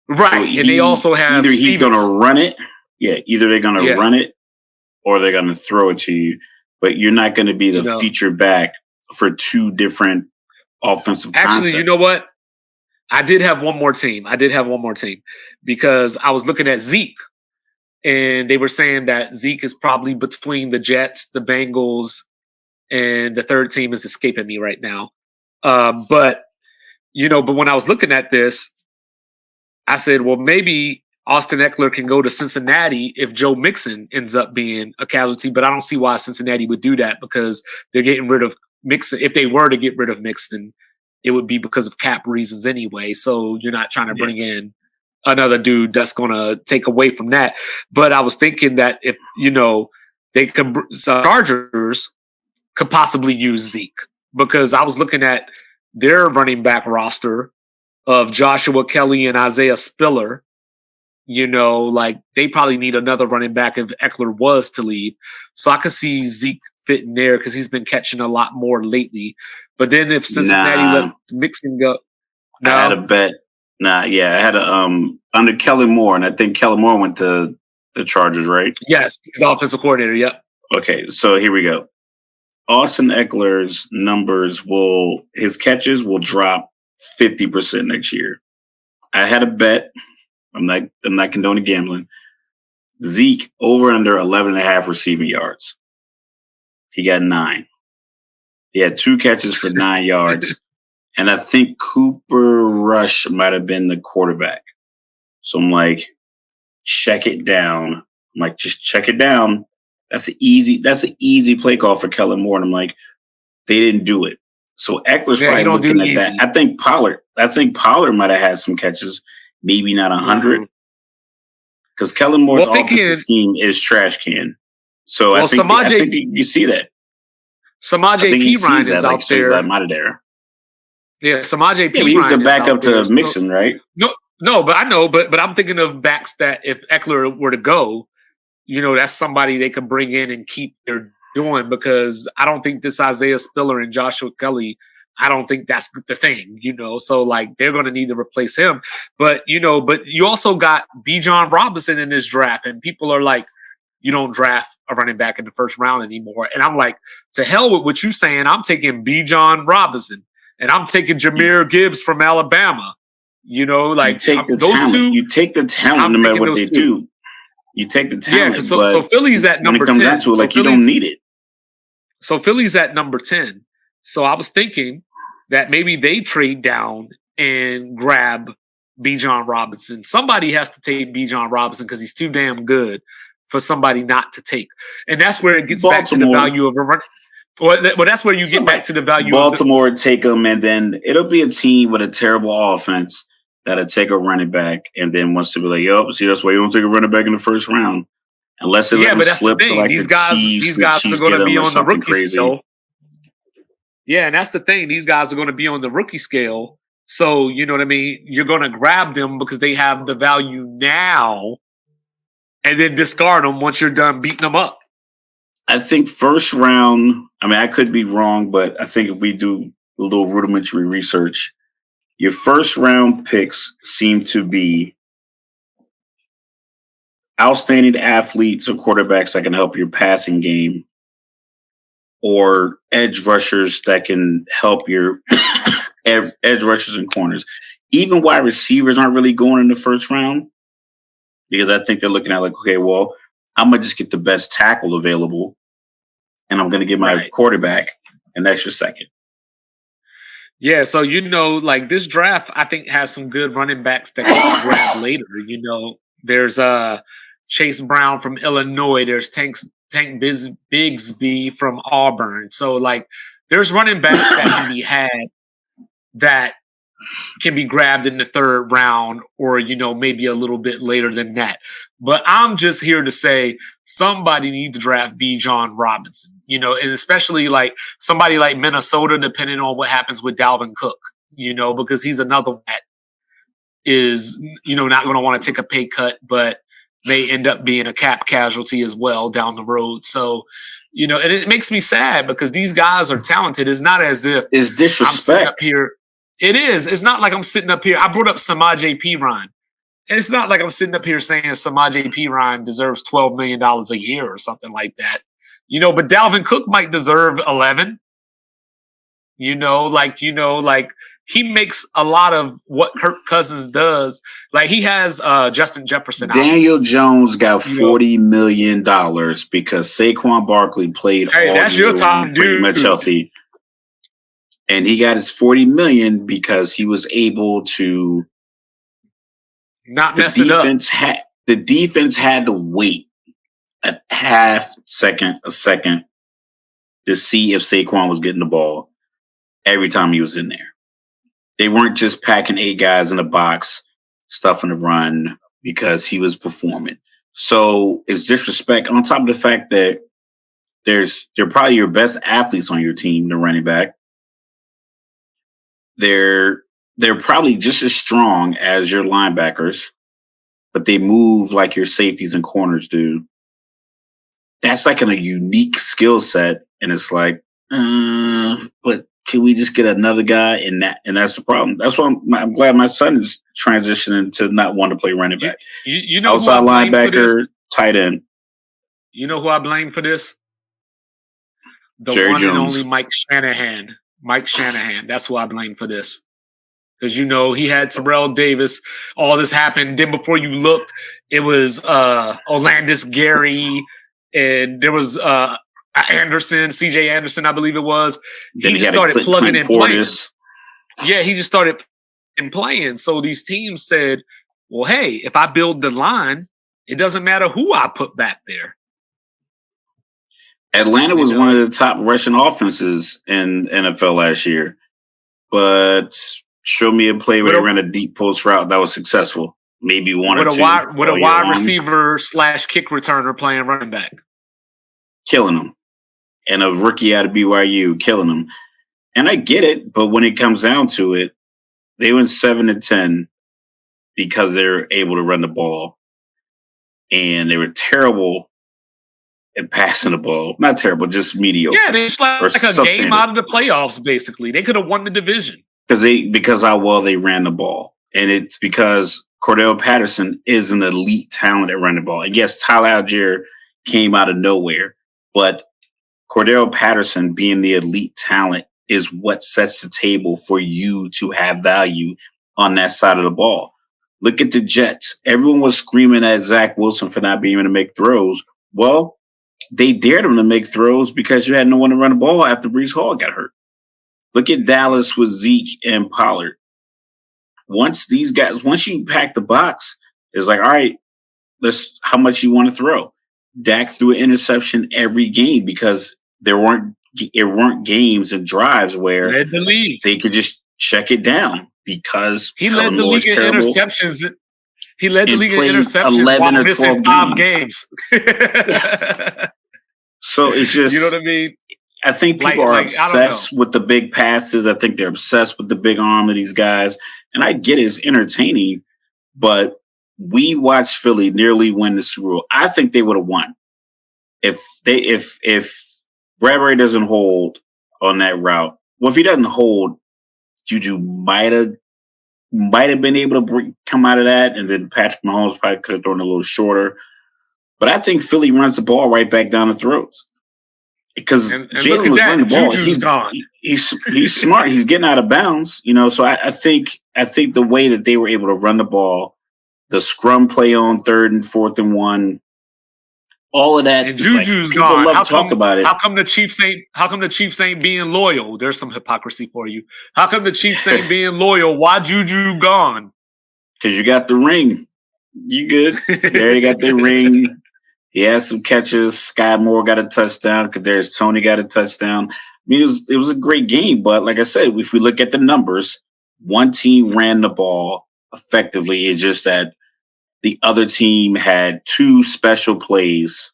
Right. So and they also have either he's going to run it. Yeah. Either they're going to run it or they're going to throw it to you. But you're not going to be the feature back for 2 different offensive concepts. Actually, you know what? I did have one more team because I was looking at Zeke and they were saying that Zeke is probably between the Jets, the Bengals, and the third team is escaping me right now. But when I was looking at this, I said, well, maybe Austin Eckler can go to Cincinnati if Joe Mixon ends up being a casualty, but I don't see why Cincinnati would do that because they're getting rid of Mixon. If they were to get rid of Mixon, it would be because of cap reasons anyway. So you're not trying to bring in another dude that's going to take away from that. But I was thinking that if, they could, Chargers could possibly use Zeke because I was looking at their running back roster of Joshua Kelly and Isaiah Spiller. Like they probably need another running back if Eckler was to leave. So I could see Zeke fitting there because he's been catching a lot more lately. But then if Cincinnati let Mixon go, I had a bet. I had a under Kellen Moore, and I think Kellen Moore went to the Chargers, right? Yes, he's the offensive coordinator. Yep. Okay, so here we go. Austin Eckler's numbers his catches will drop 50% next year. I had a bet. I'm not condoning gambling. Zeke over under 11.5 receiving yards. He got 9. He had 2 catches for 9 yards. And I think Cooper Rush might have been the quarterback. So I'm like, check it down. I'm like, just check it down. That's an easy play call for Kellen Moore. And I'm like, they didn't do it. So Eckler's probably looking at that. I think Pollard might have had some catches, maybe not 100. Because Kellen Moore's offensive scheme is trash can. So I think you see that. Samaje Perine is out there. Yeah, Samaje Perine. He was the backup to Mixon, right? No, but I know. But I'm thinking of backs that if Eckler were to go, that's somebody they could bring in and keep their doing because I don't think this Isaiah Spiller and Joshua Kelly, I don't think that's the thing, So like they're going to need to replace him. But but you also got Bijan Robinson in this draft, and people are like, you don't draft a running back in the first round anymore. And I'm like, to hell with what you're saying. I'm taking Bijan Robinson and I'm taking Jahmyr Gibbs from Alabama. Like you take the those talent. two. You take the talent no matter what they do. You take the talent. Yeah, so Philly's at number 10. When it comes down to it, like you don't need it. So Philly's at number 10. So I was thinking that maybe they trade down and grab Bijan Robinson. Somebody has to take Bijan Robinson because he's too damn good for somebody not to take. And that's where it gets back to the value of a run. Well, that's where you get back to the value Baltimore take them, and then it'll be a team with a terrible offense that'll take a running back and then wants to be like, yup, see, that's why you don't take a running back in the first round. Unless they let them slip to like these guys are going to be on the rookie scale. Yeah, and that's the thing. These guys are going to be on the rookie scale. So, you know what I mean? You're going to grab them because they have the value now and then discard them once you're done beating them up. I think first round, I could be wrong, but I think if we do a little rudimentary research, your first round picks seem to be outstanding athletes or quarterbacks that can help your passing game, or edge rushers that can help your edge rushers and corners. Even wide receivers aren't really going in the first round because I think they're looking at like, okay, well, I'm gonna just get the best tackle available, and I'm gonna get my Right. quarterback an extra second. Yeah, so like this draft, I think has some good running backs that can be grabbed later. There's Chase Brown from Illinois. There's Bigsby from Auburn. So like, there's running backs that can be had that can be grabbed in the third round, or maybe a little bit later than that. But I'm just here to say somebody needs to draft Bijan Robinson. And especially like somebody like Minnesota, depending on what happens with Dalvin Cook. Because he's another one that is not going to want to take a pay cut, but may end up being a cap casualty as well down the road. So, and it makes me sad because these guys are talented. It's not as if It's I'm sitting disrespect. up here. It is. It's not like I'm sitting up here. I brought up Samaje Perine. And it's not like I'm sitting up here saying Samaje Perine deserves $12 million a year or something like that. But Dalvin Cook might deserve 11. Like he makes a lot of what Kirk Cousins does. Like he has Justin Jefferson. Daniel Jones got $40 million because Saquon Barkley played Hey, all that's year your time, long, pretty dude. much healthy. And he got his $40 million because he was able to not mess it up. The defense had to wait a second to see if Saquon was getting the ball every time he was in there. They weren't just packing 8 guys in a box, stuffing the run because he was performing. So it's disrespect on top of the fact that they're probably your best athletes on your team, the running back. They're probably just as strong as your linebackers, but they move like your safeties and corners do. That's like a unique skill set, and it's like, but can we just get another guy in that? And that's the problem. That's why I'm glad my son is transitioning to not want to play running back. You know outside who I blame for linebacker, this? tight end. You know who I blame for this? The Jerry one Jones. and only Mike Shanahan. Mike Shanahan. That's who I blame for this. Because he had Terrell Davis. All this happened. Then before you looked, it was Orlandis Gary, and there was Anderson, CJ Anderson, I believe it was. Then He just had started plugging Clint and playing. Portis. Yeah, he just started playing. So these teams said, well, hey, if I build the line, it doesn't matter who I put back there. Atlanta was one of the top rushing offenses in NFL last year. But show me a play where they ran a deep post route that was successful. Maybe one or two. With a wide receiver / kick returner playing running back. Killing them. And a rookie out of BYU killing them. And I get it, but when it comes down to it, they went 7-10 because they're able to run the ball. And they were terrible at passing the ball. Not terrible, just mediocre. Yeah, they just like a game out of the playoffs, basically. They could have won the division. Because how well they ran the ball. And it's because Cordell Patterson is an elite talent at running the ball. And yes, Tyler Algier came out of nowhere, but Cordell Patterson being the elite talent is what sets the table for you to have value on that side of the ball. Look at the Jets. Everyone was screaming at Zach Wilson for not being able to make throws. Well, they dared him to make throws because you had no one to run the ball after Breece Hall got hurt. Look at Dallas with Zeke and Pollard. Once you pack the box, it's like, all right, how much you want to throw? Dak threw an interception every game because there weren't games and drives where they could just check it down because he led the league in interceptions. He led the league in interceptions 11 while or missing 5 games. So it's just, you know what I mean? I think people are obsessed with the big passes. I think they're obsessed with the big arm of these guys. And I get it, it's entertaining, but we watched Philly nearly win the Super Bowl. I think they would have won if Bradbury doesn't hold on that route. Well, if he doesn't hold, Juju might have been able to come out of that, and then Patrick Mahomes probably could have thrown a little shorter. But I think Philly runs the ball right back down the throats because And look Jalen at was that, running the ball. Juju's gone. He's smart. He's getting out of bounds. So I think the way that they were able to run the ball, the scrum play on 3rd and 4th and 1, all of that. And Like, Juju's people gone. love to talk about it. How come the Chiefs ain't being loyal? There's some hypocrisy for you. How come the Chiefs ain't being loyal? Why Juju gone? Because you got the ring. You good. They already got their ring. He had some catches. Sky Moore got a touchdown. Kadarius Toney got a touchdown. I mean, it was a great game. But like I said, if we look at the numbers, one team ran the ball effectively. It's just that the other team had 2 special plays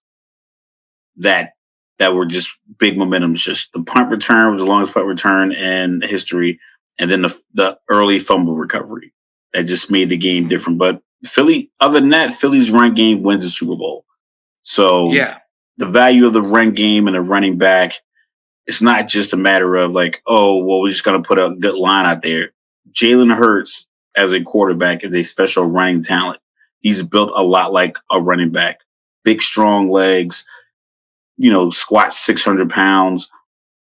that were just big momentums. Just the punt return was the longest punt return in history, and then the early fumble recovery that just made the game different. But Philly, other than that, Philly's run game wins the Super Bowl. So Yeah. the value of the run game and the running back, it's not just a matter of like, oh, well, we're just going to put a good line out there. Jalen Hurts as a quarterback is a special running talent. He's built a lot like a running back. Big, strong legs, squats 600 pounds.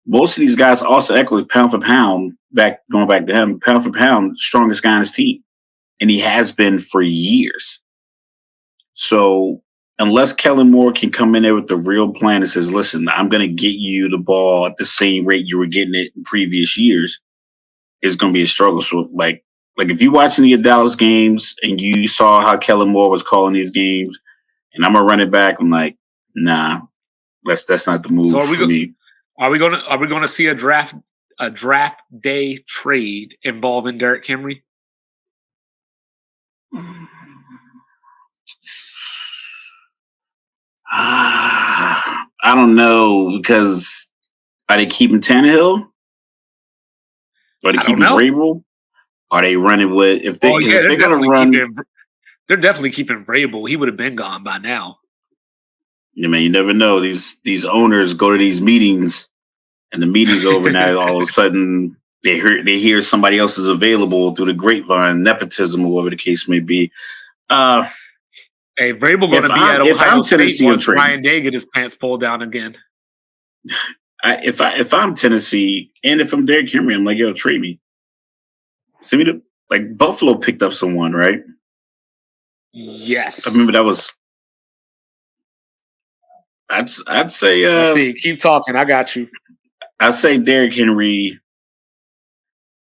Most of these guys, also Eckler, pound for pound, going back to him, pound for pound, strongest guy on his team. And he has been for years. So unless Kellen Moore can come in there with the real plan and says, listen, I'm going to get you the ball at the same rate you were getting it in previous years, it's going to be a struggle. So like if you're watching the Dallas games and you saw how Kellen Moore was calling these games, and I'm going to run it back, I'm like, nah, that's not the move for me. Are we gonna see a draft day trade involving Derrick Henry? I don't know, because are they keeping Tannehill? Are they keeping Vrabel? Are they running with if they're going to run? They're definitely keeping Vrabel. He would have been gone by now. Yeah, man, you never know. These owners go to these meetings, and the meeting's over now. All of a sudden, they hear somebody else is available through the grapevine, nepotism, or whatever the case may be. Hey, Vrabel going to be at Ohio State once Ryan Day get his pants pulled down again. If I'm Tennessee and if I'm Derrick Henry, I'm like, yo, trade me. Send me like Buffalo picked up someone, right? Yes. I remember that was. I'd say. Let's see. Keep talking. I got you. I'd say Derrick Henry,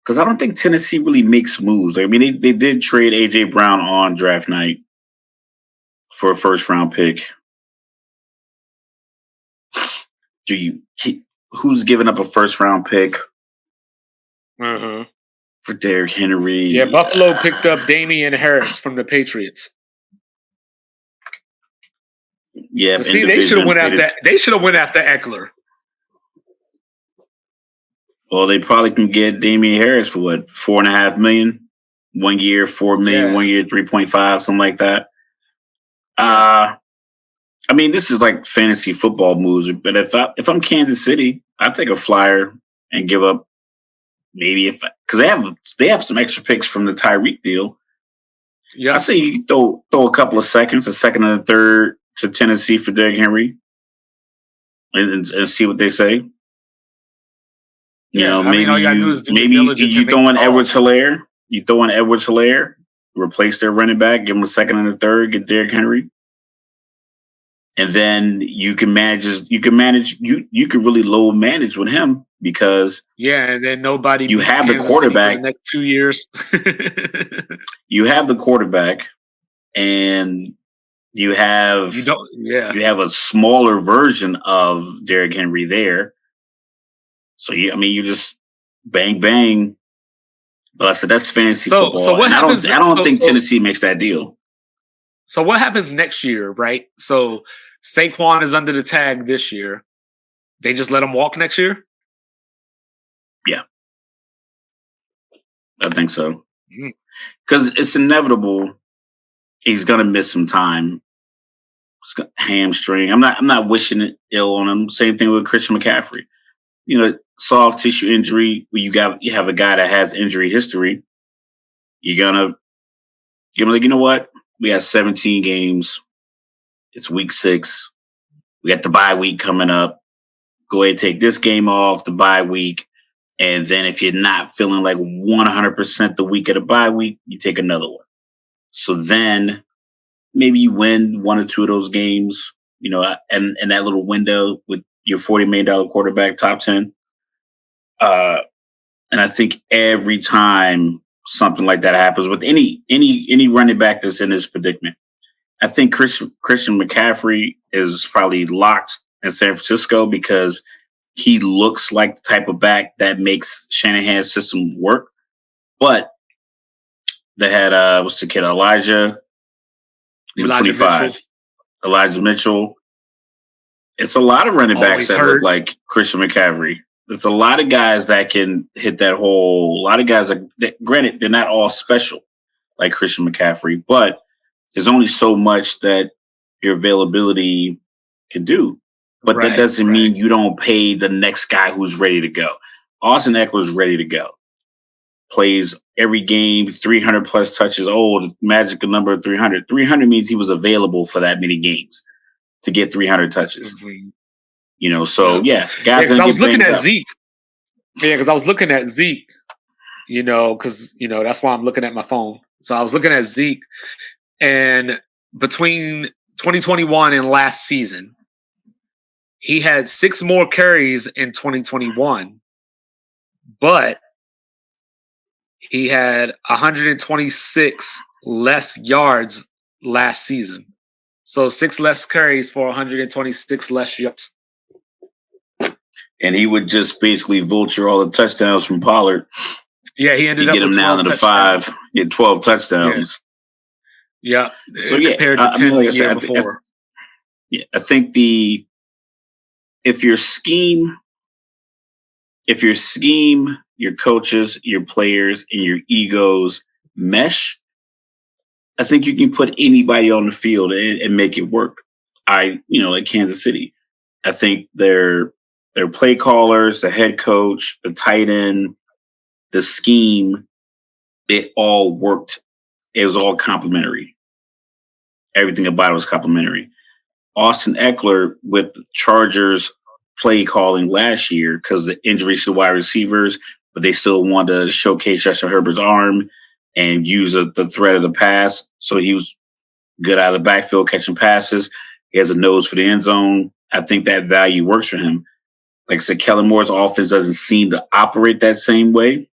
because I don't think Tennessee really makes moves. I mean, they did trade AJ Brown on draft night for a 1st-round pick. Who's giving up a 1st-round pick for Derrick Henry? Yeah, Buffalo picked up Damian Harris from the Patriots. Yeah, see, they should have went after Eckler. Well, they probably can get Damian Harris for what, $4.5 million, 1 year, $4 million, 1 year, 3.5, something like that. I mean, this is like fantasy football moves, but if I'm Kansas City, I'd take a flyer and give up because they have some extra picks from the Tyreek deal. Yeah, I say you throw a couple of seconds, a second and a third to Tennessee for Derrick Henry, and see what they say. Maybe all you gotta do is you throw in Edwards-Helaire. You throw in Edwards-Helaire, replace their running back, give them a second and a third, get Derrick Henry. And then you can really low manage with him because and then nobody you have the quarterback for the next 2 years. You have the quarterback, and you have a smaller version of Derrick Henry there. So you just bang bang. But I said that's fantasy football. So what happens? I don't think Tennessee makes that deal. So what happens next year, right? So Saquon is under the tag this year. They just let him walk next year? Yeah. I think so. Because it's inevitable he's gonna miss some time. Hamstring. I'm not wishing it ill on him. Same thing with Christian McCaffrey. Soft tissue injury where you have a guy that has injury history. You're like, you know what? We have 17 games. It's week 6. We got the bye week coming up. Go ahead and take this game off, the bye week. And then if you're not feeling like 100% the week of the bye week, you take another one. So then maybe you win 1 or 2 of those games, and that little window with your $40 million quarterback, top 10. And I think every time something like that happens with any running back that's in this predicament, I think Christian McCaffrey is probably locked in San Francisco because he looks like the type of back that makes Shanahan's system work. But they had what's the kid, Elijah 25. Mitchell. Elijah Mitchell. It's a lot of running backs that look like Christian McCaffrey. It's a lot of guys that can hit that hole. A lot of guys that granted, they're not all special like Christian McCaffrey, but there's only so much that your availability can do. But that doesn't mean you don't pay the next guy who's ready to go. Austin Eckler's ready to go. Plays every game, 300 plus touches. Oh, the magical number of 300. 300 means he was available for that many games to get 300 touches. Mm-hmm. So guys. Yeah, because I was looking at Zeke. Yeah, because I was looking at Zeke. Because that's why I'm looking at my phone. So I was looking at Zeke, and between 2021 and last season, he had 6 more carries in 2021, but he had 126 less yards last season. So 6 less carries for 126 less yards. And he would just basically vulture all the touchdowns from Pollard. Yeah, he ended up get him down to the 5, get 12 touchdowns. Yeah. So compared to 10 the year before. I think if your scheme, your coaches, your players, and your egos mesh, I think you can put anybody on the field and make it work. Like Kansas City, I think their play callers, the head coach, the tight end, the scheme, it all worked. It was all complementary. Everything about it was complementary. Austin Eckler with the Chargers play calling last year because the injuries to wide receivers, but they still wanted to showcase Justin Herbert's arm and use the threat of the pass. So he was good out of the backfield catching passes. He has a nose for the end zone. I think that value works for him. Like I said, Kellen Moore's offense doesn't seem to operate that same way.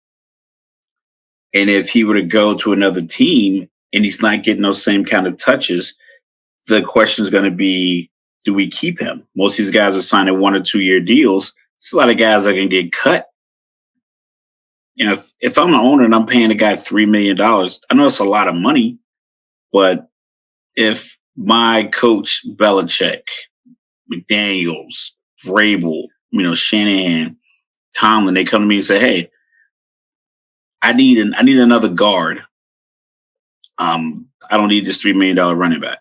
And if he were to go to another team and he's not getting those same kind of touches, the question is going to be, do we keep him? Most of these guys are signing 1 or 2 year deals. It's a lot of guys that can get cut. If I'm the owner and I'm paying a guy $3 million, I know it's a lot of money, but if my coach Belichick, McDaniels, Vrabel, Shanahan, Tomlin, they come to me and say, "Hey, I need another guard. I don't need this $3 million running back.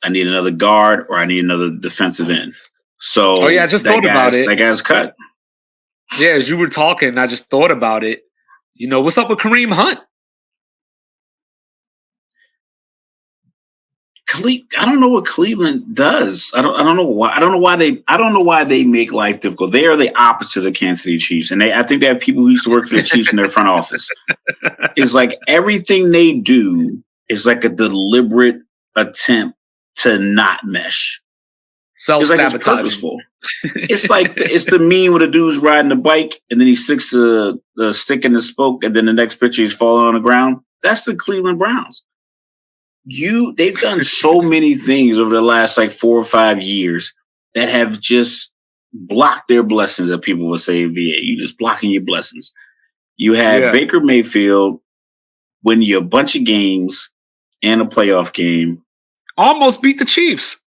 I need another guard or I need another defensive end." So I just thought about it. That guy's cut. Yeah, as you were talking, I just thought about it. What's up with Kareem Hunt? I don't know what Cleveland does. I don't know why. I don't know why they make life difficult. They are the opposite of the Kansas City Chiefs, and I think they have people who used to work for the Chiefs in their front office. It's like everything they do is like a deliberate attempt to not mesh. Self-sabotaging. It's purposeful. It's the meme where the dude's riding a bike and then he sticks the stick in the spoke, and then the next picture he's falling on the ground. That's the Cleveland Browns. They've done so many things over the last 4 or 5 years that have just blocked their blessings, that people would say, VA. You just blocking your blessings. You had Baker Mayfield win you a bunch of games and a playoff game. Almost beat the Chiefs.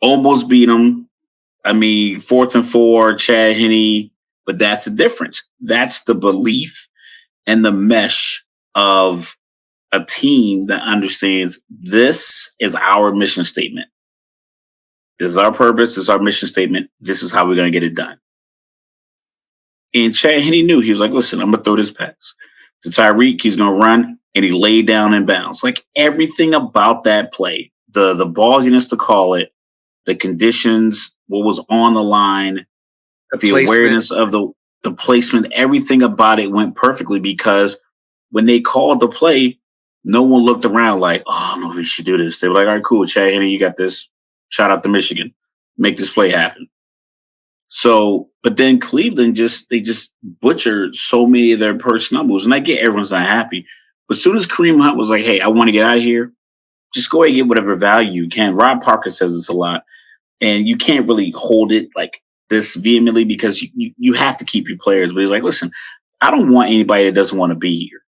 Almost beat them. I mean, 4th and 4, Chad Henne, but that's the difference. That's the belief and the mesh of a team that understands this is our mission statement. This is our purpose. This is our mission statement. This is how we're going to get it done. And Chad Henne knew. He was like, listen, I'm going to throw this pass to Tyreek. He's going to run, and he laid down in bounds. Like everything about that play, the ballsiness to call it, the conditions, what was on the line, the awareness of the placement, everything about it went perfectly because when they called the play, no one looked around like, oh no, we should do this. They were like, all right, cool, Chad Henne, you got this. Shout out to Michigan. Make this play happen. So, but then Cleveland they just butchered so many of their personnel moves. And I get everyone's not happy. But as soon as Kareem Hunt was like, hey, I want to get out of here, just go ahead and get whatever value you can. Rob Parker says this a lot. And you can't really hold it like this vehemently because you have to keep your players. But he's like, listen, I don't want anybody that doesn't want to be here.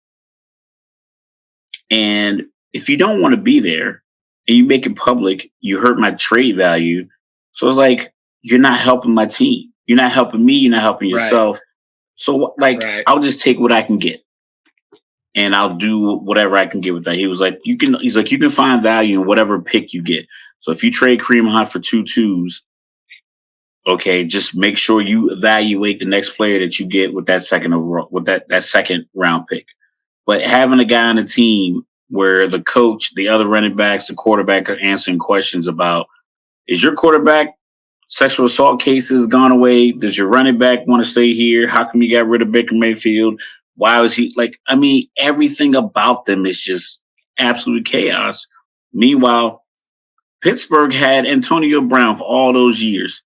And if you don't want to be there and you make it public, you hurt my trade value. So it's like, you're not helping my team. You're not helping me. You're not helping yourself. Right. So I'll just take what I can get. And I'll do whatever I can get with that. He's like, you can find value in whatever pick you get. So if you trade Kareem Hunt for 2 2s, okay, just make sure you evaluate the next player that you get with that second overall, with that second round pick. But having a guy on the team where the coach, the other running backs, the quarterback are answering questions about, is your quarterback sexual assault cases gone away? Does your running back want to stay here? How come you got rid of Baker Mayfield? Why was he everything about them is just absolute chaos. Meanwhile, Pittsburgh had Antonio Brown for all those years.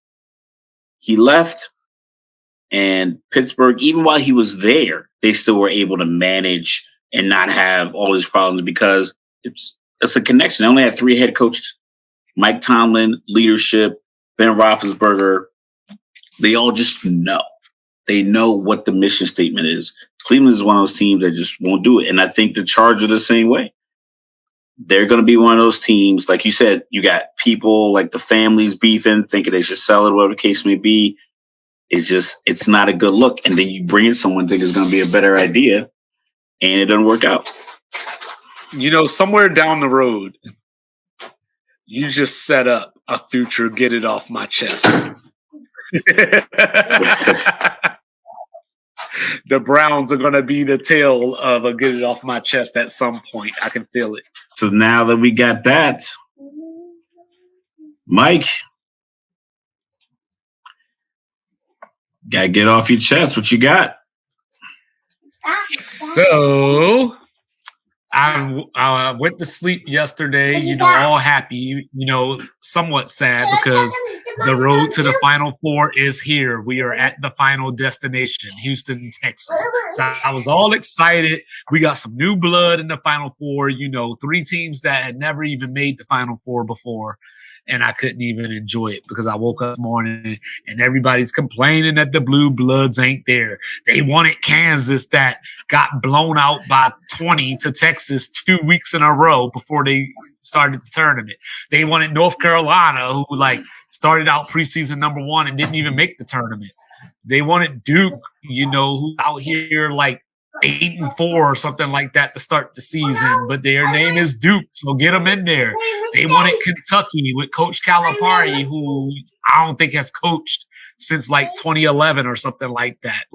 He left, and Pittsburgh, even while he was there, they still were able to manage and not have all these problems because it's a connection. They only had 3 head coaches: Mike Tomlin, leadership, Ben Roethlisberger. They all just know. They know what the mission statement is. Cleveland is one of those teams that just won't do it. And I think the Chargers are the same way. They're going to be one of those teams. Like you said, you got people like the families beefing, thinking they should sell it, whatever the case may be. It's not a good look. And then you bring in someone think it's going to be a better idea, and it doesn't work out. Somewhere down the road, you just set up a future get it off my chest. The Browns are going to be the tail of a get it off my chest at some point. I can feel it. So now that we got that, Mike, gotta get off your chest. What you got? So I went to sleep yesterday, all happy, somewhat sad because the road to the Final Four is here. We are at the final destination, Houston, Texas. So I was all excited. We got some new blood in the Final Four, 3 teams that had never even made the Final Four before. And I couldn't even enjoy it because I woke up this morning and everybody's complaining that the Blue Bloods ain't there. They wanted Kansas that got blown out by 20 to Texas 2 weeks in a row before they started the tournament. They wanted North Carolina, who started out preseason number 1 and didn't even make the tournament. They wanted Duke, who out here 8-4 or something like that to start the season, but their name is Duke, so get them in there. They wanted Kentucky with Coach Calipari, who I don't think has coached since 2011 or something like that.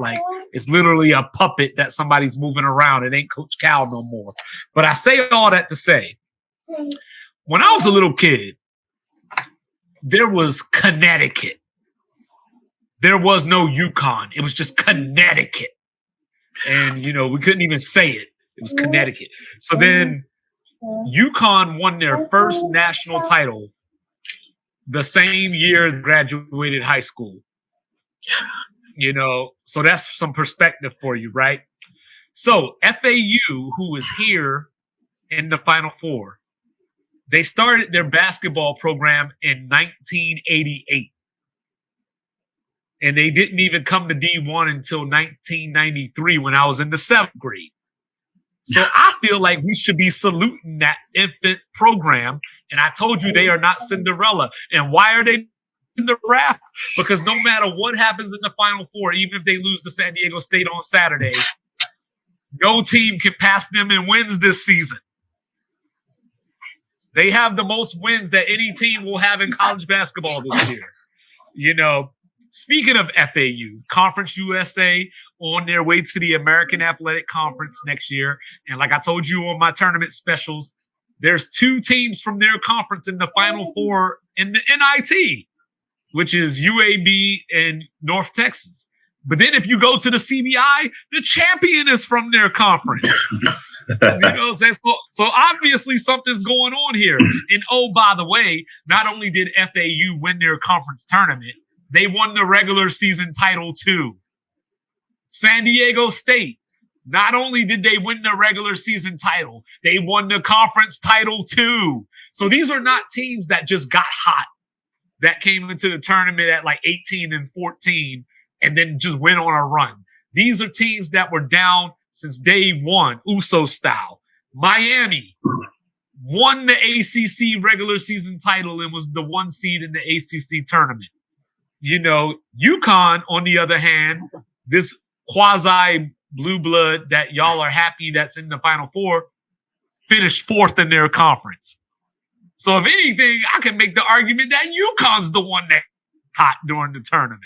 It's literally a puppet that somebody's moving around. It ain't Coach Cal no more. But I say all that to say, when I was a little kid, there was Connecticut. There was no UConn. It was just Connecticut. And, we couldn't even say it. It was Connecticut. So then UConn won their first national title the same year they graduated high school. So that's some perspective for you, right? So FAU, who is here in the Final Four, they started their basketball program in 1988. And they didn't even come to D1 until 1993 when I was in the 7th grade. So I feel like we should be saluting that infant program. And I told you they are not Cinderella. And why are they in the draft? Because no matter what happens in the Final Four, even if they lose to San Diego State on Saturday, no team can pass them in wins this season. They have the most wins that any team will have in college basketball this year. Speaking of FAU, Conference USA on their way to the American Athletic Conference next year. And like I told you on my tournament specials, there's 2 teams from their conference in the Final Four in the NIT, which is UAB and North Texas. But then if you go to the CBI, the champion is from their conference. You know what I'm saying? So obviously something's going on here. And oh, by the way, not only did FAU win their conference tournament, they won the regular season title too. San Diego State, not only did they win the regular season title, they won the conference title too. So these are not teams that just got hot, that came into the tournament at like 18 and 14 and then just went on a run. These are teams that were down since day one, USO style. Miami won the ACC regular season title and was the 1 seed in the ACC tournament. You know, UConn, on the other hand, this quasi blue blood that y'all are happy that's in the Final Four, finished 4th in their conference. So if anything, I can make the argument that UConn's the one that hot during the tournament.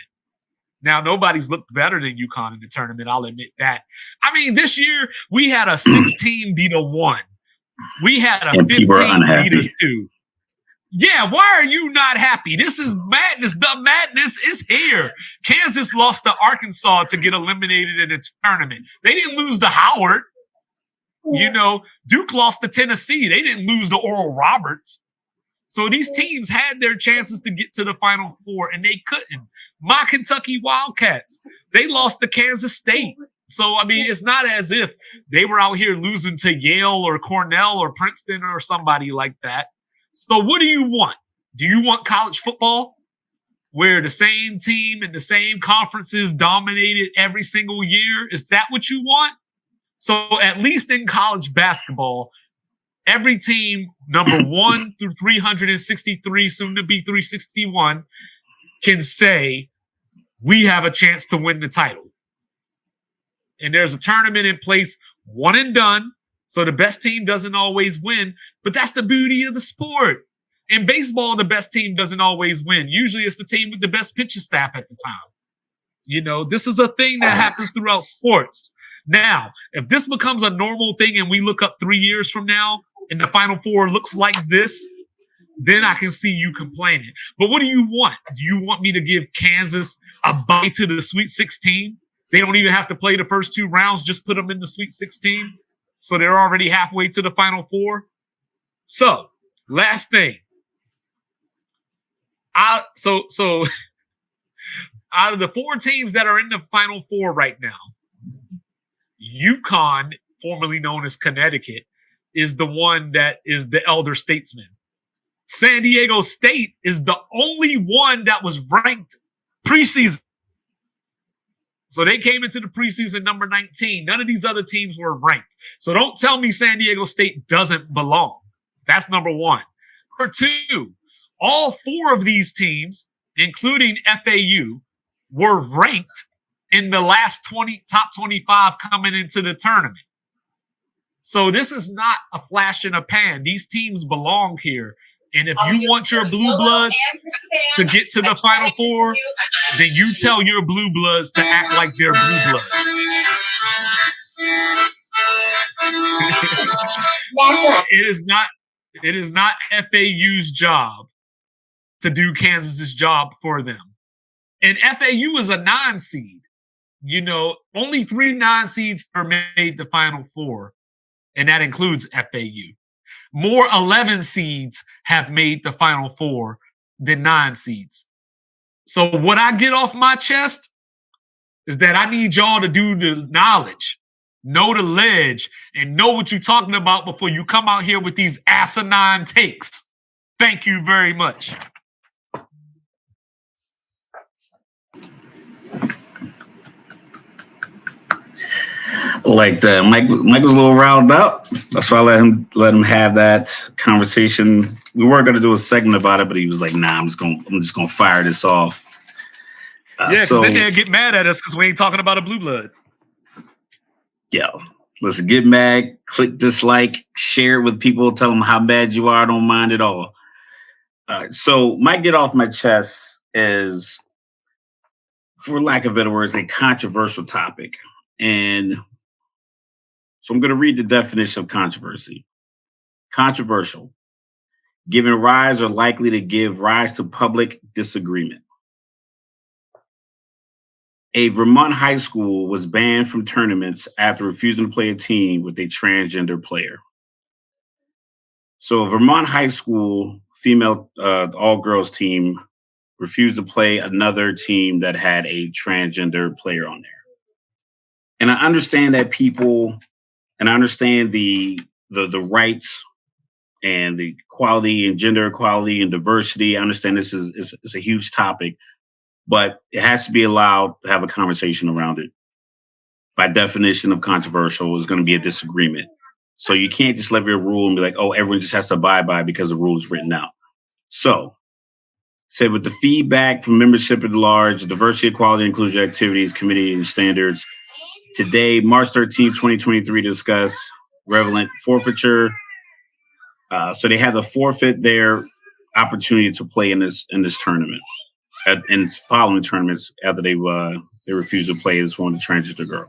Now, nobody's looked better than UConn in the tournament. I'll admit that. I mean, this year we had a 16 beat a 1. We had a 15 beat a 2. Yeah, why are you not happy? This is madness. The madness is here. Kansas lost to Arkansas to get eliminated in the tournament. They didn't lose to Howard. You know, Duke lost to Tennessee. They didn't lose to Oral Roberts. So these teams had their chances to get to the Final Four, and they couldn't. My Kentucky Wildcats, they lost to Kansas State. So, I mean, it's not as if they were out here losing to Yale or Cornell or Princeton or somebody like that. So what do you want? Do you want college football where the same team and the same conferences dominated every single year? Is that what you want? So at least in college basketball, every team, number 1 through 363, soon to be 361, can say, we have a chance to win the title. And there's a tournament in place, one and done. So the best team doesn't always win, but that's the beauty of the sport. In baseball, the best team doesn't always win. Usually it's the team with the best pitching staff at the time. You know, this is a thing that happens throughout sports. Now, if this becomes a normal thing and we look up 3 years from now and the Final Four looks like this, then I can see you complaining. But what do you want? Do you want me to give Kansas a bite to the Sweet 16? They don't even have to play the first 2 rounds, just put them in the Sweet 16. So they're already halfway to the Final Four. So, last thing. So out of the 4 teams that are in the Final Four right now, UConn, formerly known as Connecticut, is the one that is the elder statesman. San Diego State is the only one that was ranked preseason. So they came into the preseason number 19. None of these other teams were ranked. So don't tell me San Diego State doesn't belong. That's number 1. Number 2, all 4 of these teams, including FAU, were ranked in the last top 25 coming into the tournament. So this is not a flash in a pan. These teams belong here. And if you want your blue bloods to get to the Final Four, then you tell your blue bloods to act like they're blue bloods. It is not FAU's job to do Kansas's job for them. And FAU is a 9 seed. You know, only 3 9 seeds are made the Final Four, and that includes FAU. More 11 seeds have made the Final Four than 9 seeds. So what I get off my chest is that I need y'all to do the knowledge, know the ledge, and know what you're talking about before you come out here with these asinine takes. Thank you very much. Like that. Mike was a little riled up. That's why I let him have that conversation. We weren't going to do a segment about it, but he was like, "Nah, I'm just gonna fire this off." Yeah, because then they'll get mad at us because we ain't talking about a blue blood. Yeah, listen, get mad, click dislike, share it with people, tell them how bad you are. I don't mind at all. So my get off my chest is, for lack of better words, a controversial topic. And so I'm going to read the definition of controversy. Controversial. Giving rise or likely to give rise to public disagreement. A Vermont high school was banned from tournaments after refusing to play a team with a transgender player. So, a Vermont high school female all girls team refused to play another team that had a transgender player on there. And I understand that people, and I understand the rights and the equality and gender equality and diversity. I understand this is a huge topic, but it has to be allowed to have a conversation around it. By definition of controversial is going to be a disagreement. So you can't just leave your rule and be like, oh, everyone just has to abide by it because the rule is written out. So, said with the feedback from membership at large, diversity, equality, inclusion activities, committee and standards, today, March 13th, 2023, discuss relevant forfeiture. So they had to forfeit their opportunity to play in this tournament and following tournaments after they refused to play as one of the transgender girl.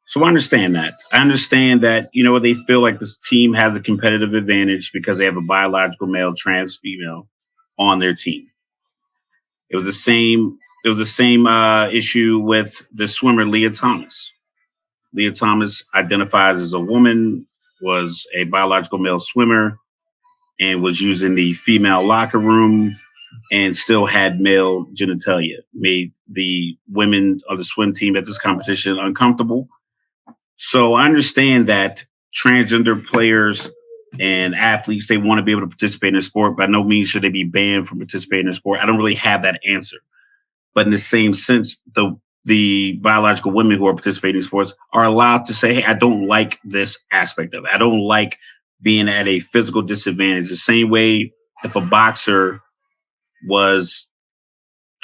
So I understand that. I understand that, they feel like this team has a competitive advantage because they have a biological male trans female on their team. It was the same issue with the swimmer Leah Thomas. Leah Thomas identifies as a woman, was a biological male swimmer, and was using the female locker room and still had male genitalia. Made the women of the swim team at this competition uncomfortable. So I understand that transgender players and athletes, they want to be able to participate in the sport. By no means should they be banned from participating in the sport. I don't really have that answer. But in the same sense, the biological women who are participating in sports are allowed to say, hey, I don't like this aspect of it. I don't like being at a physical disadvantage. The same way if a boxer was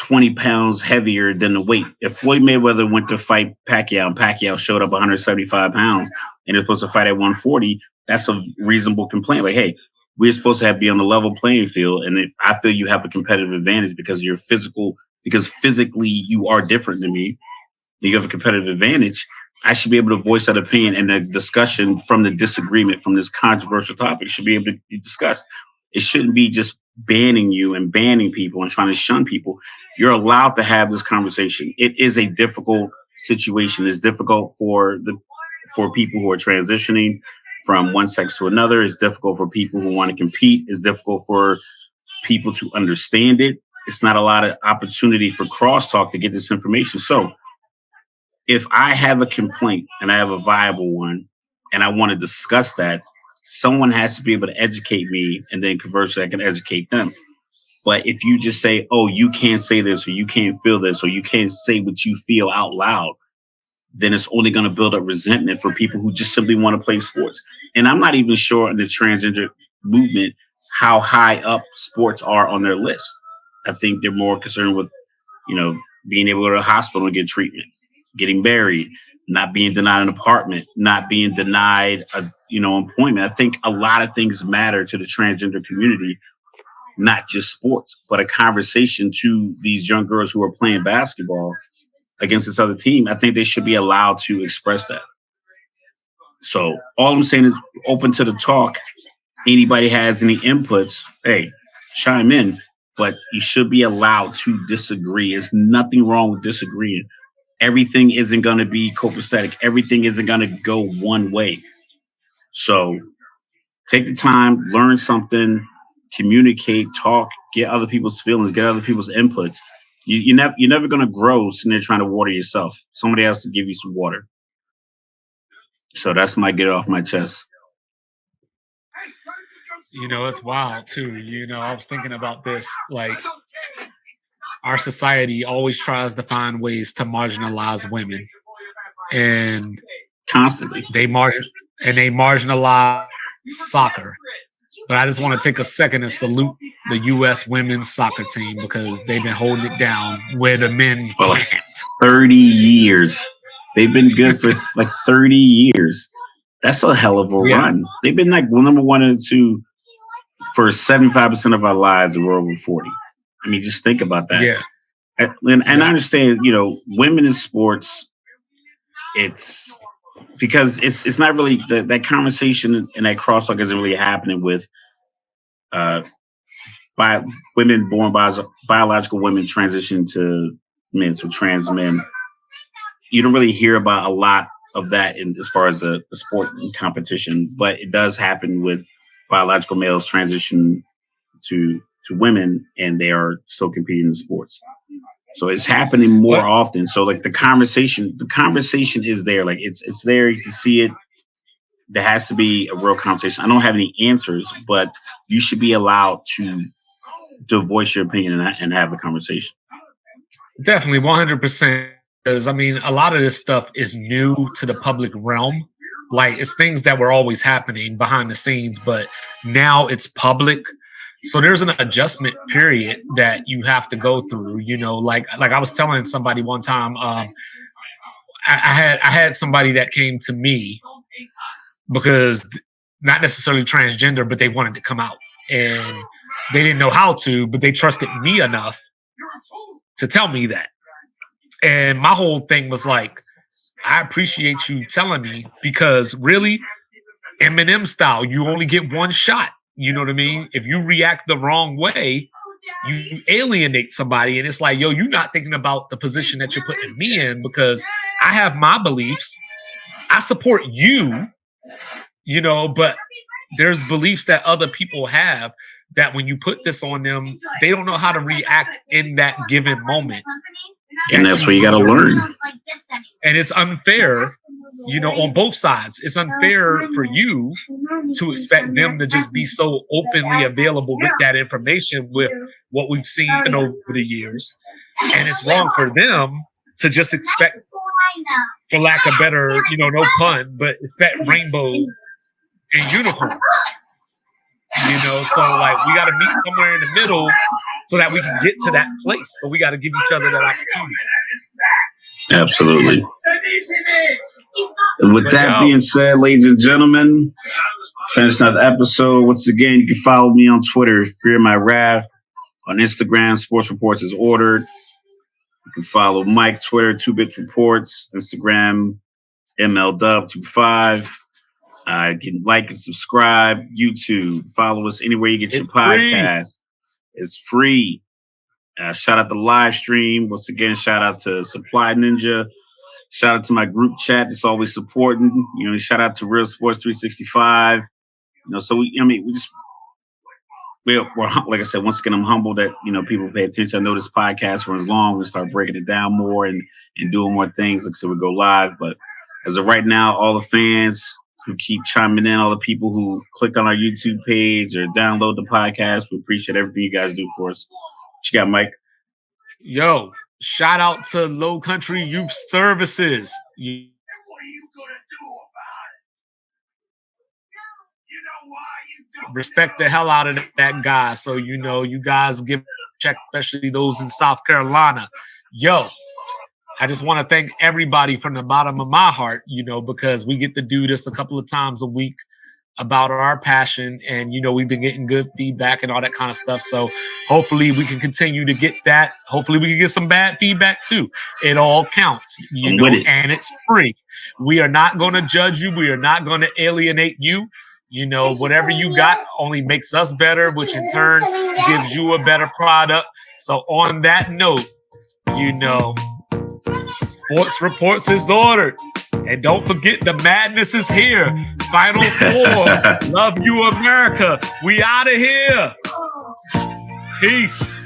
20 pounds heavier than the weight. If Floyd Mayweather went to fight Pacquiao and Pacquiao showed up 175 pounds and is supposed to fight at 140, that's a reasonable complaint. Like, hey, we're supposed to be on the level playing field. And if I feel you have a competitive advantage because physically you are different than me, you have a competitive advantage, I should be able to voice that opinion, and the discussion from the disagreement from this controversial topic should be able to be discussed. It shouldn't be just banning you and banning people and trying to shun people. You're allowed to have this conversation. It is a difficult situation. It's difficult for people who are transitioning from one sex to another. It's difficult for people who want to compete. It's difficult for people to understand it. It's not a lot of opportunity for crosstalk to get this information. So if I have a complaint and I have a viable one and I want to discuss that, someone has to be able to educate me, and then conversely, I can educate them. But if you just say, oh, you can't say this, or you can't feel this, or you can't say what you feel out loud, then it's only going to build up resentment for people who just simply want to play sports. And I'm not even sure in the transgender movement how high up sports are on their list. I think they're more concerned with, being able to go to the hospital and get treatment, getting married, not being denied an apartment, not being denied employment. I think a lot of things matter to the transgender community, not just sports, but a conversation to these young girls who are playing basketball against this other team. I think they should be allowed to express that. So all I'm saying is open to the talk. Anybody has any inputs, hey, chime in, but you should be allowed to disagree. There's nothing wrong with disagreeing. Everything isn't going to be copacetic. Everything isn't going to go one way. So take the time, learn something, communicate, talk, get other people's feelings, get other people's inputs. You're never going to grow sitting there trying to water yourself. Somebody else to give you some water. So that's my get it off my chest. It's wild too. I was thinking about this, like our society always tries to find ways to marginalize women, and constantly they marginalize soccer. But I just want to take a second and salute the U.S. women's soccer team because they've been holding it down where the men for like 30 years. They've been good for like 30 years. That's a hell of a run. They've been like number 1 and 2 for 75% of our lives, and we're over 40. I mean, just think about that. Yeah. And I understand, women in sports, it's because it's not really that conversation and that crosstalk isn't really happening with uh by women born by biological women transition to men, so trans men. You don't really hear about a lot of that in as far as the sport and competition, but it does happen with biological males transition to women, and they are still competing in sports. So it's happening more What? often. So like the conversation is there. Like it's there. You can see it. There has to be a real conversation. I don't have any answers, but you should be allowed to voice your opinion and have a conversation. Definitely 100%. Because I mean, a lot of this stuff is new to the public realm. Like it's things that were always happening behind the scenes, but now it's public. So there's an adjustment period that you have to go through. Like I was telling somebody one time, I had somebody that came to me because not necessarily transgender, but they wanted to come out and they didn't know how to, but they trusted me enough to tell me that. And my whole thing was like, I appreciate you telling me because really, Eminem style, you only get one shot. You know what I mean? If you react the wrong way, you alienate somebody. And it's like, yo, you're not thinking about the position that you're putting me in because I have my beliefs. I support you, but there's beliefs that other people have that when you put this on them, they don't know how to react in that given moment. And that's where you got to learn. And it's unfair, on both sides. It's unfair for you to expect them to just be so openly available with that information with what we've seen over the years. And it's wrong for them to just expect, for lack of better, no pun, but expect rainbow and unicorns. So like we got to meet somewhere in the middle so that we can get to that place. But we got to give each other that opportunity. Absolutely. And with that being said, ladies and gentlemen, finish another episode. Once again, you can follow me on Twitter, Fear My Wrath. On Instagram, Sports Reports is ordered. You can follow Mike, Twitter, 2-Bit Reports, Instagram, MLDub25. You can like and subscribe, YouTube. Follow us anywhere you get your podcast. It's free. Shout out to live stream. Once again, shout out to Supply Ninja. Shout out to my group chat that's always supporting. Shout out to Real Sports 365. So we're like I said, once again, I'm humbled that people pay attention. I know this podcast runs long. We start breaking it down more and doing more things. Like I said, we go live. But as of right now, all the fans who keep chiming in, all the people who click on our YouTube page or download the podcast, we appreciate everything you guys do for us. What you got, Mike? Yo, shout out to Low Country Youth Services. What are you gonna do about it? Respect the hell out of that guy. So you guys give check, especially those in South Carolina. Yo, I just want to thank everybody from the bottom of my heart, because we get to do this a couple of times a week about our passion. And, we've been getting good feedback and all that kind of stuff. So hopefully we can continue to get that. Hopefully we can get some bad feedback too. It all counts, and it's free. We are not going to judge you. We are not going to alienate you. Whatever you got only makes us better, which in turn gives you a better product. So on that note, Sports Reports is ordered. And don't forget, the madness is here. Final Four. Love you, America. We out of here. Peace.